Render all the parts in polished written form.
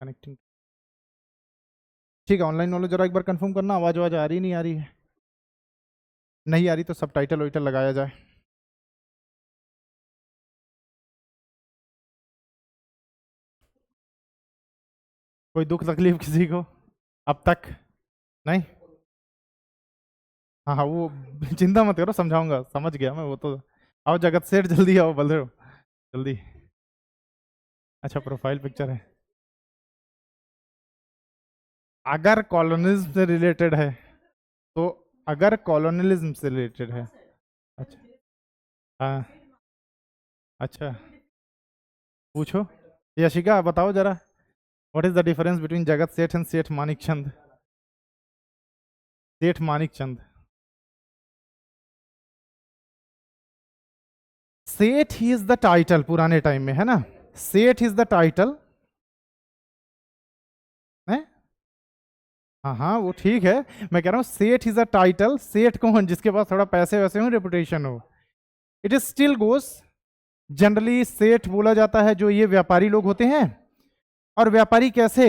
Connecting. ठीक है, online वालों जरा एक बार कंफर्म करना, आवाज आवाज आ रही नहीं आ रही है? नहीं आ रही तो सब टाइटल वाइटल लगाया जाए। कोई दुख तकलीफ किसी को अब तक? नहीं? हाँ हाँ, वो चिंता मत करो, समझाऊंगा, समझ गया मैं वो तो। आओ जगत सेठ, जल्दी आओ, बलदेव जल्दी। अच्छा, प्रोफाइल पिक्चर है। अगर कॉलोनिज्म से रिलेटेड है तो, अगर कॉलोनियलिज्म से रिलेटेड है। अच्छा। हाँ। अच्छा, पूछो। यशिका बताओ जरा, what is the difference between जगत सेठ एंड सेठ मानिक चंद? सेठ मानिक चंद। सेठ ही इज द टाइटल पुराने टाइम में, है ना? सेठ इज द टाइटल है। हाँ हाँ, वो ठीक है। मैं कह रहा हूँ सेठ इज अ टाइटल। सेठ कौन? जिसके पास थोड़ा पैसे वैसे हो, रेपुटेशन हो। It is still goes. Generally सेठ बोला जाता है जो ये व्यापारी लोग होते हैं। और व्यापारी कैसे?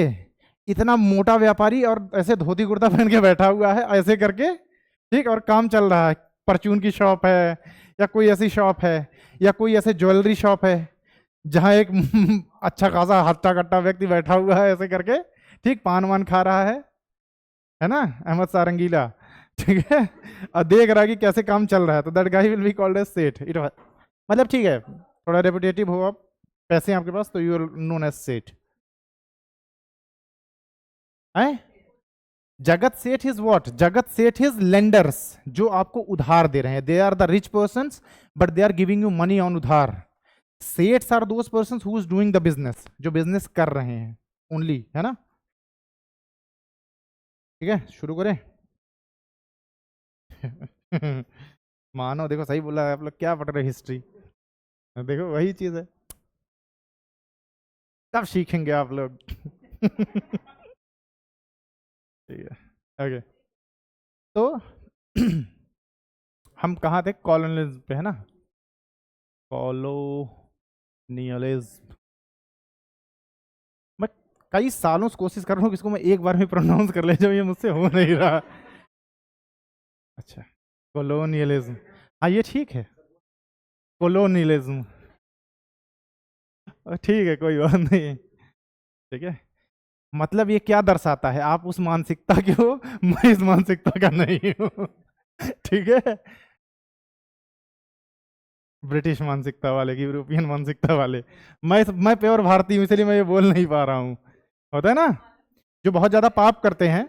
इतना मोटा व्यापारी और ऐसे धोती कुर्ता पहन के बैठा हुआ है ऐसे करके, ठीक, और काम चल रहा है। परचून की शॉप है, या कोई ऐसी शॉप है, या कोई ऐसे ज्वेलरी शॉप है जहां एक अच्छा खासा हट्टा कट्टा व्यक्ति बैठा हुआ है ऐसे करके, ठीक, पान वान खा रहा है ना, अहमद सारंगीला, ठीक है, और देख रहा है कि कैसे काम चल रहा है, तो that guy will be called as सेठ। इट मतलब ठीक है, थोड़ा रेपुटेटिव हो आप, पैसे हैं आपके पास, तो यू आर नोन एज सेठ है। जगत सेठ इज व्हाट? जगत सेठ इज लेंडर्स, जो आपको उधार दे रहे हैं। They are the rich person but they are giving you money on उधार। Seths are those person who is doing the business, जो बिजनेस कर रहे हैं ओनली, है ना? ठीक है, शुरू करें। मानो, देखो सही बोला है, आप लोग क्या पढ़ रहे हिस्ट्री, देखो वही चीज है, तब सीखेंगे आप लोग। ठीक है, ओके। तो हम कहाँ थे? कॉलोनियलिज्म पे, है ना? कॉलोनियलिज्म। मैं कई सालों से कोशिश कर रहा हूँ कि इसको मैं एक बार में प्रोनाउंस कर ले जाऊँ, ये मुझसे हो नहीं रहा। अच्छा, कॉलोनियलिज्म, हाँ ये ठीक है, कॉलोनियलिज्म, ठीक है, कोई बात नहीं। ठीक है, मतलब ये क्या दर्शाता है? आप उस मानसिकता के हो, मैं इस मानसिकता का नहीं हूँ। ठीक है, ब्रिटिश मानसिकता वाले की, यूरोपियन मानसिकता वाले। मैं प्योर भारतीय हूँ, इसलिए मैं ये बोल नहीं पा रहा हूँ। होता है ना, जो बहुत ज्यादा पाप करते हैं।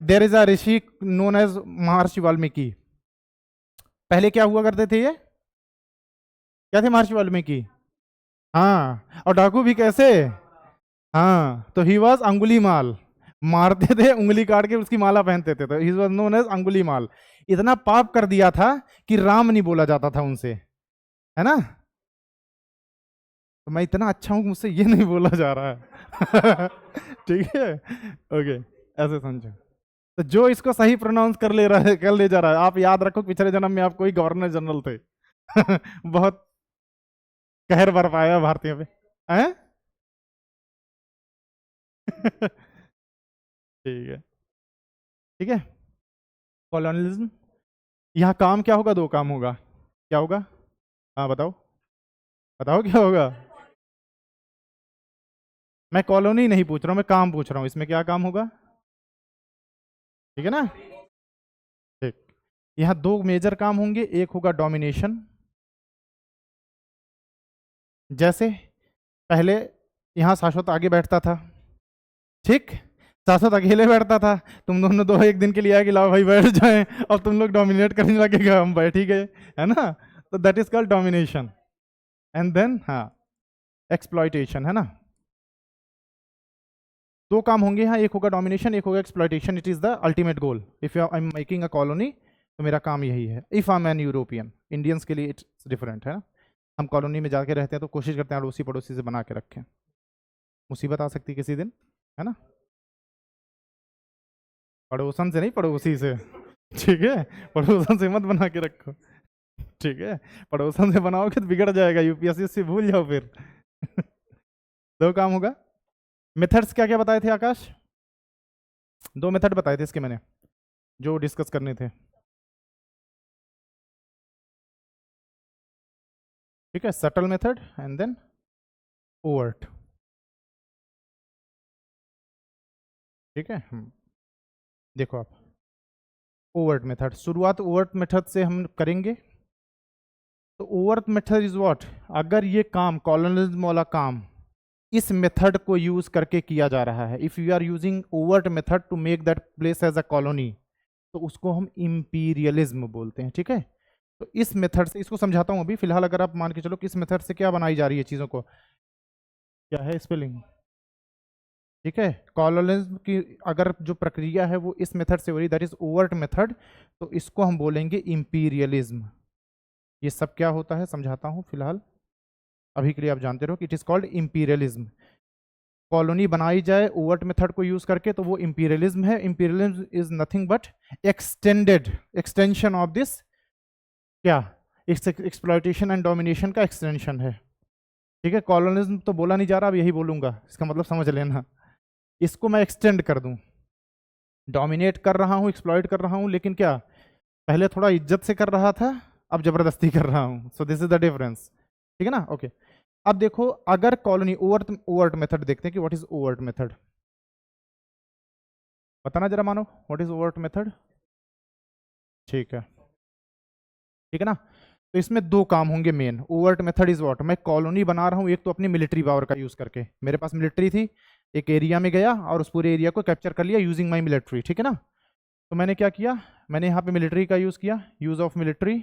There is a rishi known as Maharshi Valmiki. पहले क्या हुआ करते थे ये? क्या थे महर्षि वाल्मीकि? हाँ, और डाकू भी कैसे? हाँ, तो ही वॉज अंगुली माल। मारते थे, उंगली काट के उसकी माला पहनते थे, तो ही वॉज नोन एज अंगुली माल। इतना पाप कर दिया था कि राम नहीं बोला जाता था उनसे, है ना? तो मैं इतना अच्छा हूं कि मुझसे ये नहीं बोला जा रहा है। ठीक है, ओके, ऐसे समझो। तो जो इसको सही प्रोनाउंस कर ले रहा है, कर ले जा रहा है, आप याद रखो पिछले जन्म में आप कोई गवर्नर जनरल थे। बहुत कहर बरपाया भारतीयों पे, हैं? ठीक है, ठीक है। कॉलोनियलिज्म, यहाँ काम क्या होगा? दो काम होगा। क्या होगा? हाँ बताओ, बताओ क्या होगा? मैं कॉलोनी नहीं पूछ रहा हूँ, मैं काम पूछ रहा हूँ, इसमें क्या काम होगा? ठीक है ना? ठीक, यहाँ दो मेजर काम होंगे। एक होगा डोमिनेशन, जैसे पहले यहाँ शाश्वत आगे बैठता था, ठीक, शाश्वत अकेले बैठता था, तुम दोनों दो एक दिन के लिए आए कि लाओ भाई बैठ जाए, और तुम लोग डोमिनेट करने लगेगा, हम बैठ ही गए, है ना? तो that is called domination. And then हाँ, एक्सप्लॉइटेशन, है ना? दो काम होंगे यहाँ, एक होगा डोमिनेशन, एक होगा exploitation. It is the ultimate goal. If I am making a colony, तो मेरा काम यही है। If I am an European, Indians के लिए इट्स डिफरेंट, है ना? हम कॉलोनी में जाके रहते हैं तो कोशिश करते हैं अड़ोसी पड़ोसी से बना के रखें, मुसीबत आ सकती है किसी दिन, है ना? पड़ोसन से नहीं, पड़ोसी से। ठीक है, पड़ोसन से मत बना के रखो, ठीक है? पड़ोसन से बनाओगे तो बिगड़ जाएगा, यूपीएससी से भूल जाओ फिर। दो काम होगा, मेथड्स क्या क्या बताए थे आकाश? 2 मेथड बताए थे इसके मैंने, जो डिस्कस करने थे। ठीक है, subtle method and then overt. ठीक है, देखो आप, ओवर्ट मेथड, शुरुआत ओवर्ट मेथड से हम करेंगे। तो ओवर्ट मेथड इज व्हाट, अगर ये काम कॉलोनिज्म वाला काम इस मेथड को यूज करके किया जा रहा है, if you are using overt method to make that place as a colony, तो उसको हम इंपीरियलिज्म बोलते हैं। ठीक है, तो इस मेथड से, इसको समझाता हूं अभी फिलहाल, अगर आप मान के चलो कि इस मेथड से क्या बनाई जा रही है चीजों को, क्या है स्पेलिंग। ठीक है, कॉलोनिज्म की अगर जो प्रक्रिया है वो इस मेथड से हो रही, दैट इज ओवर्ट मेथड, तो इसको हम बोलेंगे इंपीरियलिज्म। ये सब क्या होता है समझाता हूं फिलहाल, अभी के लिए आप जानते रहो कि it is called imperialism. Colony बनाई जाए ओवर्ट मेथड को यूज करके तो वो इंपीरियलिज्म है। Imperialism is nothing but extension of this, क्या, एक्सप्लॉयटेशन एंड डोमिनेशन का एक्सटेंशन है। ठीक है, कॉलोनिज्म तो बोला नहीं जा रहा, अब यही बोलूंगा, इसका मतलब समझ लेना। इसको मैं एक्सटेंड कर दूं, डोमिनेट कर रहा हूं, एक्सप्लॉइट कर रहा हूं, लेकिन क्या, पहले थोड़ा इज्जत से कर रहा था, अब जबरदस्ती कर रहा हूं। सो दिस इज द डिफरेंस। ठीक है ना, ओके। अब देखो, अगर कॉलोनी ओवर्ट ओवर्ट मेथड देखते हैं कि व्हाट इज ओवर्ट मेथड, बताना जरा मानो, व्हाट इज ओवर्ट मेथड। ठीक है, ठीक है ना, तो इसमें 2 काम होंगे main. Overt method is what, मैं कॉलोनी बना रहा हूं, एक तो अपनी मिलिट्री पावर का यूज करके, मेरे पास मिलिट्री थी, एक एरिया में गया और उस पूरे एरिया को कैप्चर कर लिया यूजिंग माई मिलिट्री। ठीक है ना, तो मैंने क्या किया, मैंने यहाँ पे मिलिट्री का यूज किया, use of military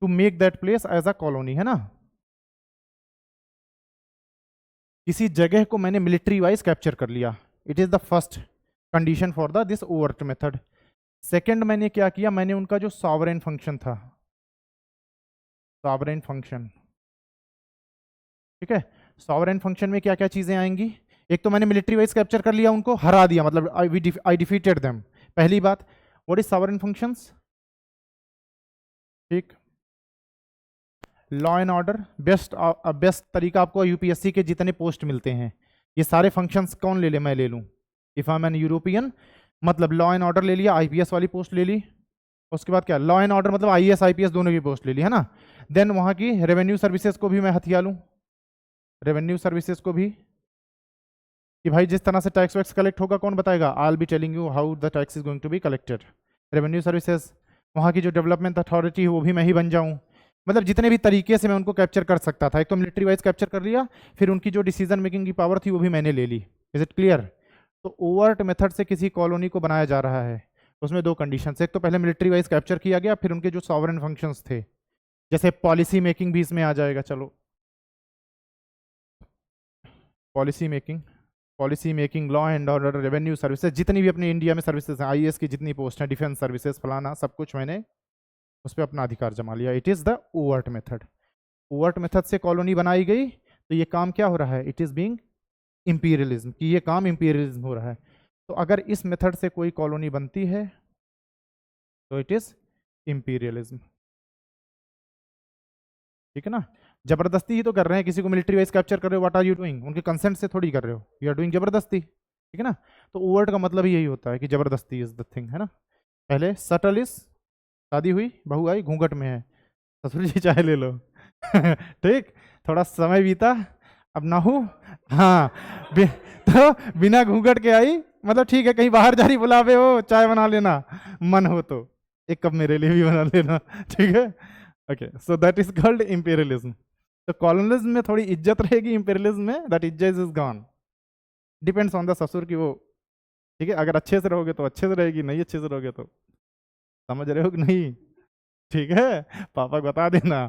to make that place as a colony, है ना। किसी जगह को मैंने मिलिट्री वाइज कैप्चर कर लिया, it is the first condition for the this overt method. Second मैंने क्या किया, मैंने उनका जो सॉवरेन फंक्शन था, सॉवरेन फंक्शन, ठीक है, सॉवरेन फंक्शन में क्या क्या चीजें आएंगी, एक तो मैंने मिलिट्री वाइज कैप्चर कर लिया, उनको हरा दिया, मतलब आई डिफीटेड देम, पहली बात। व्हाट इज सॉवरेन फंक्शंस, ठीक, लॉ एंड ऑर्डर, बेस्ट तरीका आपको यूपीएससी के जितने पोस्ट मिलते हैं, ये सारे फंक्शंस कौन ले ले, मैं ले लूं, if I am an European, मतलब लॉ एंड ऑर्डर ले लिया, आईपीएस वाली पोस्ट ले ली, उसके बाद क्या, लॉ एंड ऑर्डर मतलब आईएएस आईपीएस दोनों की पोस्ट ले ली, है ना। देन वहां की रेवेन्यू सर्विसेज को भी मैं हथिया लूं, रेवेन्यू सर्विसेज को भी, कि भाई जिस तरह से टैक्स वैक्स कलेक्ट होगा कौन बताएगा, I will be telling you how the tax is going to be collected, revenue services. वहाँ की जो डेवलपमेंट अथॉरिटी है वो भी मैं ही बन जाऊँ, मतलब जितने भी तरीके से मैं उनको कैप्चर कर सकता था, एक तो मिलिट्री वाइज कैप्चर कर लिया, फिर उनकी जो डिसीजन मेकिंग की पावर थी वो भी मैंने ले ली। Is it clear. तो ओवर्ट मेथड से किसी कॉलोनी को बनाया जा रहा है, उसमें 2 कंडीशन, एक तो पहले मिलिट्री वाइज कैप्चर किया गया, फिर उनके जो सॉवरेन फंक्शंस थे, जैसे पॉलिसी मेकिंग भी इसमें आ जाएगा, चलो policy making, law and order, revenue services, जितनी भी अपने इंडिया में सर्विसेज हैं, आईएएस की जितनी पोस्ट हैं, डिफेंस सर्विसेज, फलाना सब कुछ मैंने उस पर अपना अधिकार जमा लिया। It is the overt method. Overt method से कॉलोनी बनाई गई, तो ये काम क्या हो रहा है, इट इज बीइंग इंपीरियलिज्म, कि ये काम इंपीरियलिज्म हो रहा है। तो अगर इस मेथड से कोई कॉलोनी बनती है तो इट इज इंपीरियलिज्म। ठीक है ना, जबरदस्ती ही तो कर रहे हैं, किसी को मिलिट्री वाइज कैप्चर कर रहे हो, व्हाट आर यू डूइंग, उनके कंसेंट से थोड़ी कर रहे हो, यू आर डूइंग जबरदस्ती। ठीक है ना, तो ओवर्ट का मतलब ही यही होता है कि जबरदस्ती इज द थिंग, है ना। पहले सटल इज, शादी हुई, बहू आई, घूंघट में है, ससुर जी चाय ले लो ठीक, थोड़ा समय बीता, अब ना हो, हाँ, तो बिना घूंघट के आई, मतलब ठीक है, कहीं बाहर जा रही, बुलावे हो, चाय बना लेना, मन हो तो एक कप मेरे लिए भी बना लेना, ठीक है। Okay, so that is called imperialism. तो कॉलोनिज्म में थोड़ी इज्जत रहेगी, इंपीरियलिज्म में दैट इज्जत is gone, depends on the ससुर की वो। ठीक है, अगर अच्छे से रहोगे तो अच्छे से रहेगी, नहीं अच्छे से रहोगे तो, समझ रहे हो कि नहीं। ठीक है, पापा को बता देना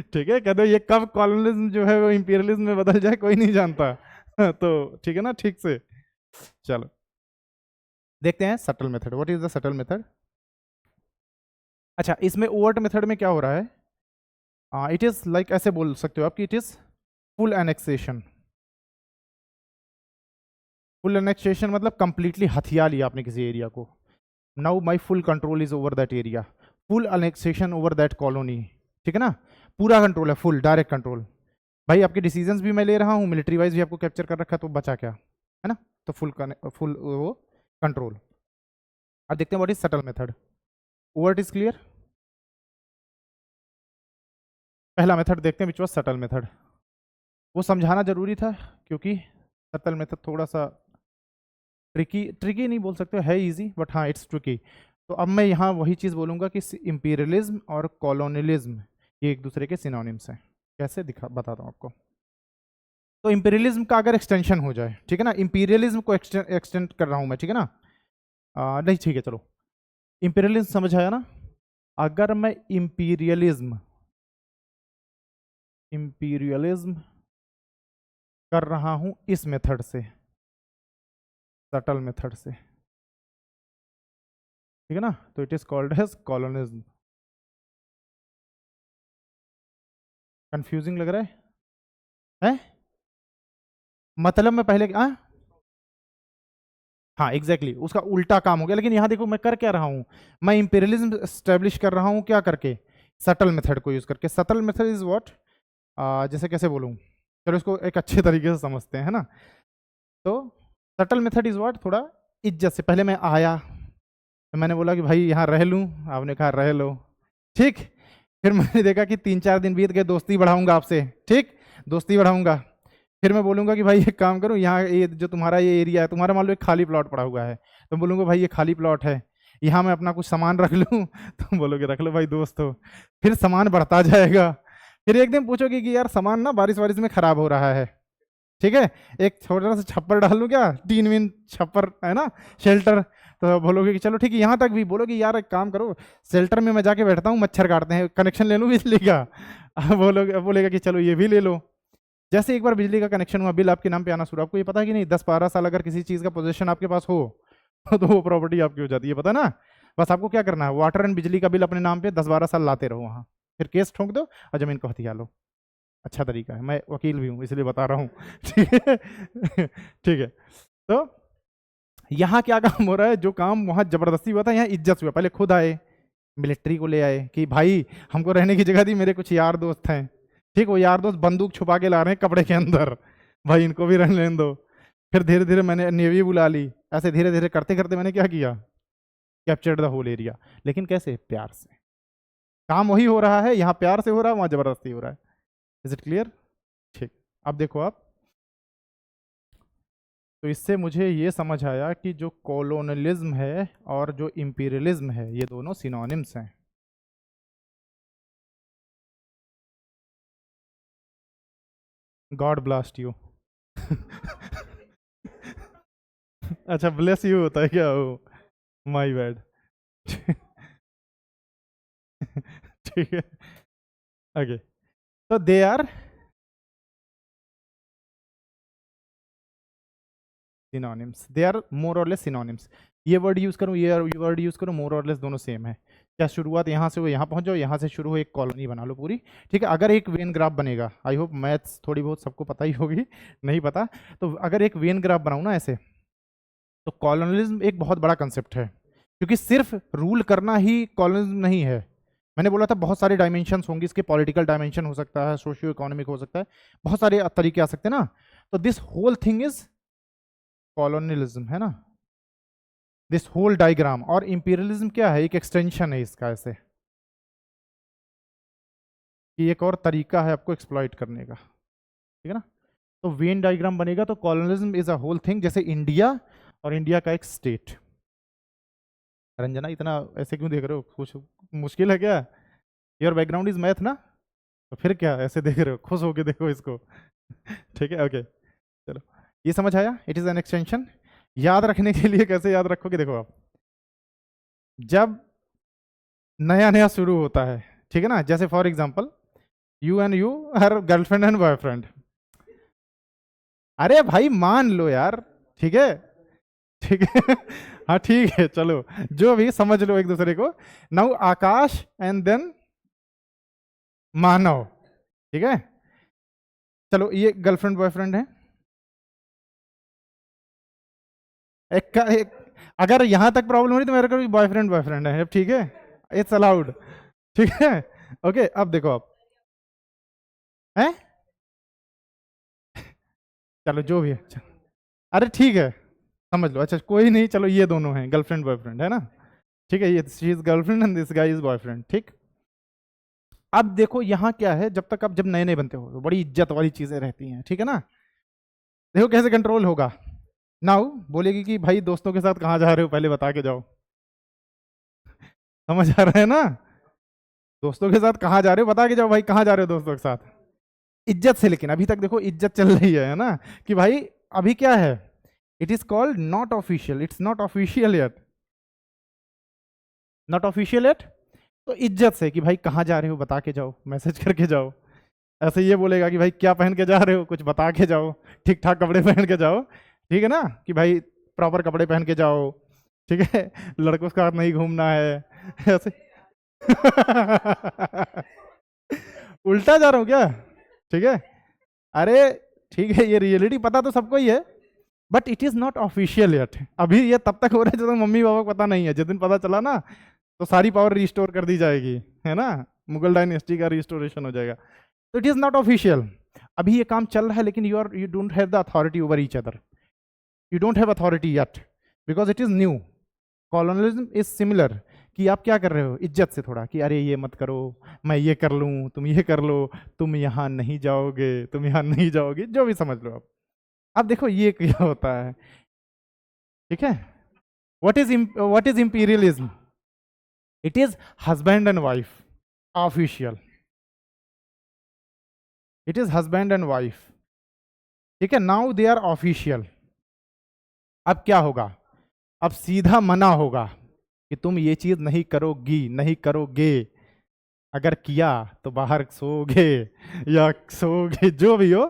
ठीक है, कह दो ये कब कॉलोनिज्म जो है वो इंपीरियलिज्म में बदल जाए कोई नहीं जानता तो ठीक है ना, ठीक से। चलो देखते हैं subtle method, what is the subtle method. अच्छा, इसमें ओवर्ट मेथड में क्या हो रहा है, इट इज लाइक, ऐसे बोल सकते हो आप कि it is full annexation. Full annexation मतलब कंप्लीटली हथिया लिया आपने किसी एरिया को, now my full control is over that area, full annexation over that colony. ठीक है ना, पूरा कंट्रोल है, फुल डायरेक्ट कंट्रोल। भाई आपके डिसीजंस भी मैं ले रहा हूँ, मिलिट्री वाइज भी आपको कैप्चर कर रखा, तो बचा क्या, है ना? तो फुल वो कंट्रोल। अब देखते हैं what is subtle method. Word is clear. पहला मेथड देखते हैं विच वाज सटल मेथड। वो समझाना जरूरी था क्योंकि सटल मेथड थोड़ा सा ट्रिकी, ट्रिकी नहीं बोल सकते, है इजी बट हाँ इट्स ट्रिकी। तो अब मैं यहाँ वही चीज़ बोलूँगा कि इंपीरियलिज्म और कॉलोनियलिज्म ये एक दूसरे के सिनोनिम्स हैं। कैसे दिखा बताता हूँ आपको। तो इंपीरियलिज्म का अगर एक्सटेंशन हो जाए, ठीक है ना, इंपीरियलिज्म को एक्सटेंड कर रहा हूँ मैं, ठीक है ना, नहीं ठीक है चलो, इंपीरियलिज्म समझ आया ना। अगर मैं इंपीरियलिज्म इंपीरियलिज्म कर रहा हूँ इस मेथड से, सटल मेथड से, ठीक है ना, तो it is called as colonism. Confusing लग रहा है? मतलब मैं पहले हाँ एग्जैक्टली उसका उल्टा काम हो गया। लेकिन यहाँ देखो मैं कर क्या रहा हूँ, मैं इंपीरियलिज्म स्टैब्लिश कर रहा हूँ क्या करके, सटल मेथड को यूज करके। सटल मेथड इज व्हाट, जैसे कैसे बोलूँ, चलो इसको एक अच्छे तरीके से समझते हैं ना। तो सटल मेथड इज व्हाट, थोड़ा इज्जत से, पहले मैं आया तो मैंने बोला कि भाई यहाँ रह लूँ, आपने कहा रह लो, ठीक। फिर मैंने देखा कि 3-4 दिन बीत गए, दोस्ती बढ़ाऊंगा आपसे, ठीक, दोस्ती बढ़ाऊंगा। फिर मैं बोलूंगा कि भाई एक काम करूं, यहाँ ये जो तुम्हारा ये एरिया है, तुम्हारा मान लो एक खाली प्लॉट पड़ा हुआ है, तो बोलूंगा भाई ये खाली प्लॉट है, यहाँ मैं अपना कुछ सामान रख लूँ तुम बोलोगे रख लो भाई दोस्त हो। फिर सामान बढ़ता जाएगा, फिर एक दिन पूछोगे कि यार सामान ना बारिश वारिश में खराब हो रहा है, ठीक है, एक छोटा सा छप्पर डाल लूँ क्या, 3 मीन छप्पर है ना, शेल्टर। तो बोलोगे कि चलो ठीक है, यहाँ तक भी बोलोगे यार एक काम करो, शेल्टर में मैं जाके बैठता हूँ, मच्छर काटते हैं, कनेक्शन ले लूँ बिजली का बोलेगा कि चलो ये भी ले लो। जैसे एक बार बिजली का कनेक्शन हुआ, बिल आपके नाम पे आना शुरू, आपको ये पता है कि नहीं, 10-12 साल अगर किसी चीज़ का पोजीशन आपके पास हो तो वो प्रॉपर्टी आपकी हो जाती है, पता ना। बस आपको क्या करना है, वाटर एंड बिजली का बिल अपने नाम पे 10-12 साल लाते रहो वहाँ, फिर केस ठोक दो और जमीन को हथिया लो। अच्छा तरीका है, मैं वकील भी हूँ इसलिए बता रहा हूँ ठीक है ठीक है। तो यहाँ क्या काम हो रहा है, जो काम वहाँ जबरदस्ती हुआ था यहाँ इज्जत हुआ। पहले खुद आए, मिलिट्री को ले आए कि भाई हमको रहने की जगह दी, मेरे कुछ यार दोस्त हैं, ठीक, वो यार दोस्त बंदूक छुपा के ला रहे हैं कपड़े के अंदर, भाई इनको भी रहने लेने दो। फिर धीरे धीरे मैंने नेवी बुला ली, ऐसे धीरे धीरे करते करते मैंने क्या किया, कैप्चर्ड द होल एरिया। लेकिन कैसे, प्यार से। काम वही हो रहा है, यहाँ प्यार से हो रहा है, वहाँ जबरदस्ती हो रहा है। Is it clear? ठीक, अब देखो आप, तो इससे मुझे ये समझ आया कि जो कॉलोनियलिज्म है और जो इंपीरियलिज्म है ये दोनों सिनोनिम्स हैं। गॉड ब्लास्ट यू अच्छा ब्लेस यू होता है क्या, वो माय बैड ठीक है, ओके। तो they are synonyms, they are more or less synonyms. ये वर्ड यूज करूँ, ये वर्ड यूज करूँ, मोर और लेस दोनों सेम है। क्या शुरुआत यहाँ से हो, यहाँ पहुँच जाओ, यहाँ से शुरू हो, एक कॉलोनी बना लो पूरी, ठीक है। अगर एक वेन ग्राफ बनेगा, आई होप मैथ्स थोड़ी बहुत सबको पता ही होगी, नहीं पता तो अगर एक वेन ग्राफ बनाऊँ ना ऐसे, तो कॉलोनियलिज्म एक बहुत बड़ा कंसेप्ट है, क्योंकि सिर्फ रूल करना ही कॉलोनियलिज्म नहीं है। मैंने बोला था बहुत सारे डायमेंशंस होंगे इसके, पॉलिटिकल डायमेंशन हो सकता है, सोशियो इकोनॉमिक हो सकता है, बहुत सारे तरीके आ सकते हैं ना। तो this whole thing is colonialism, है ना, दिस होल डायग्राम। और इंपीरियलिज्म क्या है, एक एक्सटेंशन है इसका, ऐसे कि एक और तरीका है आपको एक्सप्लॉइट करने का, ठीक है ना। तो वेन डायग्राम बनेगा तो colonialism is a whole thing, जैसे इंडिया और इंडिया का एक स्टेट। रंजना इतना ऐसे क्यों देख रहे हो, कुछ मुश्किल है क्या? योर बैकग्राउंड इज मैथ ना, तो फिर क्या ऐसे देख रहे हो, खुश होके देखो इसको ठीक है, ओके चलो, ये समझ आया, इट इज एन एक्सटेंशन। याद रखने के लिए कैसे याद रखोगे, देखो आप, जब नया नया शुरू होता है, ठीक है ना, जैसे for example you and you her girlfriend and boyfriend, अरे भाई मान लो यार, ठीक है, ठीक है हाँ ठीक है चलो, जो भी समझ लो एक दूसरे को। नाउ आकाश एंड देन मानव, ठीक है, चलो ये गर्लफ्रेंड बॉयफ्रेंड है। एक अगर यहां तक प्रॉब्लम हो रही तो मेरे को बॉयफ्रेंड बॉयफ्रेंड है, ठीक है, इट्स अलाउड, ठीक है, ओके। अब देखो आप, हैं चलो जो भी है, अच्छा अरे ठीक है समझ लो, अच्छा कोई नहीं, चलो ये दोनों हैं गर्लफ्रेंड बॉयफ्रेंड है ना, ठीक है, ये she is girlfriend and this guy is boyfriend, ठीक। अब देखो यहाँ क्या है, जब तक आप जब नए नए बनते हो तो बड़ी इज्जत वाली चीजें रहती हैं, ठीक है ना। देखो कैसे कंट्रोल होगा। नाउ बोलेगी कि भाई दोस्तों के साथ कहाँ जा रहे हो पहले बता के जाओ, समझ आ रहा है ना, दोस्तों के साथ कहाँ जा रहे हो बता के जाओ भाई, कहाँ जा रहे हो दोस्तों के साथ, इज्जत से। लेकिन अभी तक देखो इज्जत चल रही है ना, कि भाई अभी क्या है, it is called not official, it's not official yet, not official yet. तो इज्जत से कि भाई कहाँ जा रहे हो बता के जाओ, मैसेज करके जाओ। ऐसे ये बोलेगा कि भाई क्या पहन के जा रहे हो, कुछ बता के जाओ, ठीक ठाक कपड़े पहन के जाओ, ठीक है ना, कि भाई प्रॉपर कपड़े पहन के जाओ, ठीक है, लड़कों के साथ नहीं घूमना है ऐसे उल्टा जा रहा हूँ क्या, ठीक है, अरे ठीक है, ये रियलिटी पता तो सबको ही है, but it is not official yet. अभी ये तब तक हो रहा है जब तक मम्मी पापा को पता नहीं है, जिस दिन पता चला ना तो सारी पावर रिस्टोर कर दी जाएगी, है ना, मुगल डायनेस्टी का रिस्टोरेशन हो जाएगा। तो इट इज नॉट ऑफिशियल, अभी ये काम चल रहा है, लेकिन you don't have the authority over each other, you don't have authority yet because it is new. Colonialism is similar, कि आप क्या कर रहे हो इज्जत से थोड़ा, कि अरे ये मत करो, मैं ये कर लूँ, तुम ये कर लो, तुम यहाँ नहीं जाओगे, तुम यहाँ नहीं जाओगे, जो भी समझ लो आप। अब देखो ये क्या होता है, ठीक है, what is imperialism, it is husband and wife official, it is husband and wife, ठीक है, नाउ दे आर ऑफिशियल। अब क्या होगा, अब सीधा मना होगा कि तुम ये चीज नहीं करोगी, नहीं करोगे, अगर किया तो बाहर सोओगे या सोओगे, जो भी हो,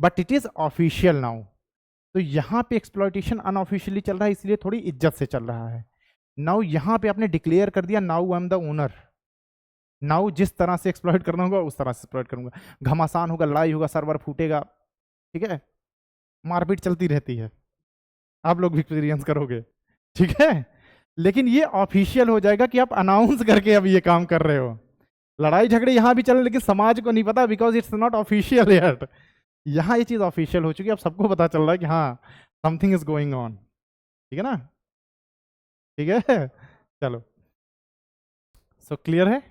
but it is official now. तो यहाँ पे एक्सप्लॉइटेशन अनऑफिशियली चल रहा है, इसलिए थोड़ी इज्जत से चल रहा है। नाउ यहाँ पे आपने डिक्लेयर कर दिया, now I am the owner, now जिस तरह से एक्सप्लॉइट करना होगा उस तरह से एक्सप्लॉइट करूंगा, घमासान होगा, लड़ाई होगा, सर्वर फूटेगा, ठीक है, मारपीट चलती रहती है, आप लोग भी एक्सपीरियंस करोगे, ठीक है। लेकिन ये ऑफिशियल हो जाएगा कि आप अनाउंस करके अब ये काम कर रहे हो। लड़ाई झगड़े यहाँ भी चल रहे, लेकिन समाज को नहीं पता because it's not official yet. यहाँ ये चीज ऑफिशियल हो चुकी है, अब सबको पता चल रहा है कि हाँ समथिंग इज गोइंग ऑन, ठीक है ना, ठीक है, चलो सो क्लियर है।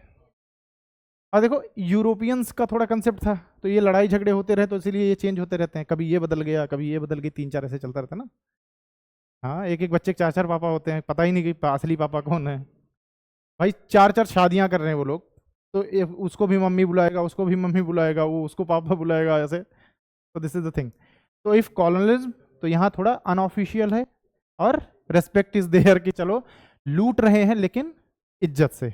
और देखो यूरोपियंस का थोड़ा कंसेप्ट था, तो ये लड़ाई झगड़े होते रहे तो इसीलिए ये चेंज होते रहते हैं, कभी ये बदल गया, कभी ये बदल गई, 3-4 ऐसे चलता रहता है ना। हाँ, एक एक बच्चे के 4-4 पापा होते हैं, पता ही नहीं कि असली पापा कौन है। भाई 4-4 शादियां कर रहे हैं वो लोग, तो उसको भी मम्मी बुलाएगा, उसको भी मम्मी बुलाएगा, वो उसको पापा बुलाएगा, ऐसे। तो दिस इज द थिंग। तो इफ कॉलोनिज्म, तो यहाँ थोड़ा अनऑफिशियल है, और रेस्पेक्ट इज देयर कि चलो लूट रहे हैं लेकिन इज्जत से।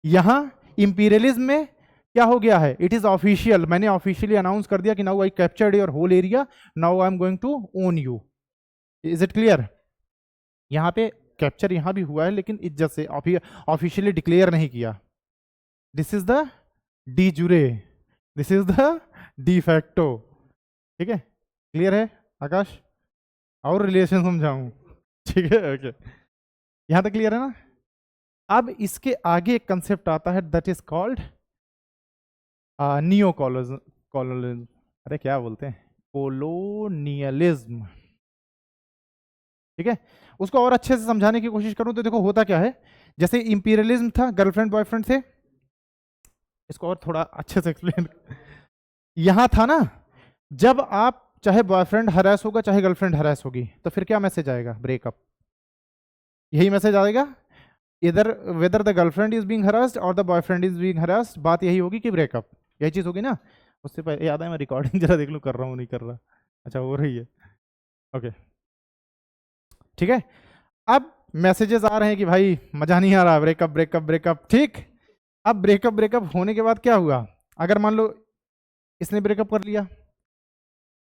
यहाँ इंपीरियलिज्म में क्या हो गया है, इट इज ऑफिशियल, मैंने ऑफिशियली अनाउंस कर दिया कि now I captured your whole area, now I am going to own you. Is it clear. यहाँ पे कैप्चर यहाँ भी हुआ है, लेकिन इज्जत से, ऑफिशियली डिक्लेयर नहीं किया। दिस इज द डी जुरे, this is the de facto, ठीक है, क्लियर है आकाश, और रिलेशन समझाऊं, ठीक है, ओके, यहां तक क्लियर है ना। अब इसके आगे एक कंसेप्ट आता है that is called neo colonialism, अरे क्या बोलते हैं, कोलोनियलिज्म, ठीक है। उसको और अच्छे से समझाने की कोशिश करूं तो देखो होता क्या है, जैसे इंपीरियलिज्म था गर्लफ्रेंड बॉयफ्रेंड से, इसको और थोड़ा अच्छे से एक्सप्लेन, यहां था ना, जब आप चाहे बॉयफ्रेंड हरास होगा चाहे गर्लफ्रेंड हरास होगी, तो फिर क्या मैसेज आएगा, ब्रेकअप, यही मैसेज आएगा, इधर whether the girlfriend is being harassed और the boyfriend is being harassed, बात यही होगी कि ब्रेकअप, यही चीज होगी ना। उससे पहले याद है, मैं रिकॉर्डिंग जरा देख लूं कर रहा हूँ नहीं कर रहा, अच्छा हो रही है, ओके, ठीक है। अब मैसेजेस आ रहे हैं कि भाई मजा नहीं आ रहा, ब्रेकअप ब्रेकअप ब्रेकअप, ठीक। अब ब्रेकअप ब्रेकअप होने के बाद क्या हुआ, अगर मान लो इसने ब्रेकअप कर लिया,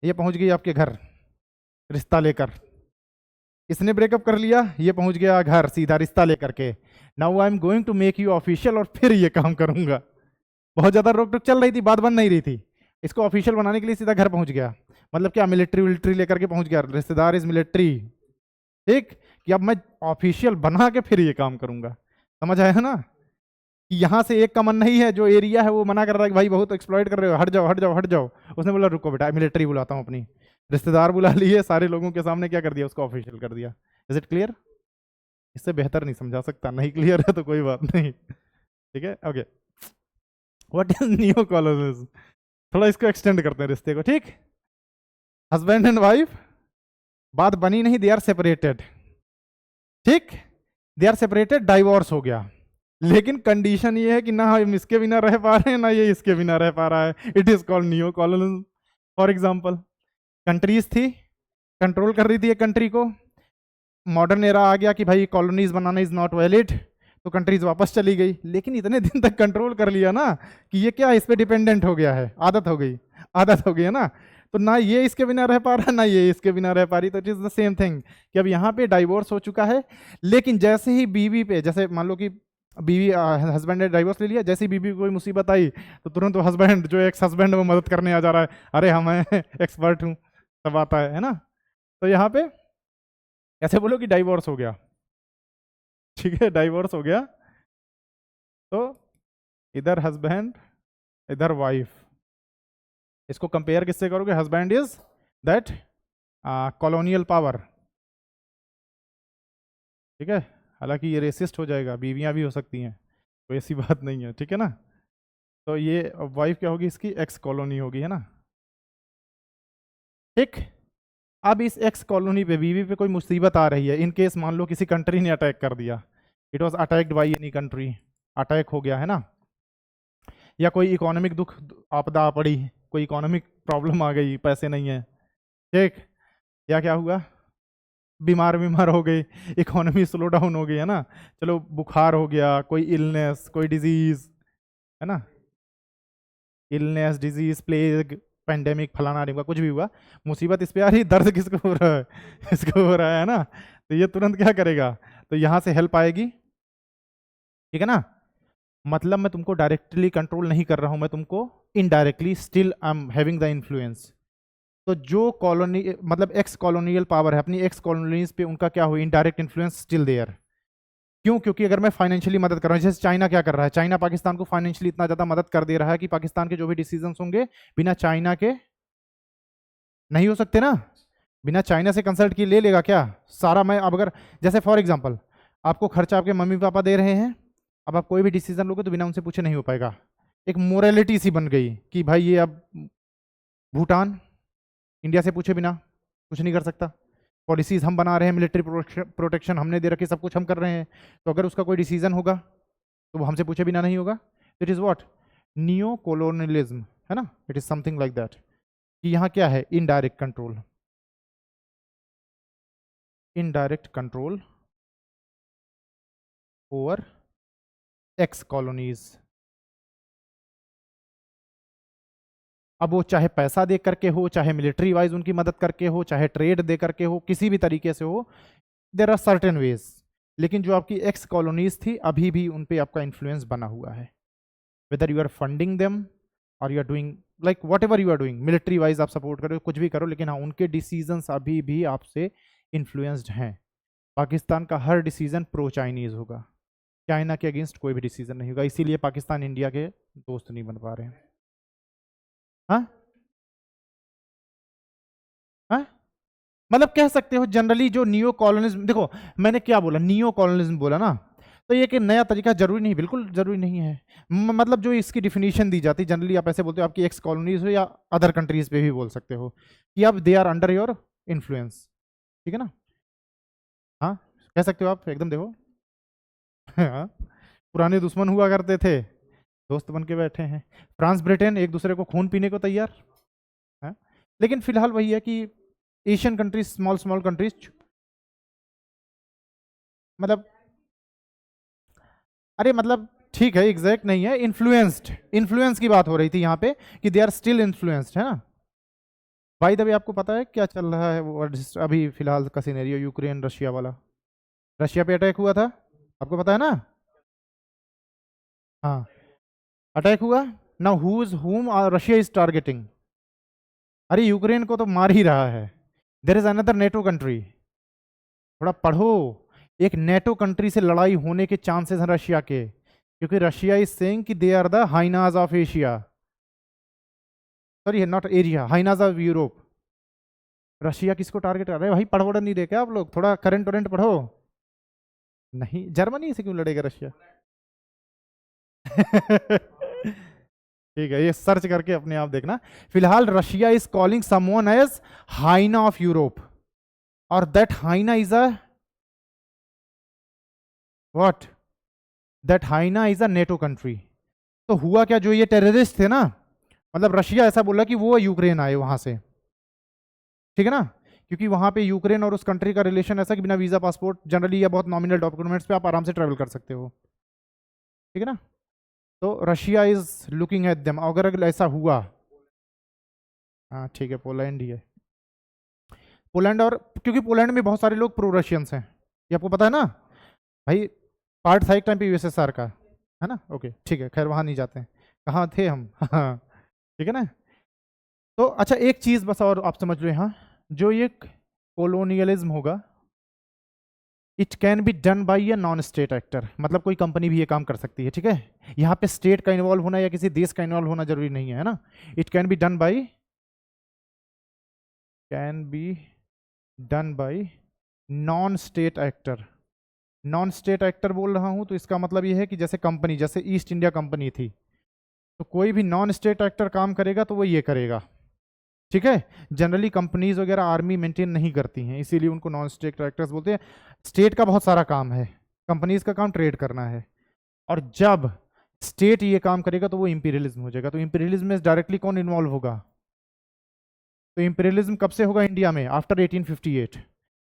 ये पहुंच गई आपके घर रिश्ता लेकर, इसने ब्रेकअप कर लिया, ये पहुंच गया घर सीधा रिश्ता लेकर के, now I am going to make you official, और फिर ये काम करूंगा। बहुत ज्यादा रोक टोक चल रही थी, बात बन नहीं रही थी, इसको ऑफिशियल बनाने के लिए सीधा घर पहुंच गया, मतलब क्या मिलिट्री विलिट्री लेकर के पहुंच गया, रिश्तेदार इज मिलिट्री, ठीक, कि अब मैं ऑफिशियल बना के फिर ये काम करूंगा। समझ आया ना, कि यहाँ से एक का मन नहीं है, जो एरिया है वो मना कर रहा है कि भाई बहुत एक्सप्लॉइट कर रहे हो, हट जाओ हट जाओ हट जाओ, उसने बोला रुको बेटा मिलिट्री बुलाता हूँ अपनी, रिश्तेदार बुला लिए, सारे लोगों के सामने क्या कर दिया, उसको ऑफिशियल कर दिया। Is it clear? इससे बेहतर नहीं समझा सकता, नहीं क्लियर है तो कोई बात नहीं, ठीक है। Okay, what is neo colonialism? थोड़ा इसको एक्सटेंड करते हैं रिश्ते को, ठीक। हस्बैंड एंड वाइफ, बात बनी नहीं, दे आर सेपरेटेड, ठीक, दे आर सेपरेटेड, डाइवोर्स हो गया, लेकिन कंडीशन ये है कि ना हम इसके बिना रह पा रहे हैं ना ये इसके बिना रह पा रहा है। It is called neo colonialism. For example, countries थी, कंट्रोल कर रही थी एक कंट्री को, मॉडर्न एरा आ गया कि भाई colonies banana is not valid, तो कंट्रीज वापस चली गई, लेकिन इतने दिन तक कंट्रोल कर लिया ना कि ये क्या इस पे डिपेंडेंट हो गया है, आदत हो गई, आदत हो गई है ना, तो ना ये इसके बिना रह पा रहा ना ये इसके बिना रह पा रही। तो it is the same thing कि अब यहाँ पे डाइवोर्स हो चुका है, लेकिन जैसे ही बीवी पे, जैसे मान लो कि बीवी, हस्बैंड ने डाइवोर्स ले लिया, जैसे ही बीवी को कोई मुसीबत आई तो तुरंत हस्बैंड, जो एक्स हस्बैंड है, वो मदद करने आ जा रहा है, अरे हम एक्सपर्ट हूँ, सब आता है ना। तो यहाँ पे ऐसे बोलो कि डाइवोर्स हो गया, ठीक है, डाइवोर्स हो गया, तो इधर हस्बैंड इधर वाइफ, इसको कंपेयर किससे करोगे? Husband is that colonial power, ठीक है, हालांकि ये रेसिस्ट हो जाएगा, बीवियां भी हो सकती हैं, कोई ऐसी बात नहीं है, ठीक है ना। तो ये वाइफ क्या होगी, इसकी एक्स कॉलोनी होगी, है ना, ठीक। अब इस एक्स कॉलोनी पे, बीवी पे कोई मुसीबत आ रही है, इन केस मान लो किसी कंट्री ने अटैक कर दिया, it was attacked by any country, attack हो गया है ना, या कोई इकोनॉमिक दुख, आपदा पड़ी, कोई इकोनॉमिक प्रॉब्लम आ गई, पैसे नहीं है, ठीक, या क्या हुआ, बीमार हो गई, इकोनॉमी स्लो डाउन हो गई, है ना, चलो बुखार हो गया, कोई इलनेस, कोई डिजीज, है ना, इलनेस, डिजीज, प्लेग, पेंडेमिक, फलाना ढिमका, कुछ भी हुआ, मुसीबत इस पे आ रही, दर्द किसको हो रहा है, इसको हो रहा है ना, तो ये तुरंत क्या करेगा, तो यहां से हेल्प आएगी, ठीक है ना। मतलब मैं तुमको डायरेक्टली कंट्रोल नहीं कर रहा हूं, मैं तुमको indirectly still I am having the influence. तो जो कॉलोनी, मतलब एक्स कॉलोनियल पावर है, अपनी एक्स कॉलोनीज पे उनका क्या हुआ, इनडायरेक्ट इन्फ्लुएंस स्टिल देयर। क्यों? क्योंकि अगर मैं फाइनेंशियली मदद कर रहा हूँ, जैसे चाइना क्या कर रहा है, चाइना पाकिस्तान को फाइनेंशियली इतना ज्यादा मदद कर दे रहा है कि पाकिस्तान के जो भी डिसीजंस होंगे बिना चाइना के नहीं हो सकते ना, बिना चाइना से कंसल्ट किए ले लेगा क्या सारा। मैं अब अगर, जैसे फॉर एग्जांपल, आपको खर्चा आपके मम्मी पापा दे रहे हैं, अब आप कोई भी डिसीजन लोगे तो बिना उनसे पूछे नहीं हो पाएगा, एक मोरालिटी सी बन गई कि भाई ये अब भूटान इंडिया से पूछे बिना कुछ नहीं कर सकता, पॉलिसीज हम बना रहे हैं, मिलिट्री प्रोटेक्शन हमने दे रखी, सब कुछ हम कर रहे हैं, तो अगर उसका कोई डिसीजन होगा तो वो हमसे पूछे बिना नहीं होगा। It is what, neo colonialism, है ना, it is something like that, कि यहाँ क्या है, indirect control, indirect control over x colonies. अब वो चाहे पैसा दे करके हो, चाहे मिलिट्री वाइज उनकी मदद करके हो, चाहे ट्रेड दे करके हो, किसी भी तरीके से हो, देर आर सर्टेन वेज, लेकिन जो आपकी एक्स कॉलोनीज थी अभी भी उन पे आपका इन्फ्लुएंस बना हुआ है, whether you are funding them और you are doing like whatever you are doing, military wise आप सपोर्ट करो, कुछ भी करो, लेकिन हाँ उनके डिसीजंस अभी भी आपसे इन्फ्लुएंस्ड हैं। पाकिस्तान का हर डिसीजन प्रो चाइनीज होगा, चाइना के अगेंस्ट कोई भी डिसीजन नहीं होगा, इसीलिए पाकिस्तान इंडिया के दोस्त नहीं बन पा रहे हैं। हाँ हाँ, मतलब कह सकते हो जनरली जो नियो कॉलोनिज्म, देखो मैंने क्या बोला, नियो कॉलोनिज्म बोला ना, तो ये कि नया तरीका जरूरी नहीं, बिल्कुल जरूरी नहीं है, मतलब जो इसकी डिफिनीशन दी जाती है जनरली आप ऐसे बोलते हो, आपकी एक्स कॉलोनीज हो या अदर कंट्रीज पे भी बोल सकते हो कि अब they are under your influence, ठीक है ना। हाँ कह सकते हो आप, एकदम देखो हाँ, पुराने दुश्मन हुआ करते थे, दोस्त बन के बैठे हैं, फ्रांस ब्रिटेन एक दूसरे को खून पीने को तैयार है, लेकिन फिलहाल वही है कि Asian countries, small small countries, मतलब अरे मतलब ठीक है, एग्जैक्ट नहीं है, इन्फ्लुएंस्ड, इन्फ्लुएंस की बात हो रही थी यहाँ पे कि दे आर स्टिल इन्फ्लुएंस्ड, है ना। भाई तभी आपको पता है क्या चल रहा है वो अभी फिलहाल का सिनेरियो, यूक्रेन रशिया वाला, रशिया पे अटैक हुआ था, आपको पता है ना। हाँ अटैक हुआ, now who is whom Russia is targeting, अरे यूक्रेन को तो मार ही रहा है, there is another NATO country, थोड़ा पढ़ो, एक नेटो कंट्री से लड़ाई होने के चांसेस हैं रशिया के, क्योंकि रशिया इज सेइंग कि they are the hyenas of Asia, sorry not area, hyenas of Europe, Russia किसको टारगेट कर रहे हैं भाई? पढ़ वढ़ नहीं रहे क्या आप लोग? थोड़ा करंट वरेंट पढ़ो। नहीं, जर्मनी से क्यों लड़ेगा रशिया? ठीक है, ये सर्च करके अपने आप देखना। फिलहाल Russia is calling someone as hyena of Europe, और that hyena is a what? That hyena is a NATO country. तो हुआ क्या, जो ये टेररिस्ट थे ना, मतलब रशिया ऐसा बोला कि वो यूक्रेन आए वहां से, ठीक है ना, क्योंकि वहां पे यूक्रेन और उस कंट्री का रिलेशन ऐसा कि बिना वीजा पासपोर्ट जनरली या बहुत नॉमिनल डॉक्यूमेंट्स पे आप आराम से ट्रेवल कर सकते हो, ठीक है ना। तो Russia is looking at them, अगर ऐसा हुआ। हाँ ठीक है, पोलैंड ही है। पोलैंड, और क्योंकि पोलैंड में बहुत सारे लोग प्रो रशियंस हैं, ये आपको पता है ना भाई। पार्ट था एक टाइम पे यूएसएसआर का, है ना। ओके ठीक है, खैर वहां नहीं जाते हैं, कहाँ थे हम। हाँ ठीक है ना। तो अच्छा, एक चीज बस और आप समझ लो यहाँ, जो ये कोलोनियलिज्म होगा, it can be done by a non state actor, मतलब कोई कंपनी भी ये काम कर सकती है, ठीक है। यहाँ पे स्टेट का इन्वॉल्व होना या किसी देश का इन्वॉल्व होना जरूरी नहीं है ना। It can be done by, can be done by non state actor. Non state actor बोल रहा हूं तो इसका मतलब ये है कि जैसे कंपनी, जैसे ईस्ट इंडिया कंपनी थी, तो कोई भी नॉन स्टेट एक्टर काम करेगा तो वो ये करेगा, ठीक है। जनरली कंपनीज वगैरह आर्मी मेंटेन नहीं करती हैं, इसीलिए उनको नॉन स्टेट एक्टर्स बोलते हैं। स्टेट का बहुत सारा काम है, कंपनीज का काम ट्रेड करना है, और जब स्टेट ये काम करेगा तो वो इंपीरियलिज्म हो जाएगा। तो इंपीरियलिज्म में डायरेक्टली कौन इन्वॉल्व होगा? तो इंपीरियलिज्म कब से होगा इंडिया में? After 1858,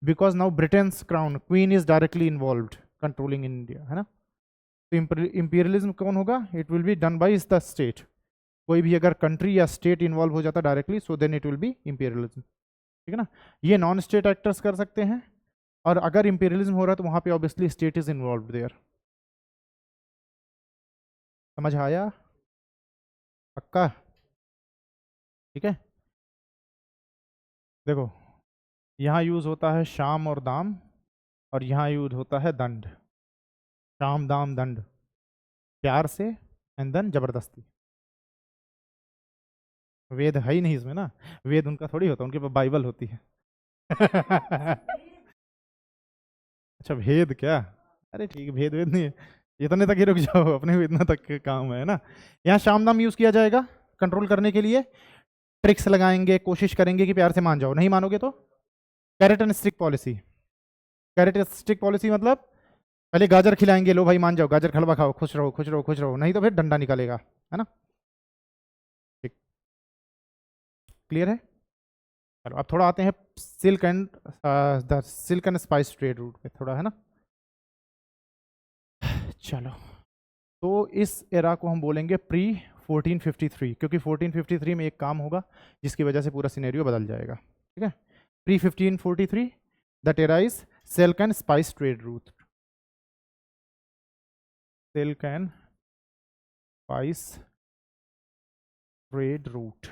because now Britain's crown queen is directly involved controlling in India, है ना। तो इंपीरियलिज्म कौन होगा? It will be done by the state. कोई भी अगर कंट्री या स्टेट इन्वॉल्व हो जाता directly, so then it will be imperialism, ठीक है ना। ये नॉन स्टेट एक्टर्स कर सकते हैं, और अगर इंपीरियलिज्म हो रहा है तो वहां पे obviously state is involve there. समझ आया? पक्का? ठीक है। देखो, यहाँ यूज होता है शाम और दाम, और यहाँ यूज होता है दंड। शाम दाम दंड, प्यार से एंड देन जबरदस्ती। वेद है ही नहीं इसमें ना, वेद उनका थोड़ी होता, उनके पास बाइबल होती है। अच्छा, भेद क्या? अरे ठीक है, भेद वेद नहीं है, इतने तक ही रुक जाओ, अपने को इतना तक के काम है ना। यहाँ शाम दाम यूज किया जाएगा कंट्रोल करने के लिए, ट्रिक्स लगाएंगे, कोशिश करेंगे कि प्यार से मान जाओ, नहीं मानोगे तो carrot and stick policy. Carrot and stick policy मतलब पहले गाजर खिलाएंगे, लो भाई मान जाओ, गाजर का हलवा खाओ, खुश रहो खुश रहो खुश रहो, नहीं तो फिर डंडा निकलेगा, है ना। ठीक, क्लियर है। चलो अब थोड़ा आते हैं silk and the silk and spice trade route पे थोड़ा, है ना। चलो, तो इस एरा को हम बोलेंगे प्री 1453, क्योंकि 1453 में एक काम होगा जिसकी वजह से पूरा सिनेरियो बदल जाएगा, ठीक है। Pre 1543 that era is silk and spice trade route. Silk and spice trade route,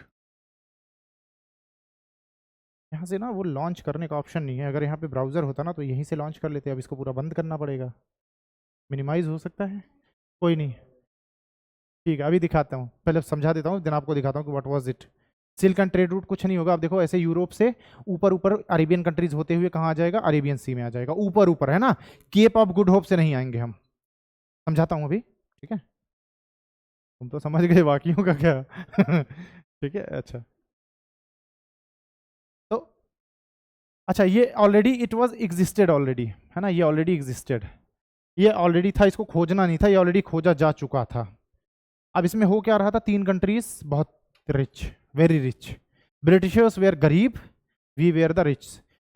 यहाँ से ना वो लॉन्च करने का ऑप्शन नहीं है, अगर यहाँ पे ब्राउजर होता ना तो यहीं से लॉन्च कर लेते, अब इसको पूरा बंद करना पड़ेगा। मिनिमाइज हो सकता है, कोई नहीं, ठीक है अभी दिखाता हूँ, पहले समझा देता हूँ देन आपको दिखाता हूँ कि what was it. Silk and trade route कुछ नहीं होगा, आप देखो ऐसे यूरोप से ऊपर ऊपर अरेबियन कंट्रीज होते हुए कहाँ आ जाएगा? अरेबियन सी में आ जाएगा, ऊपर ऊपर, है ना। केप ऑफ गुड होप से नहीं आएंगे हम, समझाता हूँ अभी, ठीक है। तुम तो समझ गए, बाकियों का क्या। ठीक है, अच्छा। तो अच्छा, ये already it was existed already, है ना, ये ऑलरेडी एग्जिस्टेड, ये ऑलरेडी था, इसको खोजना नहीं था, ये ऑलरेडी खोजा जा चुका था। अब इसमें हो क्या रहा था? तीन कंट्रीज बहुत रिच, वेरी रिच, ब्रिटिशर्स वेयर गरीब, we were the rich.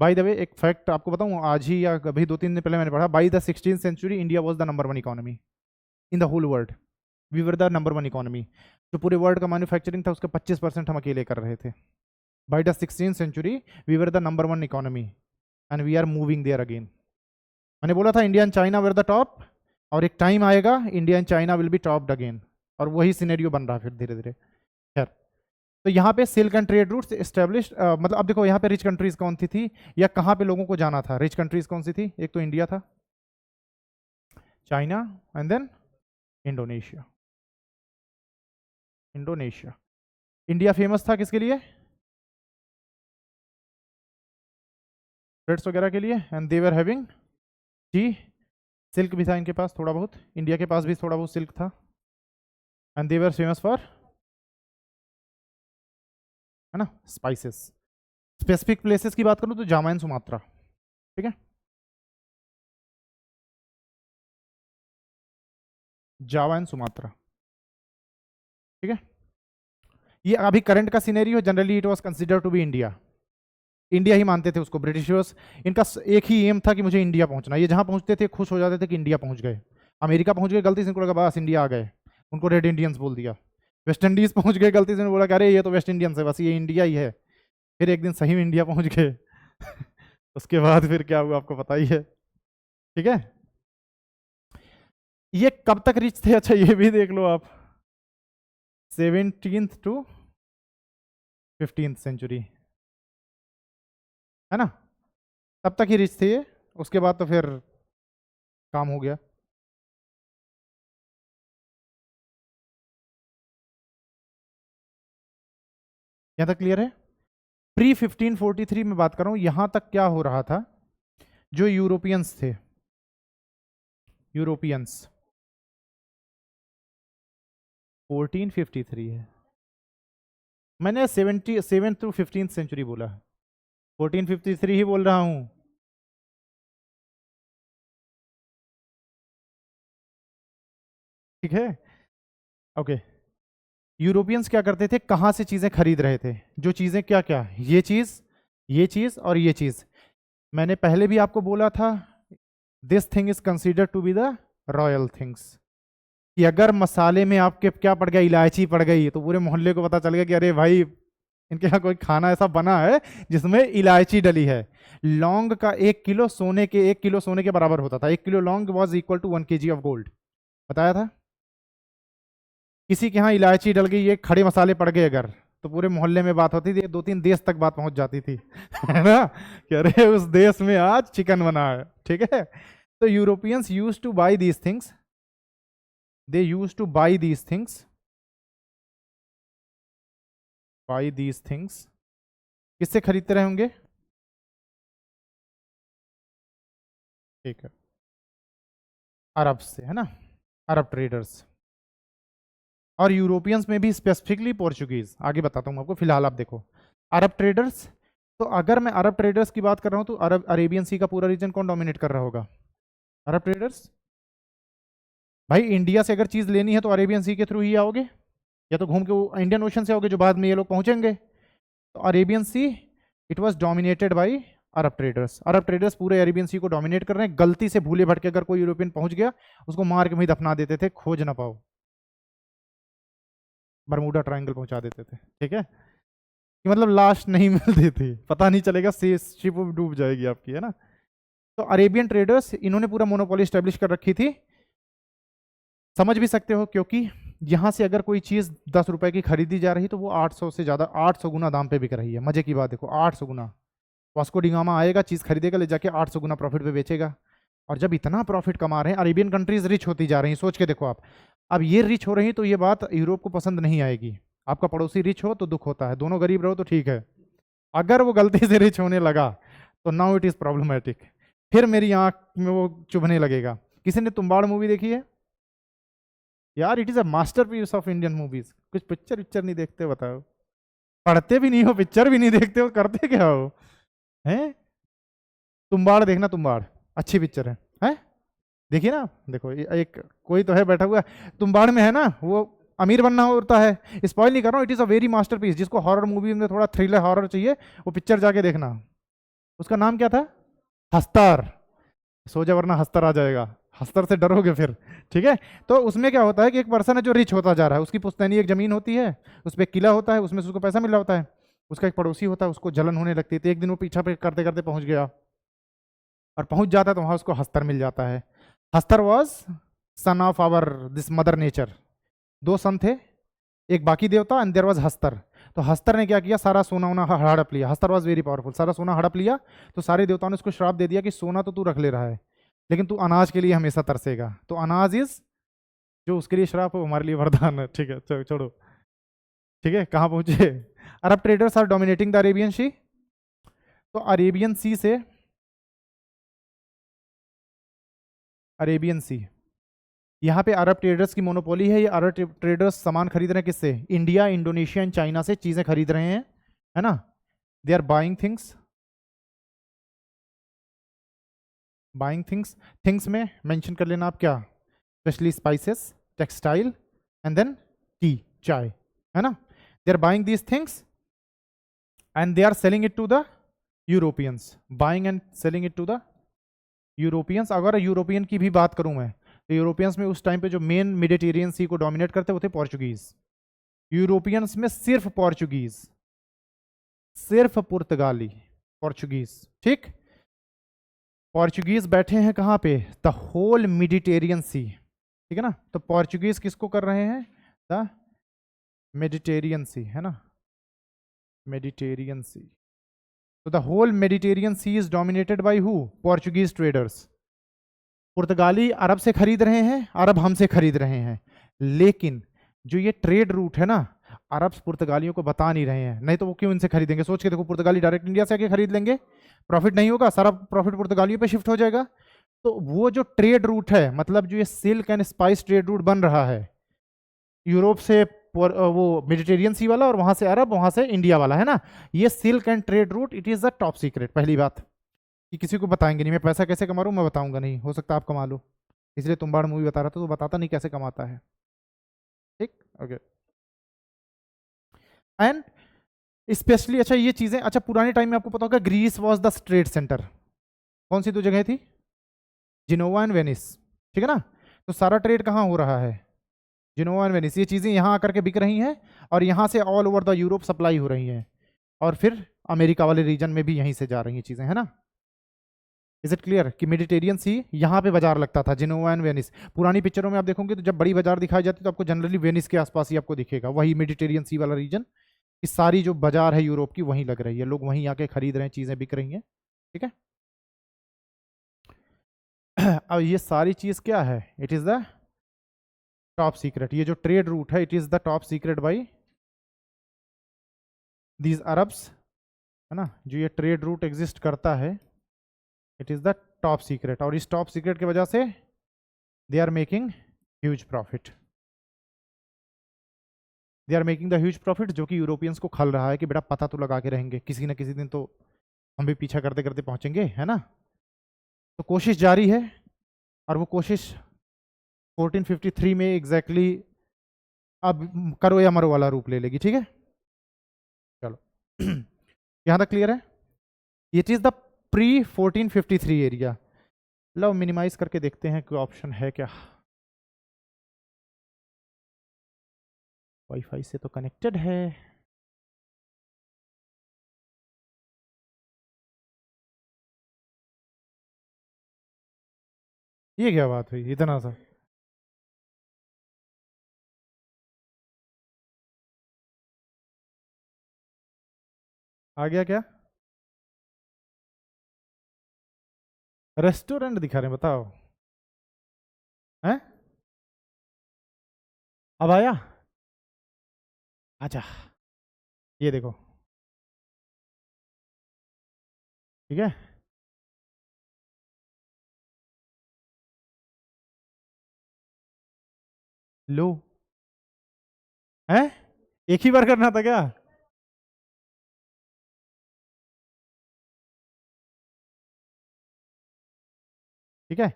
By the way एक फैक्ट आपको बताऊं, आज ही या अभी 2-3 दिन पहले मैंने पढ़ा, by the 16th century India was the number 1 economy in the whole world. We were the number 1 economy, जो पूरे वर्ल्ड का मैन्युफैक्चरिंग था उसके 25% हम अकेले कर रहे थे। By the 16th century we were the number 1 economy and we are moving there again. मैंने बोला था India and China were the top, और एक टाइम आएगा India and China will be topped again, और वही सिनेरियो बन रहा है फिर धीरे धीरे। खैर, तो यहाँ पे silk and trade routes establish, मतलब अब देखो यहाँ पे रिच कंट्रीज कौन थी या कहाँ पे लोगों को जाना था? रिच कंट्रीज कौन सी थी? एक तो इंडिया था, China, and then Indonesia. Indonesia. India famous था किसके लिए? थ्रेड्स वगैरह के लिए, and they were having tea, silk भी था इनके पास थोड़ा बहुत, इंडिया के पास भी थोड़ा बहुत सिल्क था, and they were famous for, है ना, स्पाइसेस। स्पेसिफिक प्लेसेस की बात करूं तो जावा एंड सुमात्रा, ठीक है, जावा एंड सुमात्रा, ठीक है। ये अभी करंट का scenario, generally it was consider to be India, India ही मानते थे उसको ब्रिटिशर्स। इनका एक ही एम था कि मुझे इंडिया पहुंचना, ये जहां पहुंचते थे खुश हो जाते थे कि इंडिया पहुंच गए। अमेरिका पहुंच गए, गलती से इनको लगा बस इंडिया आ गए, उनको रेड इंडियंस बोल दिया। वेस्ट इंडीज पहुंच गए, गलती से बोला अरे ये तो वेस्ट इंडियंस है, बस ये इंडिया ही है। फिर एक दिन सही में इंडिया पहुंच गए उसके बाद फिर क्या हुआ आपको पता ही है, ठीक है। ये कब तक रिच थे, अच्छा ये भी देख लो आप, 17th to 15th सेंचुरी, है ना, तब तक ही रिच थे ये, उसके बाद तो फिर काम हो गया। यहां तक क्लियर है। प्री 1543 में बात कर रहा हूं, यहां तक क्या हो रहा था, जो यूरोपियंस थे, यूरोपियंस, 1453 है, मैंने 77 टू 15th सेंचुरी बोला, 1453 ही बोल रहा हूं। ठीक है, ओके। यूरोपियंस क्या करते थे, कहां से चीजें खरीद रहे थे, जो चीजें क्या क्या, ये चीज, ये चीज और ये चीज। मैंने पहले भी आपको बोला था, this thing is consider to be the royal things, कि अगर मसाले में आपके क्या पड़ गया, इलायची पड़ गई, तो पूरे मोहल्ले को पता चल गया कि अरे भाई इनके यहाँ कोई खाना ऐसा बना है जिसमें इलायची डली है। लौंग का 1 किलो सोने के 1 किलो सोने के बराबर होता था, 1 किलो लौंग was equal to 1 kg of gold, बताया था। किसी के यहाँ इलायची डल गई, ये खड़े मसाले पड़ गए अगर, तो पूरे मोहल्ले में बात होती थी, 2-3 देश तक बात पहुंच जाती थी है ना, कि अरे उस देश में आज चिकन बना है, ठीक है। तो Europeans use two by these things, they use two by these things, by these things, किससे खरीदते रहे होंगे, ठीक है, अरब से, है ना, अरब ट्रेडर्स, और यूरोपियंस में भी स्पेसिफिकली पोर्चुगीज, आगे बताता हूँ आपको, फिलहाल आप देखो अरब ट्रेडर्स। तो अगर मैं अरब ट्रेडर्स की बात कर रहा हूँ तो अरब अरेबियन सी का पूरा रीजन कौन डोमिनेट कर रहा होगा, अरब ट्रेडर्स। भाई इंडिया से अगर चीज लेनी है तो अरेबियन सी के थ्रू ही आओगे, या तो घूम के इंडियन ओशन से आओगे, जो बाद में ये लोग पहुंचेंगे। तो Arabian see it was dominated bye Arab traders, Arab traders पूरे अरेबियन सी को डोमिनेट कर रहे हैं। गलती से भूले भटके अगर कोई यूरोपियन पहुंच गया, उसको मार के वहीं दफना देते थे, खोज ना पाओ, बरमूडा ट्रायंगल पहुंचा देते थे, ठीक है, कि मतलब लाश नहीं मिलती थी, पता नहीं चलेगा, शिप डूब जाएगी आपकी, है ना। तो अरेबियन ट्रेडर्स इन्होंने पूरा मोनोपोली स्टैब्लिश कर रखी थी, समझ भी सकते हो, क्योंकि यहां से अगर कोई चीज 10 रुपए की खरीदी जा रही तो वो 800 से ज्यादा 800 गुना दाम पे बिक रही है। मजे की बात देखो, 800 गुना, वास्को डिगामा आएगा, चीज खरीदेगा, ले जाके 800 गुना प्रॉफिट पे बेचेगा। और जब इतना प्रॉफिट कमा रहे हैं, अरेबियन कंट्रीज रिच होती जा रही हैं, सोच के देखो आप, अब ये रिच हो रही तो ये बात यूरोप को पसंद नहीं आएगी। आपका पड़ोसी रिच हो तो दुख होता है, दोनों गरीब रहो तो ठीक है, अगर वो गलती से रिच होने लगा तो नाउ इट इज प्रॉब्लमेटिक, फिर मेरी आंख में वो चुभने लगेगा। किसी ने तुम्बाड़ मूवी देखी है यार, it is a masterpiece of Indian movies. कुछ पिक्चर नहीं देखते बताओ, पढ़ते भी नहीं हो, पिक्चर भी नहीं देखते हो, करते क्या हो, हैं? तुम्बाड़ देखना, तुम्बाड़ अच्छी पिक्चर है, हैं? देखिए ना, देखो एक कोई तो है बैठा हुआ, तुम्बाड़ में है ना, वो अमीर बनना होता है, स्पॉइल नहीं कर रहा हूँ, it is a very masterpiece. जिसको हॉरर मूवी में थोड़ा थ्रिलर हॉरर चाहिए, वो पिक्चर जाके देखना। उसका नाम क्या था, हस्तर, सो जा वरना हस्तर आ जाएगा, हस्तर से डरोगे फिर, ठीक है। तो उसमें क्या होता है कि एक पर्सन है जो रिच होता जा रहा है, उसकी पुश्तैनी एक जमीन होती है, उस पर किला होता है, उसमें से उसको पैसा मिल रहा होता है। उसका एक पड़ोसी होता है, उसको जलन होने लगती है, तो एक दिन वो पीछा पे करते करते पहुंच गया, और पहुंच जाता है तो वहां उसको हस्तर मिल जाता है। हस्तर was son of our this mother nature, दो सन थे, एक बाकी देवता एंड देयर वाज हस्तर। तो हस्तर ने क्या किया, सारा सोना वोना हड़प लिया, हस्तर वाज वेरी पावरफुल, सारा सोना हड़प लिया। तो सारे देवताओं ने उसको श्राप दे दिया कि सोना तो तू रख ले रहा है, लेकिन तू अनाज के लिए हमेशा तरसेगा। तो अनाज इज, जो उसके लिए श्राप हो हमारे लिए वरदान है, ठीक है, छोड़ो, ठीक है। कहाँ पहुंचे, Arab traders are dominating the Arabian Sea. तो अरेबियन सी से अरेबियन सी, यहाँ पे अरब ट्रेडर्स की मोनोपोली है। ये अरब ट्रेडर्स सामान खरीद रहे हैं किससे? इंडिया, इंडोनेशिया एंड चाइना से चीजें खरीद रहे हैं, है ना। They are buying things, buying things, things में मेंशन कर लेना आप क्या, specially spices, textile and then tea, चाय, है ना। They are buying these things and they are selling it to the Europeans, buying and selling it to the Europeans. अगर European की भी बात करूं मैं, तो यूरोपियंस में उस टाइम पे जो मेन मेडिटेरियन सी को डोमिनेट करते वो थे पोर्चुगीज। यूरोपियंस में सिर्फ पोर्चुगीज, सिर्फ पुर्तगाली, पोर्चुगीज, ठीक। पोर्चुगीज बैठे हैं कहां पे? द होल मेडिटेरियन सी, ठीक है ना। तो पोर्चुगीज किसको कर रहे हैं? द मेडिटेरियन सी, है ना, मेडिटेरियन सी। तो the whole Mediterranean sea is dominated by who? Portuguese traders. पुर्तगाली अरब से खरीद रहे हैं, अरब हमसे खरीद रहे हैं, लेकिन जो ये ट्रेड रूट है ना, अरब पुर्तगालियों को बता नहीं रहे हैं, नहीं तो वो क्यों इनसे खरीदेंगे? सोच के देखो, पुर्तगाली डायरेक्ट इंडिया से आके खरीद लेंगे, प्रॉफिट नहीं होगा, सारा प्रॉफिट पुर्तगालियों पे शिफ्ट हो जाएगा। तो वो जो ट्रेड रूट है, मतलब जो ये silk and spice trade route बन रहा है, यूरोप से वो मेडिटेरियन सी वाला, और वहां से अरब, वहां से इंडिया वाला, है ना, ये silk and trade route, it is the top secret. पहली बात कि किसी को बताएंगे नहीं, मैं पैसा कैसे कमा रहा हूं मैं बताऊंगा नहीं, हो सकता आप कमा लो, इसलिए तुम्बाड़ मूवी बता रहा था, तो बताता नहीं कैसे कमाता है, ठीक, ओके। एंड स्पेशली, अच्छा ये चीजें, अच्छा पुराने टाइम में आपको पता होगा Greece was the trade centre, कौन सी दो जगह थी? जिनोवा एंड वेनिस, ठीक है ना। तो सारा ट्रेड कहाँ हो रहा है? Genoa and Venice. ये चीजें यहाँ आकर के बिक रही हैं, और यहाँ से all over the Europe supply हो रही हैं, और फिर अमेरिका वाले रीजन में भी यहीं से जा रही हैं चीजें, है ना। इज इट क्लियर कि मेडिटेरियन सी यहाँ पे बाजार लगता था, जिनोवा एंड वेनिस। पुरानी पिक्चरों में आप देखोगे तो जब बड़ी बाजार दिखाई जाती है तो आपको जनरली वेनिस के आसपास ही आपको दिखेगा, वही मेडिटेरियन सी वाला रीजन। इस सारी जो बाजार है यूरोप की वहीं लग रही है, लोग वहीं आके खरीद रहे हैं, चीजें बिक रही हैं, ठीक है। अब ये सारी चीज क्या है? It is the top secret. ये जो ट्रेड रूट है, it is the top secret by these Arabs, है ना। जो ये ट्रेड रूट एग्जिस्ट करता है, it is the top secret, और इस टॉप सीक्रेट की वजह से they are making huge profit, they are making the huge profit, जो कि यूरोपियंस को खल रहा है कि बेटा पता तो लगा के रहेंगे, किसी ना किसी दिन तो हम भी पीछा करते करते पहुंचेंगे, है ना। तो कोशिश जारी है, और वो कोशिश 1453 में एग्जैक्टली अब करो या मरो वाला रूप ले लेगी, ठीक है। चलो यहां तक क्लियर है। It is the pre 1453 area. लो मिनिमाइज करके देखते हैं कोई ऑप्शन है क्या। वाईफाई से तो कनेक्टेड है। ये क्या बात हुई इतना सा? आ गया क्या? रेस्टोरेंट दिखा रहे हैं, बताओ, हैं? अब आया? आजा, ये देखो, ठीक है। लो, हैं? एक ही बार करना था क्या? ठीक है।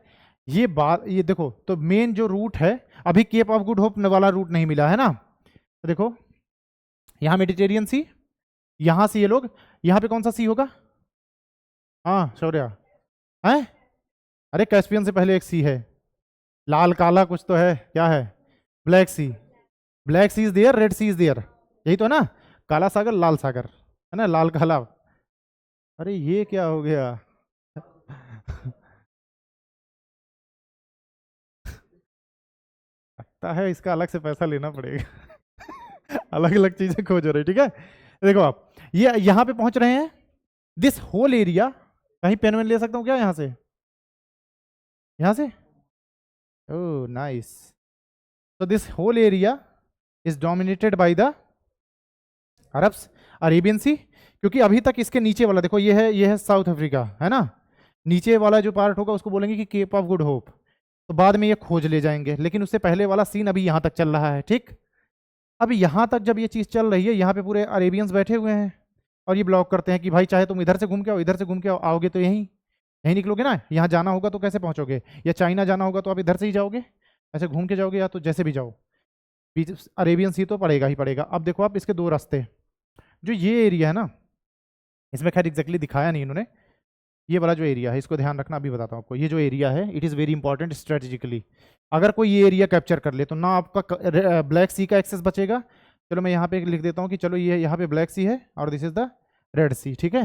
ये बात, ये देखो, तो मेन जो रूट है, अभी केप ऑफ गुड होप वाला रूट नहीं मिला है ना। तो देखो, यहां मेडिटेरियन सी, यहां से ये लोग, यहां पे कौन सा सी होगा? हाँ शौर्य, है? अरे कैस्पियन से पहले एक सी है, लाल काला कुछ तो है, क्या है? Black Sea. Black Sea is there, Red Sea is there, यही तो है ना। काला सागर, लाल सागर, है ना, लाल काला। अरे ये क्या हो गया? लगता है इसका अलग से पैसा लेना पड़ेगा। अलग अलग चीजें खोज रही, ठीक है। देखो आप, ये यहां पे पहुंच रहे हैं, दिस होल एरिया, कहीं पेन वेन ले सकता हूँ क्या यहां से? यहां से, oh nice. So this whole area is dominated by the Arabs, Arabian Sea. क्योंकि अभी तक इसके नीचे वाला देखो, ये है साउथ अफ्रीका, है ना। नीचे वाला जो पार्ट होगा उसको बोलेंगे कि केप ऑफ गुड होप। तो बाद में ये खोज ले जाएंगे, लेकिन उससे पहले वाला सीन अभी यहाँ तक चल रहा है। ठीक, अभी यहाँ तक जब ये चीज़ चल रही है, यहाँ पे पूरे अरेबियंस बैठे हुए हैं और ये ब्लॉक करते हैं कि भाई चाहे तुम इधर से घूम के आओ, इधर से घूम के आओ, आओगे तो यहीं यहीं निकलोगे ना, यहाँ जाना होगा तो कैसे पहुँचोगे, या चाइना जाना होगा तो आप इधर से ही जाओगे, ऐसे घूम के जाओगे, या तो जैसे भी जाओ बीच अरेबियन सी तो पड़ेगा ही पड़ेगा। अब देखो आप इसके दो रास्ते, जो ये एरिया है ना, इसमें खैर एग्जैक्टली दिखाया नहीं इन्होंने, ये वाला जो एरिया है इसको ध्यान रखना, अभी बताता हूँ आपको। ये जो एरिया है it is very important strategically. अगर कोई ये एरिया कैप्चर कर ले तो ना आपका ब्लैक सी का एक्सेस बचेगा। चलो मैं यहाँ पे लिख देता हूँ कि चलो ये यहाँ पे ब्लैक सी है और दिस इज द रेड सी। ठीक है,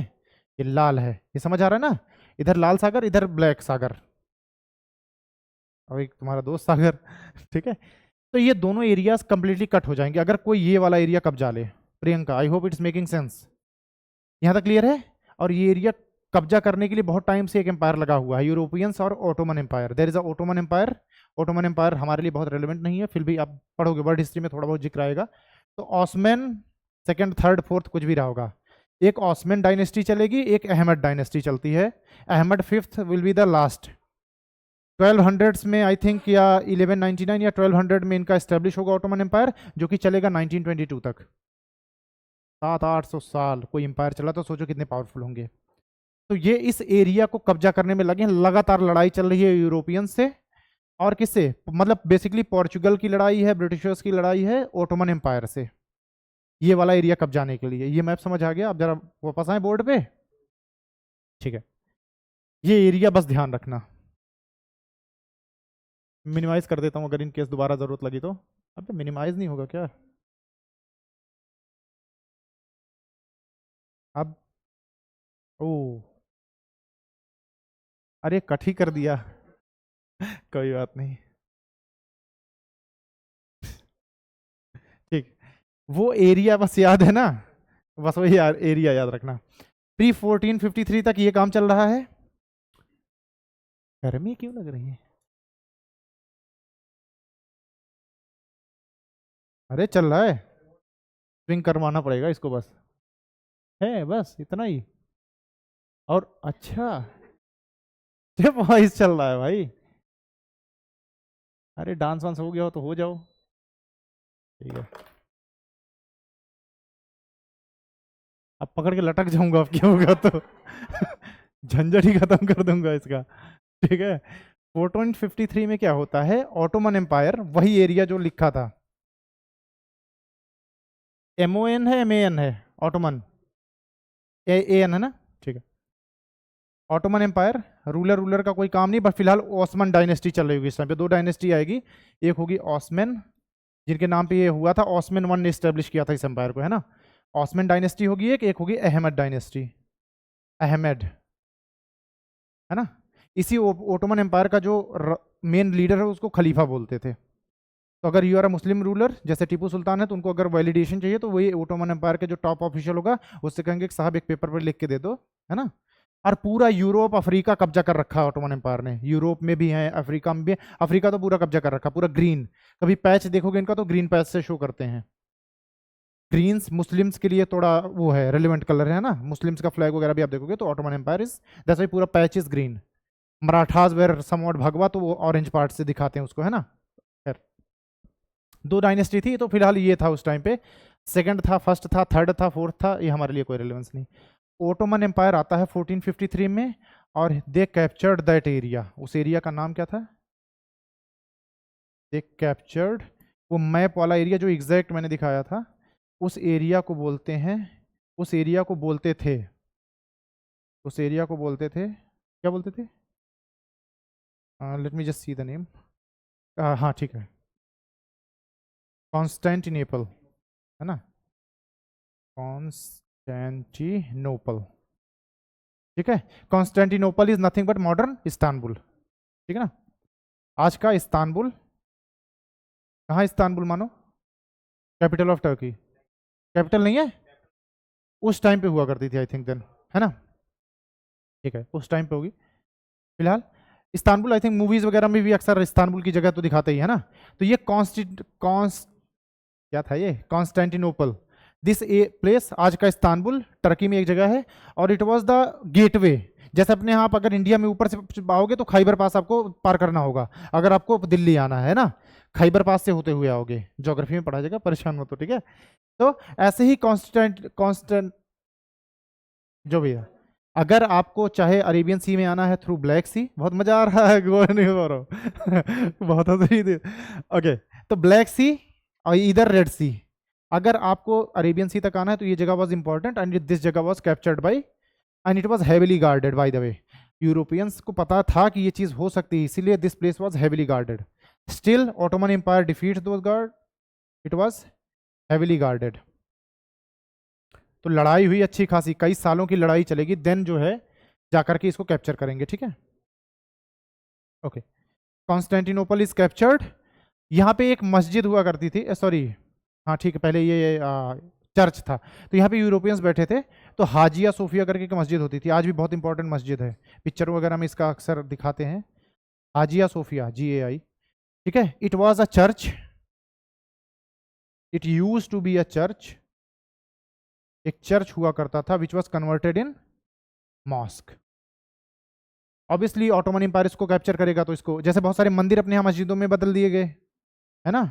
ये लाल है, ये समझ आ रहा है ना, इधर लाल सागर इधर ब्लैक सागर और एक तुम्हारा दोस्त सागर। ठीक है, तो ये दोनों एरियाज कंप्लीटली कट हो जाएंगे अगर कोई ये वाला एरिया कब्जा ले। Priyanka, I hope it's making sense, यहाँ तक क्लियर है। और ये एरिया कब्जा करने के लिए बहुत टाइम से एक एम्पायर लगा हुआ है, यूरोपियंस और Ottoman Empire. There is a Ottoman Empire. Ottoman Empire हमारे लिए बहुत रेलिवेंट नहीं है, फिर भी आप पढ़ोगे वर्ल्ड हिस्ट्री में थोड़ा बहुत जिक्र आएगा। तो ऑस्मैन सेकंड थर्ड फोर्थ कुछ भी रहा होगा, एक ऑस्मैन डायनेस्टी चलेगी, एक अहमद डायनेस्टी चलती है। Ahmed fifth will be the last. 1200s में आई थिंक या 1199 या 1200 में इनका एस्टेब्लिश होगा ओटोमन एम्पायर, जो कि चलेगा 1922 तक। 700-800 साल कोई एम्पायर चला, तो सोचो कितने पावरफुल होंगे। तो ये इस एरिया को कब्जा करने में लगे हैं, लगातार लड़ाई चल रही है यूरोपियन से और किससे, मतलब बेसिकली पोर्चुगल की लड़ाई है, ब्रिटिशर्स की लड़ाई है ओटोमन एम्पायर से, ये वाला एरिया कब्जाने के लिए। ये मैप समझ आ गया? अब जरा वापस आए बोर्ड पे। ठीक है, ये एरिया बस ध्यान रखना। मिनिमाइज कर देता हूँ अगर इन केस दोबारा जरूरत लगी तो। अब मिनिमाइज नहीं होगा क्या अब? ओ अरे कट ही कर दिया। कोई बात नहीं, ठीक। वो एरिया बस याद है ना, बस वही एरिया याद रखना। प्री 1453 तक ये काम चल रहा है। गर्मी क्यों लग रही है? अरे चल रहा है, स्विंग करवाना पड़ेगा इसको, बस है, बस इतना ही। और अच्छा स्टेप वाइज चल रहा है भाई। अरे डांस वांस हो गया हो तो हो जाओ, ठीक है। अब पकड़ के लटक जाऊंगा अब क्या होगा तो। झंझट ही खत्म कर दूंगा इसका। ठीक है, 1453 में क्या होता है, ऑटोमन एम्पायर, वही एरिया जो लिखा था, MON है MAN है, ऑटोमन AN है ना, ठीक है। ऑटोमन एम्पायर, रूलर का कोई काम नहीं, बस फिलहाल ऑस्मन डायनेस्टी चल रही होगी इस टाइम पे। दो डायनेस्टी आएगी, एक होगी ऑस्मन, जिनके नाम पे ये हुआ था, ऑस्मन वन ने स्टेब्लिश किया था इस एम्पायर को, है ना। ऑस्मन डायनेस्टी होगी एक होगी अहमद डायनेस्टी, अहमद, है ना। इसी ओटोमन एम्पायर का जो मेन लीडर है उसको खलीफा बोलते थे। तो अगर you are a Muslim ruler जैसे टीपू सुल्तान है, तो उनको अगर वैलिडेशन चाहिए तो वही ओटोमन एम्पायर के जो टॉप ऑफिशियल होगा उससे कहेंगे कि साहब एक पेपर पर लिख के दे दो, है ना। और पूरा यूरोप अफ्रीका कब्जा कर रखा है ऑटोमन एम्पायर ने, यूरोप में भी है अफ्रीका में भी है। अफ्रीका तो पूरा कब्जा कर रखा, पूरा ग्रीन, कभी पैच देखोगे इनका तो ग्रीन पैच से शो करते हैं। ग्रीन्स मुस्लिम्स के लिए थोड़ा वो है, रेलिवेंट कलर है ना, मुस्लिम्स का फ्लैग वगैरह भी आप देखोगे तो Ottoman empire is that's why पूरा patch is green. Marathas were somewhat भगवा, तो वो ऑरेंज पार्ट से दिखाते हैं उसको, है ना। खैर दो डायनेस्टी थी, तो फिलहाल ये था उस टाइम पे, सेकंड था, फर्स्ट था, थर्ड था, फोर्थ था, ये हमारे लिए कोई रिलेवेंस नहीं। ओटोमन एम्पायर आता है 1453 में और दे कैप्चर्ड दैट एरिया। उस एरिया का नाम क्या था? दे कैप्चर्ड, वो मैप वाला एरिया जो एग्जैक्ट मैंने दिखाया था, उस एरिया को बोलते हैं, उस एरिया को बोलते थे, उस एरिया को बोलते थे, क्या बोलते थे? Let me just see the name. हाँ ठीक है, कॉन्स्टेंटिनोपल, है ना, कॉन्स्टेंटिनोपल, ठीक है। Constantinople is nothing but modern Istanbul, ठीक है ना। आज का इस्तांबुल, कहाँ इस्तांबुल मानो? कैपिटल ऑफ टर्की, कैपिटल नहीं है, उस टाइम पे हुआ करती थी आई थिंक देन, है ना, ठीक है, उस टाइम पे होगी। फिलहाल इस्तांबुल, आई थिंक मूवीज वगैरह में भी अक्सर इस्तांबुल की जगह तो दिखाते ही है ना। तो ये क्या था ये, कॉन्स्टेंटिनोपल, दिस ए प्लेस, आज का इस्तांबुल टर्की में एक जगह है, और इट वाज द गेटवे, जैसे अपने आप अगर इंडिया में ऊपर से आओगे तो खैबर पास आपको पार करना होगा, अगर आपको दिल्ली आना है ना, खैबर पास से होते हुए आओगे, ज्योग्राफी में पढ़ा जाएगा, परेशान मत हो, ठीक है। तो ऐसे ही कांस्टेंट जो भी है, अगर आपको चाहे अरेबियन सी में आना है थ्रू ब्लैक सी, बहुत मजा आ रहा है गोवा नहीं हो रहा बहुत हंसी थी। ओके, तो ब्लैक सी और इधर रेड सी, अगर आपको अरेबियन सी तक आना है तो ये जगह वॉज इंपॉर्टेंट एंड दिस जगह was captured by and it was heavily guarded by the way. Europeans को पता था कि ये चीज हो सकती है, इसीलिए this place was heavily guarded. Still Ottoman Empire defeats those guard, it was heavily guarded. तो लड़ाई हुई अच्छी खासी, कई सालों की लड़ाई चलेगी, देन जो है जाकर के इसको कैप्चर करेंगे, ठीक है। Okay, Constantinople is captured. यहाँ पे एक मस्जिद हुआ करती थी, सॉरी हाँ ठीक है, पहले ये चर्च था, तो यहाँ पे यूरोपियंस बैठे थे, तो हाजिया सोफिया करके एक मस्जिद होती थी, आज भी बहुत इंपॉर्टेंट मस्जिद है, पिक्चर वगैरह में इसका अक्सर दिखाते हैं, हाजिया सोफिया GAI, ठीक है। It was a church, it use to be a church, एक चर्च हुआ करता था which was converted in mosque. Obviously Ottoman Empire इसको कैप्चर करेगा, तो इसको जैसे बहुत सारे मंदिर अपने यहाँ मस्जिदों में बदल दिए गए है ना,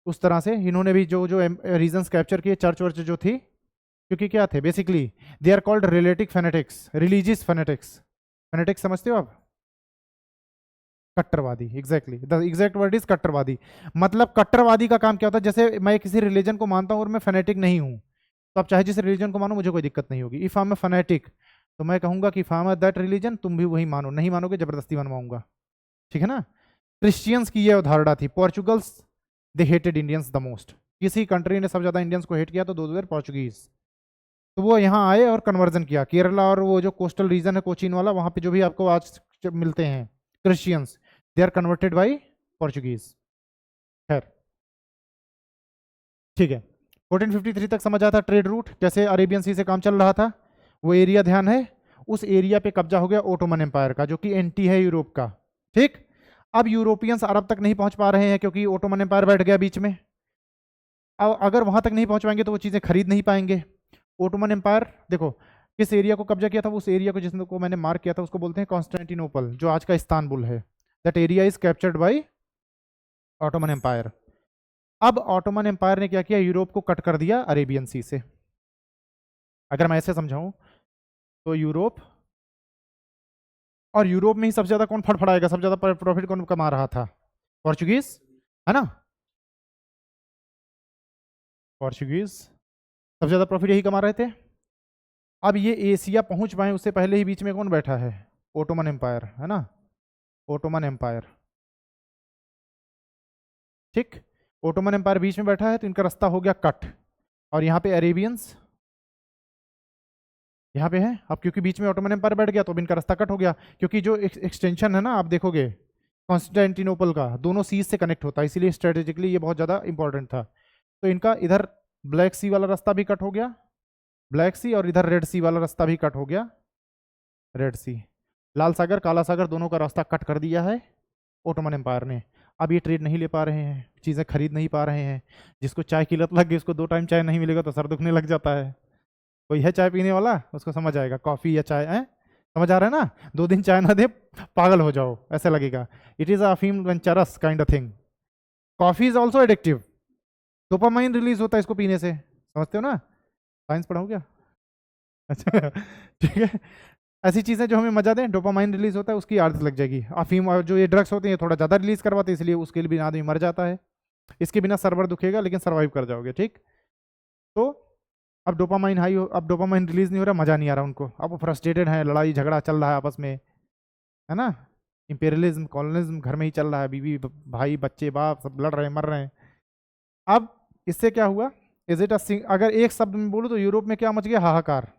उस तरह से इन्होंने भी जो जो रीजन्स कैप्चर किए, चर्च वर्च जो थी, क्योंकि क्या थे बेसिकली, दे आर कॉल्ड रिलेटिक फेनेटिक्स, रिलीजियस फेनेटिक्स। फेनेटिक्स समझते हो आप, कट्टरवादी, exactly the exact word is कट्टरवादी। मतलब कट्टरवादी का काम क्या होता है, जैसे मैं किसी रिलीजन को मानता हूँ और मैं फेनेटिक नहीं हूँ, तो आप चाहे जिस रिलीजन को मानो मुझे कोई दिक्कत नहीं होगी। If I am a fanatic तो मैं कहूंगा कि फार्म दैट रिलीजन, तुम भी वही मानो, नहीं मानोगे जबरदस्ती मनवाऊंगा, ठीक है ना। क्रिश्चियंस की ये अवधारणा थी। Portugals they hated Indians the most, किसी कंट्री ने सबसे ज्यादा इंडियंस को हेट किया तो 2000 पोर्चुगीज, तो वो यहाँ आए और कन्वर्जन किया। केरला और वो जो कोस्टल रीजन है कोचीन वाला, वहां पे जो भी आपको आज मिलते हैं Christians, they are converted by Portuguese. खैर ठीक है, 1453 तक समझ आता ट्रेड रूट कैसे अरेबियन सी से काम चल रहा था, वो एरिया ध्यान है, उस एरिया पे कब्जा हो गया ओटोमन एम्पायर का, जो कि एंटी है यूरोप का, ठीक। अब यूरोपियंस अरब तक नहीं पहुंच पा रहे हैं क्योंकि ओटोमन एम्पायर बैठ गया बीच में। अब अगर वहां तक नहीं पहुंच पाएंगे तो वो चीजें खरीद नहीं पाएंगे। ओटोमन एम्पायर देखो किस एरिया को कब्जा किया था, उस एरिया को जिसको मैंने मार्क किया था उसको बोलते हैं कॉन्स्टेंटिनोपल, जो आज का इस्तांबुल है। That area is captured by Ottoman Empire. अब ऑटोमन एम्पायर ने क्या किया, यूरोप को कट कर दिया अरेबियन सी से। अगर मैं ऐसे समझाऊं तो यूरोप, और यूरोप में ही सबसे ज्यादा कौन फड़फड़ाएगा, सबसे ज्यादा प्रॉफिट कौन कमा रहा था, पोर्चुगीज है ना, पोर्चुगीज सबसे ज्यादा प्रॉफिट यही कमा रहे थे। अब ये एशिया पहुंच पाए उससे पहले ही बीच में कौन बैठा है, ओटोमन एम्पायर है ना, ओटोमन एम्पायर, ठीक। ओटोमन एम्पायर बीच में बैठा है तो इनका रास्ता हो गया कट, और यहाँ पे अरेबियंस यहाँ पे है। अब क्योंकि बीच में ऑटोमन एम्पायर बैठ गया तो अब इनका रास्ता कट हो गया, क्योंकि जो एक्सटेंशन है ना आप देखोगे कॉन्स्टेंटिनोपल का, दोनों सीज से कनेक्ट होता है, इसीलिए स्ट्रेटेजिकली ये बहुत ज़्यादा इंपॉर्टेंट था। तो इनका इधर ब्लैक सी वाला रास्ता भी कट हो गया, ब्लैक सी, और इधर रेड सी वाला रास्ता भी कट हो गया, रेड सी। लाल सागर काला सागर दोनों का रास्ता कट कर दिया है ओटोमन एम्पायर ने। अब ये ट्रेड नहीं ले पा रहे हैं, चीज़ें खरीद नहीं पा रहे हैं। जिसको चाय की लत लग गई उसको 2 टाइम चाय नहीं मिलेगा तो सर दुखने लग जाता है। कोई है चाय पीने वाला उसको समझ आएगा, कॉफ़ी या चाय है, समझ आ रहा है ना। 2 दिन चाय ना दे पागल हो जाओ ऐसा लगेगा। इट इज़ अफीम venturous kind of thing. Coffee is also addictive, dopamine release होता है इसको पीने से, समझते हो ना, साइंस पढ़ाऊँ क्या अच्छा ठीक है। ऐसी चीज़ें जो हमें मजा दें, डोपामाइन रिलीज होता है उसकी आदत लग जाएगी। अफीम और जो ये ड्रग्स होते हैं थोड़ा ज़्यादा रिलीज करवाते हैं, इसलिए उसके बिना आदमी मर जाता है। इसके बिना सर्वर दुखेगा लेकिन सर्वाइव कर जाओगे, ठीक। तो अब डोपामाइन हाई हो, अब डोपामाइन रिलीज नहीं हो रहा, मजा नहीं आ रहा उनको, अब वो फ्रस्ट्रेटेड है, लड़ाई झगड़ा चल रहा है आपस में, है ना, इंपेरियलिज्म कॉलोनिज्म घर में ही चल रहा है, बीवी भाई बच्चे बाप सब लड़ रहे हैं मर रहे हैं। अब इससे क्या हुआ, इज इट अगर एक शब्द में बोलूँ तो यूरोप में क्या मच गया, हाहाकार,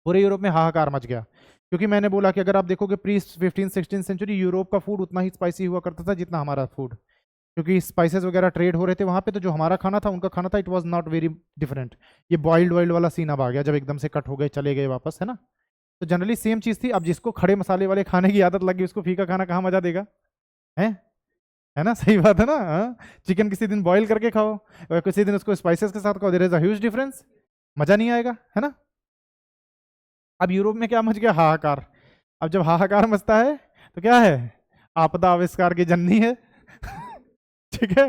पूरे यूरोप में हाहाकार मच गया। क्योंकि मैंने बोला कि अगर आप देखोगे प्री 15-16 सेंचुरी यूरोप का फूड उतना ही स्पाइसी हुआ करता था जितना हमारा फूड, क्योंकि स्पाइसेस वगैरह ट्रेड हो रहे थे वहाँ पे, तो जो हमारा खाना था उनका खाना था, it was not very different. ये बॉइल्ड वाइल्ड वाला सीन अब आ गया जब एकदम से कट हो गए चले गए वापस, है ना। तो जनरली सेम चीज़ थी। अब जिसको खड़े मसाले वाले खाने की आदत लगी उसको फीका खाना कहाँ मजा देगा, है ना, सही बात है ना। चिकन किसी दिन बॉईल करके खाओ और किसी दिन उसको स्पाइसेस के साथ खाओ, there is a huge difference, मजा नहीं आएगा, है ना। अब यूरोप में क्या मच गया, हाहाकार। अब जब हाहाकार मचता है तो क्या है, आपदा आविष्कार की जननी है। ठीक है,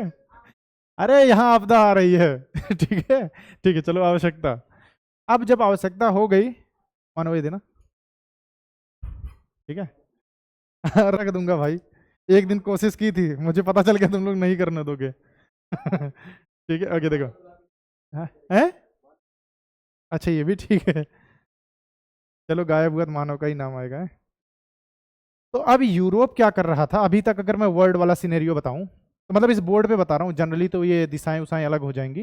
अरे यहाँ आपदा आ रही है। ठीक है, ठीक है, चलो आवश्यकता। अब जब आवश्यकता हो गई, मानो वही देना, ठीक है। रख दूंगा भाई, एक दिन कोशिश की थी, मुझे पता चल गया तुम लोग नहीं करने दोगे। ठीक है, ओके देखो। हाँ, है, अच्छा ये भी ठीक है। चलो गायब हुआ तो मानव का ही नाम आएगा, है? तो अब यूरोप क्या कर रहा था अभी तक, अगर मैं वर्ल्ड वाला सिनेरियो बताऊं तो, मतलब इस बोर्ड पे बता रहा हूं, जनरली तो ये दिशाएं उसाएं अलग हो जाएंगी।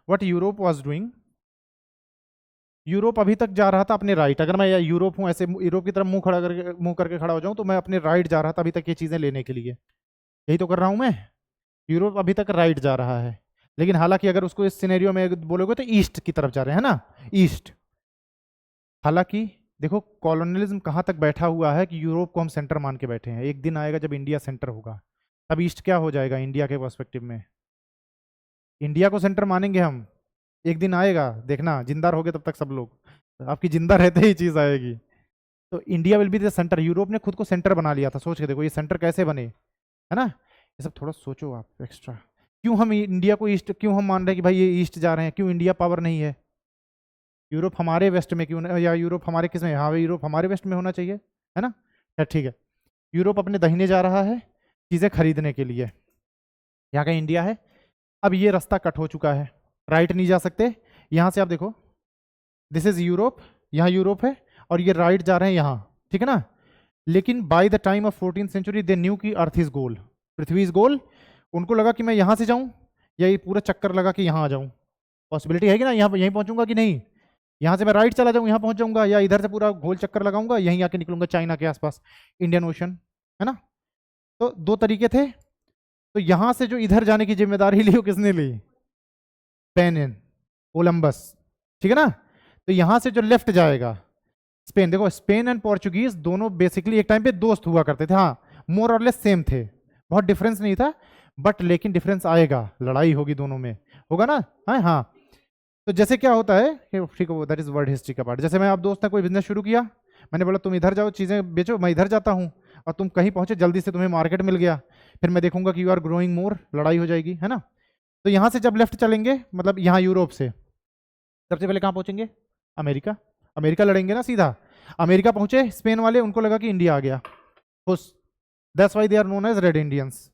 What Europe was doing, Europe अभी तक जा रहा था अपने राइट। अगर मैं यूरोप हूं, ऐसे यूरोप की तरफ मुंह करके खड़ा हो जाऊं, तो मैं अपने राइट जा रहा था अभी तक ये चीजें लेने के लिए। यही तो कर रहा हूं मैं, यूरोप अभी तक राइट जा रहा है। लेकिन हालांकि अगर उसको इस सिनेरियो में बोलोगे तो ईस्ट की तरफ जा रहे हैं ना, ईस्ट। हालांकि देखो कॉलोनियलिज्म कहाँ तक बैठा हुआ है कि यूरोप को हम सेंटर मान के बैठे हैं। एक दिन आएगा जब इंडिया सेंटर होगा, तब ईस्ट क्या हो जाएगा इंडिया के पर्सपेक्टिव में, इंडिया को सेंटर मानेंगे हम। एक दिन आएगा, देखना, जिंदा रहोगे तब तक सब लोग, आपकी जिंदा रहते ही चीज आएगी। तो India will be the centre. Europe ने खुद को सेंटर बना लिया था, सोच के देखो ये सेंटर कैसे बने, है ना। ये सब थोड़ा सोचो आप एक्स्ट्रा। क्यों हम इंडिया को ईस्ट, क्यों हम मान रहे हैं कि भाई ये ईस्ट जा रहे हैं, क्यों इंडिया पावर नहीं है, यूरोप हमारे वेस्ट में क्यों या यूरोप हमारे किस में, हाँ यूरोप हमारे वेस्ट में होना चाहिए, है ना। ठीक है, यूरोप अपने दाहिने जा रहा है चीजें खरीदने के लिए, यहाँ का इंडिया है। अब ये रास्ता कट हो चुका है, राइट नहीं जा सकते। यहाँ से आप देखो, दिस इज यूरोप, यहाँ यूरोप है, और ये राइट जा रहे हैं यहाँ, ठीक है ना। लेकिन by the time of 14th century they knew की earth is goal, Prithvi is गोल। उनको लगा कि मैं यहाँ से जाऊँ या ये पूरा चक्कर लगा कि यहाँ आ जाऊँ, पॉसिबिलिटी है कि ना, यहाँ यहीं पहुँचूंगा कि नहीं, यहाँ से मैं राइट चला जाऊँ यहाँ पहुँच जाऊंगा, या इधर से पूरा गोल चक्कर लगाऊंगा यहीं आके निकलूंगा चाइना के आसपास, इंडियन ओशन, है ना। तो दो तरीके थे। तो यहाँ से जो इधर जाने की जिम्मेदारी ली वो किसने ली, स्पेन, कोलंबस, ठीक है ना। तो यहाँ से जो लेफ्ट जाएगा स्पेन, देखो स्पेन एंड पोर्चुगीज दोनों बेसिकली एक टाइम पे दोस्त हुआ करते थे, हाँ मोर और लेस सेम थे, बहुत डिफरेंस नहीं था। बट लेकिन डिफरेंस आएगा, लड़ाई होगी दोनों में, होगा ना, हाँ हाँ। तो जैसे क्या होता है कि ठीक है, दैट इज वर्ल्ड हिस्ट्री का पार्ट। जैसे मैं आप दोस्त ने कोई बिजनेस शुरू किया, मैंने बोला तुम इधर जाओ चीजें बेचो, मैं इधर जाता हूँ, और तुम कहीं पहुंचे जल्दी से, तुम्हें मार्केट मिल गया, फिर मैं देखूंगा कि यू आर ग्रोइंग मोर, लड़ाई हो जाएगी, है ना। तो यहाँ से जब लेफ्ट चलेंगे, मतलब यहाँ यूरोप से सबसे पहले कहाँ पहुंचेंगे, अमेरिका, अमेरिका लड़ेंगे ना सीधा। अमेरिका पहुंचे स्पेन वाले, उनको लगा कि इंडिया आ गया, खुश, that's why they are known as Red Indians.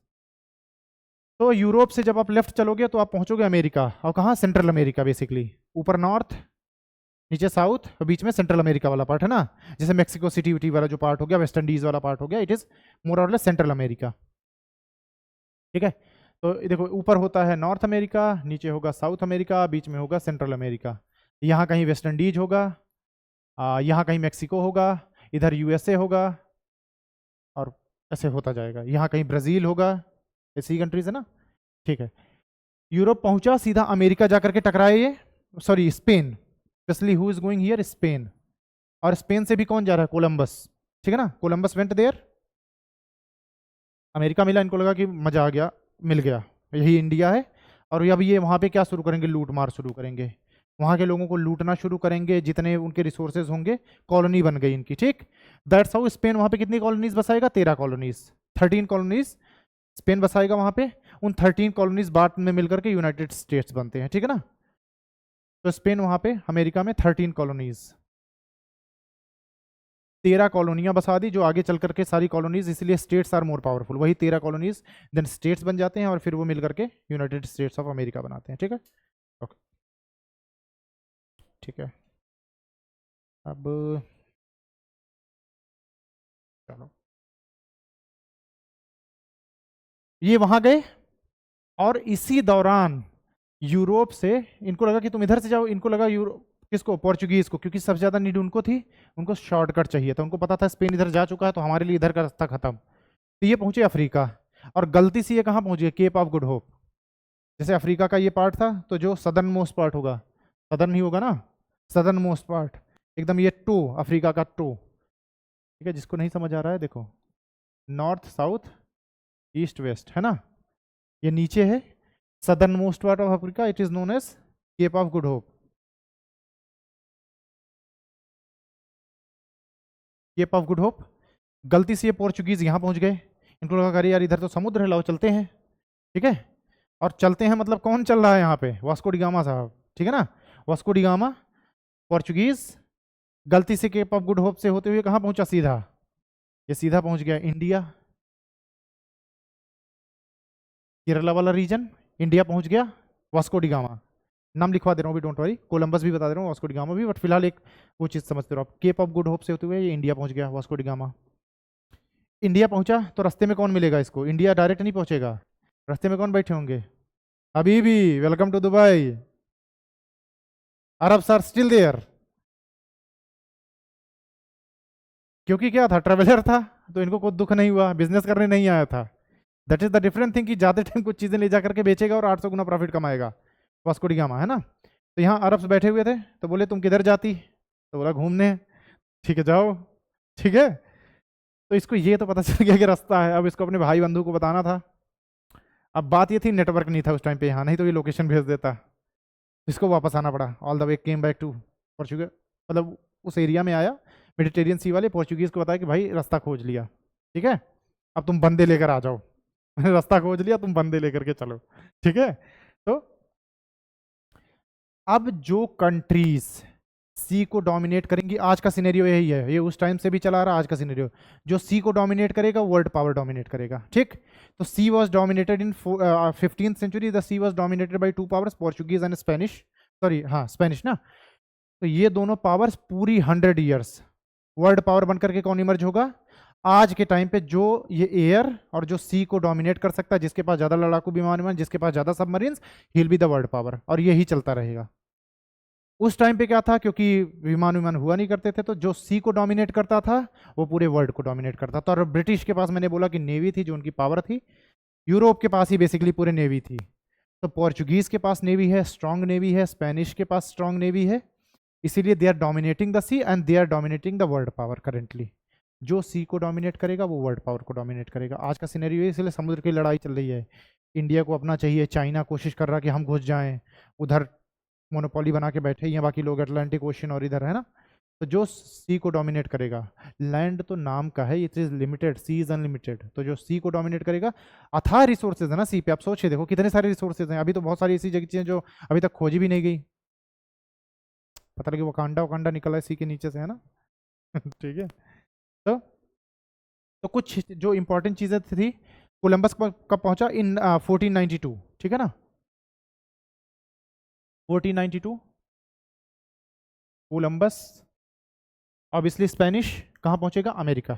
तो यूरोप से जब आप लेफ्ट चलोगे तो आप पहुंचोगे अमेरिका, और कहाँ, सेंट्रल अमेरिका बेसिकली, ऊपर नॉर्थ, नीचे साउथ, और बीच में सेंट्रल अमेरिका वाला पार्ट, है ना। जैसे मेक्सिको सिटी विटी वाला जो पार्ट हो गया, वेस्ट इंडीज वाला पार्ट हो गया, it is more or less central America, ठीक है। तो देखो ऊपर होता है नॉर्थ अमेरिका, नीचे होगा साउथ अमेरिका, बीच में होगा सेंट्रल अमेरिका। यहाँ कहीं वेस्ट इंडीज होगा, यहाँ कहीं मेक्सिको होगा, इधर यूएसए होगा, और ऐसे होता जाएगा, यहाँ कहीं ब्राजील होगा, ऐसी कंट्रीज है ना, ठीक है। यूरोप पहुंचा, सीधा अमेरिका जाकर के टकराए ये, sorry Spain, specially who is going here, Spain. और स्पेन से भी कौन जा रहा है, कोलंबस, ठीक है ना, कोलंबस वेंट देयर, अमेरिका मिला, इनको लगा कि मजा आ गया, मिल गया, यही इंडिया है। और अब ये वहां पे क्या शुरू करेंगे, लूट मार शुरू करेंगे, वहां के लोगों को लूटना शुरू करेंगे, जितने उनके रिसोर्सेज होंगे, कॉलोनी बन गई इनकी, ठीक। दैट्स हाउ स्पेन वहां पे कितनी कॉलोनीज बसाएगा, 13 कॉलोनीज, 13 कॉलोनीज स्पेन बसाएगा वहां पे। उन 13 कॉलोनीज बाद में मिलकर के यूनाइटेड स्टेट्स बनते हैं, ठीक है ना। तो स्पेन वहां पे अमेरिका में 13 कॉलोनीज, 13 कॉलोनियां बसा दी, जो आगे चल करके सारी कॉलोनीज, इसलिए स्टेट्स आर मोर पावरफुल, वही 13 कॉलोनीज देन स्टेट्स बन जाते हैं, और फिर वो मिलकर के यूनाइटेड स्टेट्स ऑफ अमेरिका बनाते हैं, ठीक है। ओके, ठीक है। अब चलो, ये वहां गए, और इसी दौरान यूरोप से इनको लगा कि तुम इधर से जाओ, इनको लगा यूरोप, किसको, पोर्चुगीज को, क्योंकि सबसे ज्यादा नीड उनको थी, उनको शॉर्टकट चाहिए था, उनको पता था स्पेन इधर जा चुका है, तो हमारे लिए इधर का रास्ता खत्म। तो ये पहुंचे अफ्रीका, और गलती से ये कहाँ पहुंचे, केप ऑफ गुड होप। जैसे अफ्रीका का ये पार्ट था, तो जो सदर्न मोस्ट पार्ट होगा, सदर्न ही होगा ना, सदर्न मोस्ट पार्ट, एकदम ये टो, अफ्रीका का टो, ठीक है। जिसको नहीं समझ आ रहा है देखो, नॉर्थ साउथ ईस्ट वेस्ट, है ना, ये नीचे है southern most part of Africa, it is known as Cape of Good Hope. Cape of Good Hope. गलती से ये पोर्चुगीज यहाँ पहुंच गए, इनको लगा अरे यार इधर तो समुद्र है, लाओ चलते हैं, ठीक है। और चलते हैं मतलब कौन चल रहा है यहाँ पे, वास्को डी गामा साहब, ठीक है ना। वास्को डी गामा पोर्चुगीज गलती से केप ऑफ गुड होप से होते हुए कहाँ पहुंचा, सीधा, ये सीधा पहुंच गया इंडिया, केरला वाला रीजन, इंडिया पहुंच गया। वास्को डी गामा नाम लिखवा दे रहा हूँ भी, डोंट वरी, कोलंबस भी बता दे रहा हूँ, वास्को डी गामा भी, बट फिलहाल एक वो चीज़ समझते रहो आप, केप ऑफ गुड होप से होते हुए ये इंडिया पहुंच गया, वास्को डी गामा। इंडिया पहुंचा तो रास्ते में कौन मिलेगा इसको, इंडिया डायरेक्ट नहीं पहुंचेगा, रास्ते में कौन बैठे होंगे, हबीबी welcome to Dubai, Arabs are still there. क्योंकि क्या था, ट्रेवलर था, तो इनको कोई दुख नहीं हुआ, बिजनेस करने नहीं आया था। That is the different thing कि ज्यादा टाइम कुछ चीजें ले जा करके बेचेगा और 800 गुना प्रॉफिट कमाएगा, वास्को डी गामा, है ना। तो यहाँ अरब्स बैठे हुए थे, तो बोले तुम किधर जाती, तो बोला घूमने, ठीक है जाओ, ठीक है। तो इसको ये तो पता चल गया कि रास्ता है, अब इसको अपने भाई बंधु को बताना था। अब बात ये थी नेटवर्क नहीं था उस टाइम पे यहाँ, नहीं तो ये लोकेशन भेज देता, इसको वापस आना पड़ा, all the way came back to Portugal, मतलब उस एरिया में आया, मेडिटेरियन सी वाले पोर्चुगीज को बताया कि भाई रास्ता खोज लिया, ठीक है, अब तुम बंदे लेकर आ जाओ, रास्ता खोज लिया, तुम बंदे लेकर के चलो, ठीक है। तो अब जो कंट्रीज सी को डोमिनेट करेंगी, आज का सिनेरियो यही है, ये उस टाइम से भी चला रहा, आज का सिनेरियो, जो सी को डोमिनेट करेगा वर्ल्ड पावर डोमिनेट करेगा, ठीक। तो sea was dominated in 15th century, the sea was dominated by two powers, Portuguese and Spanish, sorry हाँ स्पेनिश ना। तो ये दोनों पावर्स पूरी 100 ईयर्स वर्ल्ड पावर बनकर के कौन इमर्ज होगा, आज के टाइम पे जो ये एयर और जो सी को डोमिनेट कर सकता है, जिसके पास ज्यादा लड़ाकू विमान, जिसके पास ज्यादा submarines, he will be the world power, और यही चलता रहेगा। उस टाइम पे क्या था, क्योंकि विमान हुआ नहीं करते थे, तो जो सी को डोमिनेट करता था वो पूरे वर्ल्ड को डोमिनेट करता था। और ब्रिटिश के पास मैंने बोला कि नेवी थी जो उनकी पावर थी, यूरोप के पास ही बेसिकली पूरे नेवी थी। तो पोर्चुगीज के पास नेवी है, स्ट्रांग नेवी है, स्पेनिश के पास स्ट्रांग नेवी है, इसीलिए they are dominating the sea and they are dominating the world power currently. जो सी को डोमिनेट करेगा वो वर्ल्ड पावर को डोमिनेट करेगा। आज का सिनेरियो है, इसलिए समुद्र की लड़ाई चल रही है, इंडिया को अपना चाहिए, चाइना कोशिश कर रहा है कि हम घुस जाएं, उधर मोनोपोली बना के बैठे हैं बाकी लोग, अटलांटिक ओशन और इधर, है ना। तो जो सी को डोमिनेट करेगा, लैंड तो नाम का है, it is limited, sea is unlimited, तो जो सी को डोमिनेट करेगा, अथाह रिसोर्सेज है ना सी पे, आप सोचिए देखो कितने सारे रिसोर्सेज हैं, अभी तो बहुत सारी ऐसी जगह चीजें जो अभी तक खोजी भी नहीं गई, पता लगे वकांडा वकांडा निकला है सी के नीचे से, है ना। ठीक है। तो कुछ जो इंपॉर्टेंट चीजें थी, कोलंबस कब पहुंचा, इन 1492, ठीक है ना, 1492 कोलंबस। ऑब्वियसली स्पेनिश कहाँ पहुंचेगा, अमेरिका।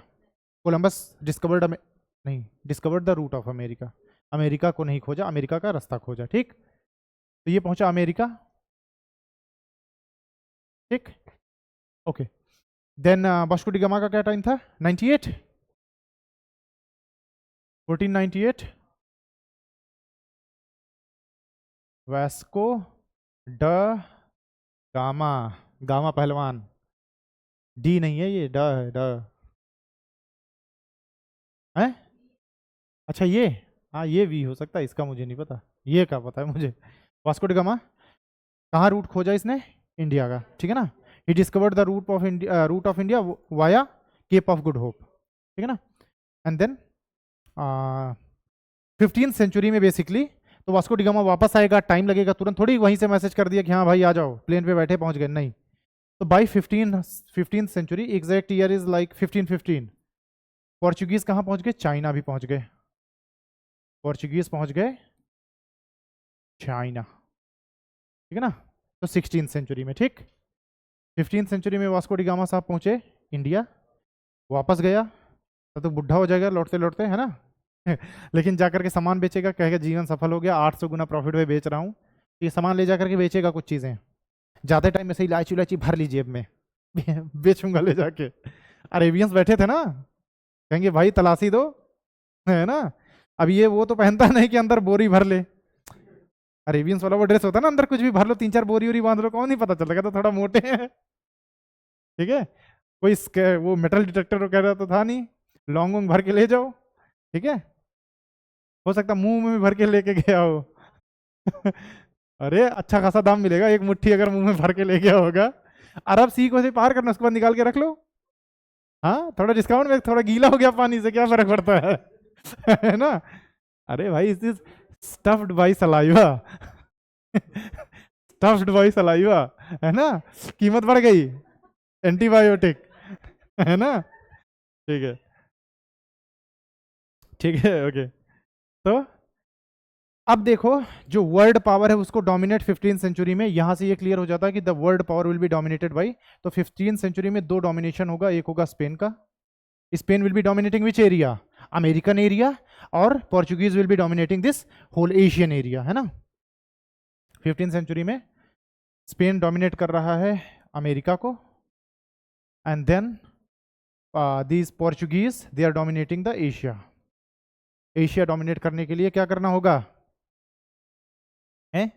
कोलंबस डिस्कवर्ड नहीं, discovered the route of America, America को नहीं खोजा, अमेरिका का रास्ता खोजा, ठीक। तो ये पहुंचा अमेरिका, ठीक, okay. Then Vasco da Gama का क्या टाइम था, 98, 1498, वास्को ड गामा, गामा पहलवान, डी नहीं है ये, ड है, ड है, अच्छा ये, हाँ ये वी हो सकता है, इसका मुझे नहीं पता, ये क्या पता है मुझे। वास्को डी गामा कहाँ रूट खोजा इसने, इंडिया का, ठीक है ना। He discovered the route of India via Cape of Good Hope, ठीक है ना। एंड देन 15th सेंचुरी में बेसिकली, तो वास्को डी गामा वापस आएगा, टाइम लगेगा, तुरंत थोड़ी वहीं से मैसेज कर दिया कि हाँ भाई आ जाओ, प्लेन पे बैठे पहुंच गए, नहीं। तो by 15th century, exact year is like 1515, Portuguese कहाँ पहुंच गए, चाइना भी पहुंच गए, पोर्चुगीज पहुंच गए चाइना, ठीक है ना। तो 16th सेंचुरी में, ठीक, 15th सेंचुरी में वास्को डी गामा साहब पहुंचे इंडिया, वापस गया तो बुढ़ा हो जाएगा लौटते लौटते, है ना। लेकिन जाकर के सामान बेचेगा, कहेगा जीवन सफल हो गया, 800 गुना प्रॉफिट में बेच रहा हूँ, ये सामान ले जाकर के बेचेगा, कुछ चीज़ें ज़्यादा टाइम में से इलायची उलायची भर ली जेब में, बेचूंगा ले जाके। अरेबियंस बैठे थे ना, कहेंगे भाई तलाशी दो, है ना। अब ये वो तो पहनता नहीं कि अंदर बोरी भर ले, अरेबियंस वाला वो ड्रेस होता है ना, अंदर कुछ भी भर लो, 3-4 बोरी वोरी बांध लो, कौन नहीं पता चल रहा, तो थोड़ा मोटे हैं, ठीक है। कोई वो मेटल डिटेक्टर वगैरह तो था नहीं, लॉन्ग वोंग भर के ले जाओ, ठीक है, हो सकता मुंह में भर के लेके गया हो। अरे अच्छा खासा दाम मिलेगा, एक मुट्ठी अगर मुंह में भर के ले गया होगा। अरब सी को से पार करना, उसके बाद निकाल के रख लो, हाँ थोड़ा डिस्काउंट में, थोड़ा गीला हो गया पानी से क्या फर्क पड़ता है है ना। अरे भाई इस is stuffed by saliva stuffed by saliva, है ना, कीमत बढ़ गई, एंटीबायोटिक, है ना। ठीक है, ठीक है, ओके। तो अब देखो, जो वर्ल्ड पावर है उसको डोमिनेट 15th सेंचुरी में, यहां से ये क्लियर हो जाता है कि the world power will be dominated by, तो 15th सेंचुरी में दो डोमिनेशन होगा, एक होगा स्पेन का, Spain will be dominating which area, American area, और Portuguese will be dominating this whole Asian area, है ना। 15th सेंचुरी में स्पेन डोमिनेट कर रहा है अमेरिका को, and then these Portuguese they are dominating the Asia. Asia dominate करने के लिए क्या करना होगा, हैं,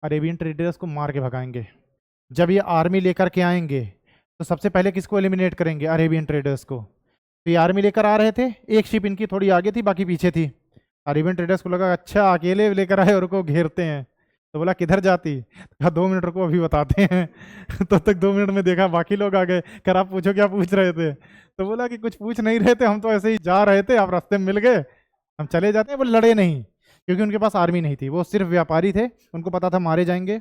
अरेबियन ट्रेडर्स को मार के भगाएंगे। जब ये आर्मी लेकर के आएंगे तो सबसे पहले किसको एलिमिनेट करेंगे, अरेबियन ट्रेडर्स को। तो ये आर्मी लेकर आ रहे थे, एक शिप इनकी थोड़ी आगे थी बाकी पीछे थी, अरेबियन ट्रेडर्स को लगा अच्छा अकेले लेकर आए और को घेरते हैं, तो बोला किधर जाती, कहा 2 मिनट रुको अभी बताते हैं तो तक 2 मिनट में देखा बाकी लोग आ गए, कर आप पूछो क्या पूछ रहे थे, तो बोला कि कुछ पूछ नहीं रहे थे, हम तो ऐसे ही जा रहे थे, आप रास्ते में मिल गए, हम चले जाते हैं। वो लड़े नहीं, क्योंकि उनके पास आर्मी नहीं थी, वो सिर्फ व्यापारी थे, उनको पता था मारे जाएंगे,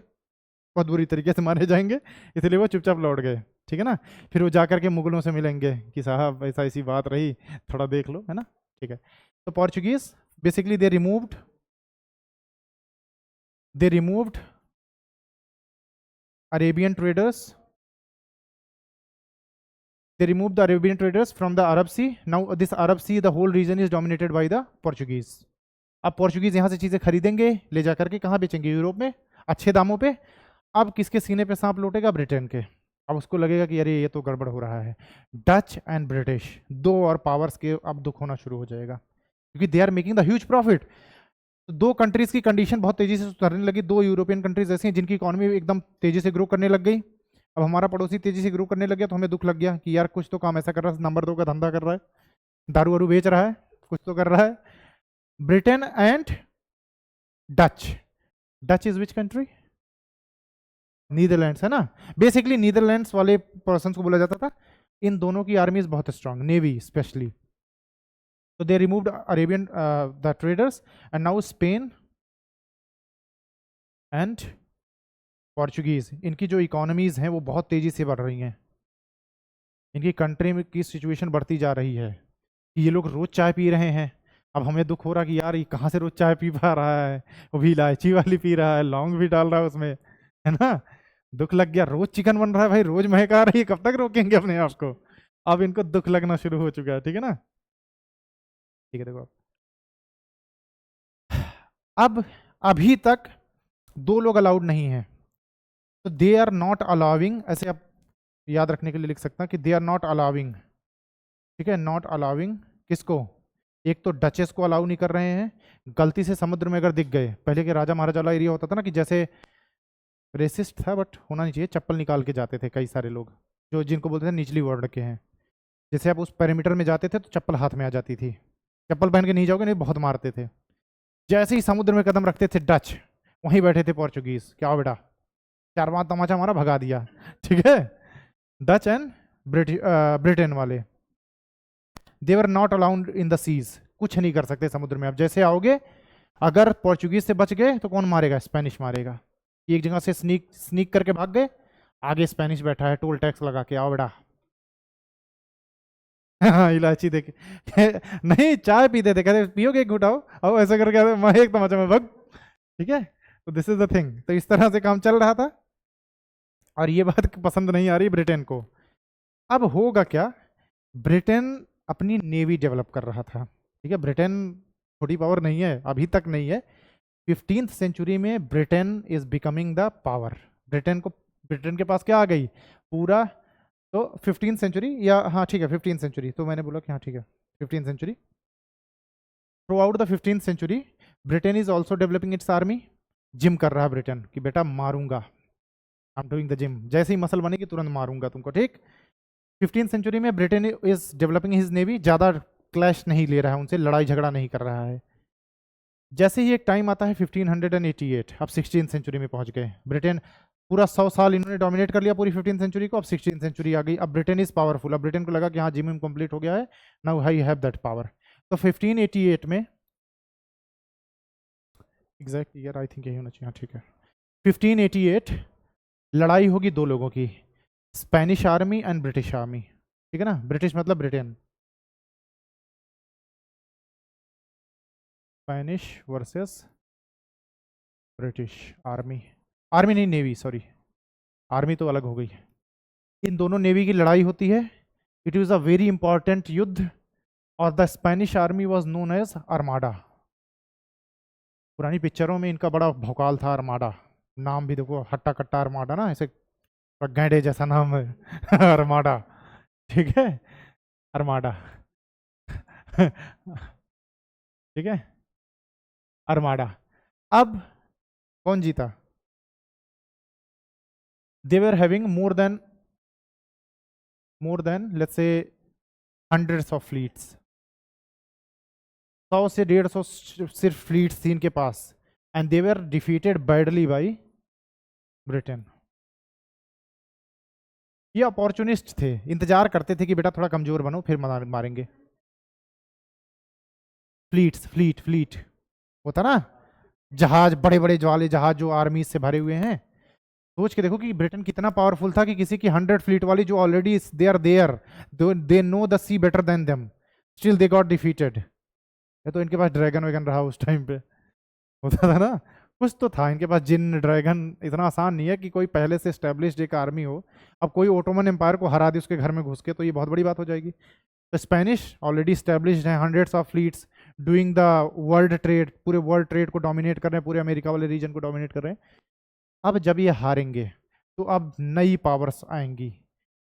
बहुत बुरी तरीके से मारे जाएंगे, इसलिए वो चुपचाप लौट गए, ठीक है ना। फिर वो जाकर के मुगलों से मिलेंगे कि साहब ऐसा ऐसी बात रही, थोड़ा देख लो, है ना, ठीक है। तो Portuguese basically they removed Arabian traders, they removed the Arabian traders from the Arab Sea. Now this Arab Sea, the whole region is dominated by the Portuguese. अब पोर्चुगीज यहाँ से चीजें खरीदेंगे, ले जाकर के कहाँ बेचेंगे, यूरोप में अच्छे दामों पे। अब किसके सीने पे सांप लौटेगा, ब्रिटेन के। अब उसको लगेगा कि अरे ये तो गड़बड़ हो रहा है, डच एंड ब्रिटिश दो और पावर्स के अब दुख होना शुरू हो जाएगा, क्योंकि they are making the huge profit. तो दो कंट्रीज की कंडीशन बहुत तेजी से सुधरने लगी, दो यूरोपियन कंट्रीज ऐसी हैं जिनकी इकोनॉमी एकदम तेजी से ग्रो करने लग गई। अब हमारा पड़ोसी तेजी से ग्रो करने लग गया तो हमें दुख लग गया कि यार कुछ तो काम ऐसा कर रहा है, नंबर 2 का धंधा कर रहा है, दारू वारू बेच रहा है, कुछ तो कर रहा है। Britain and Dutch is which country, Netherlands, है ना। बेसिकली नीदरलैंड्स वाले पर्सन को बोला जाता था। इन दोनों की आर्मी बहुत strong, navy specially. So they removed Arabian the traders, and now Spain and Portuguese, इनकी जो इकोनॉमीज हैं वो बहुत तेजी से बढ़ रही हैं, इनकी कंट्री में की सिचुएशन बढ़ती जा रही है कि ये लोग रोज चाय पी रहे हैं। अब हमें दुख हो रहा कि यार ये कहाँ से रोज चाय पी पा रहा है, वो भी इलायची वाली पी रहा है, लौंग भी डाल रहा है उसमें, है ना। दुख लग गया, रोज चिकन बन रहा है भाई, रोज महक आ रही है, कब तक रोकेंगे अपने आप को। अब इनको दुख लगना शुरू हो चुका है, ठीक है ना। ठीक है, देखो अब अभी तक 2 लोग अलाउड नहीं है, तो दे आर नॉट अलाउिंग, ऐसे आप याद रखने के लिए लिख सकता कि दे आर नॉट अलाउिंग, ठीक है, नॉट अलाउिंग किसको, एक तो डचेस को अलाउ नहीं कर रहे हैं। गलती से समुद्र में अगर दिख गए, पहले के राजा महाराजा वाला एरिया होता था ना कि जैसे रेसिस्ट था बट होना नहीं चाहिए, चप्पल निकाल के जाते थे कई सारे लोग, जो जिनको बोलते थे निचली वर्ड के हैं। जैसे आप उस पेरीमीटर में जाते थे तो चप्पल हाथ में आ जाती थी, चप्पल पहन के नहीं जाओगे नहीं बहुत मारते थे। जैसे ही समुद्र में कदम रखते थे डच, वहीं बैठे थे पोर्चुगीज, क्या हो बेटा, 4 तमाचा मारा, भगा दिया, ठीक है। डच एंड ब्रिटेन वाले they were not allowed in the seas, कुछ नहीं कर सकते समुद्र में। अब जैसे आओगे, अगर पोर्चुगीज से बच गए तो कौन मारेगा, स्पेनिश मारेगा। एक जगह से स्नीक करके भाग गए, आगे स्पेनिश बैठा है टोल टैक्स लगा के, आओ बेटा हाँ इलायची देखे नहीं चाय पीते थे, कहते पियोगे एक घुटाओ, आओ ऐसा करके मैं एक तमाचा में भग, ठीक है। तो दिस इज द थिंग, तो इस तरह से काम चल रहा था और ये बात पसंद नहीं आ रही ब्रिटेन को। अब होगा क्या, ब्रिटेन अपनी नेवी डेवलप कर रहा था, ठीक है। ब्रिटेन छोटी पावर नहीं है, अभी तक नहीं है। 15th सेंचुरी में Britain is becoming the power. Britain के पास क्या आ गई, पूरा, तो 15th सेंचुरी, या हाँ ठीक है 15th सेंचुरी, तो मैंने बोला कि हाँ ठीक है 15th century. Throughout the 15th century Britain is also developing its army. Gym कर रहा है ब्रिटेन कि बेटा मारूंगा, I am doing the gym, जैसे ही मसल बनेगी तुरंत मारूंगा तुमको, ठीक। 15th सेंचुरी में Britain is developing his navy, ज़्यादा क्लैश नहीं ले रहा है उनसे, लड़ाई झगड़ा नहीं कर रहा है। जैसे ही एक टाइम आता है 1588, अब 16th सेंचुरी में पहुंच गए, ब्रिटेन पूरा 100 साल इन्होंने डोमिनेट कर लिया पूरी 15th सेंचुरी को। अब 16th सेंचुरी आ गई, अब ब्रिटेन इज पावरफुल। अब ब्रिटेन को लगा कि हाँ जिम कंप्लीट हो गया है, now I have that power. तो 1588 में, एग्जैक्ट ईयर आई थिंक यही होना चाहिए, हाँ ठीक है, 1588 लड़ाई होगी दो लोगों की, Spanish army and British army, ठीक है ना, ब्रिटिश मतलब Britain, Spanish versus British army, army नहीं नेवी, सॉरी आर्मी तो अलग हो गई। इन दोनों नेवी की लड़ाई होती है। It is a very important युद्ध, और the Spanish army was known as armada. पुरानी पिक्चरों में इनका बड़ा भौकाल था आर्माडा, नाम भी देखो हट्टा कट्टा आर्माडा ना, ऐसे गैंडे जैसा नाम है आर्माडा, ठीक है, आर्माडा ठीक है, आर्माडा। अब कौन जीता? They were having more than let's say hundreds of fleets, 100 से 150 सिर्फ फ्लीट्स थी इनके पास, and they were defeated badly by Britain. ये अपॉर्चुनिस्ट थे, इंतजार करते थे कि बेटा थोड़ा कमजोर बनो फिर मारेंगे। फ्लीट फ्लीट होता ना, जहाज, बड़े बड़े ज्वाले जहाज जो आर्मी से भरे हुए हैं। सोच के देखो कि ब्रिटेन कितना पावरफुल था कि किसी की 100 फ्लीट वाली जो already they are there, they know the sea better than them, still they got defeated. ये तो इनके पास ड्रैगन वैगन रहा उस टाइम पे, होता था ना, कुछ तो था इनके पास, जिन ड्रैगन। इतना आसान नहीं है कि कोई पहले से एस्टेब्लिश्ड एक आर्मी हो, अब कोई ओटोमन एम्पायर को हरा दे उसके घर में घुस के, तो ये बहुत बड़ी बात हो जाएगी। तो स्पेनिश ऑलरेडी स्टैब्लिश्ड है, hundreds of fleets doing the world trade, पूरे वर्ल्ड ट्रेड को डोमिनेट कर रहे हैं, पूरे अमेरिका वाले रीजन को डोमिनेट कर रहे हैं। अब जब ये हारेंगे तो अब नई पावर्स आएंगी।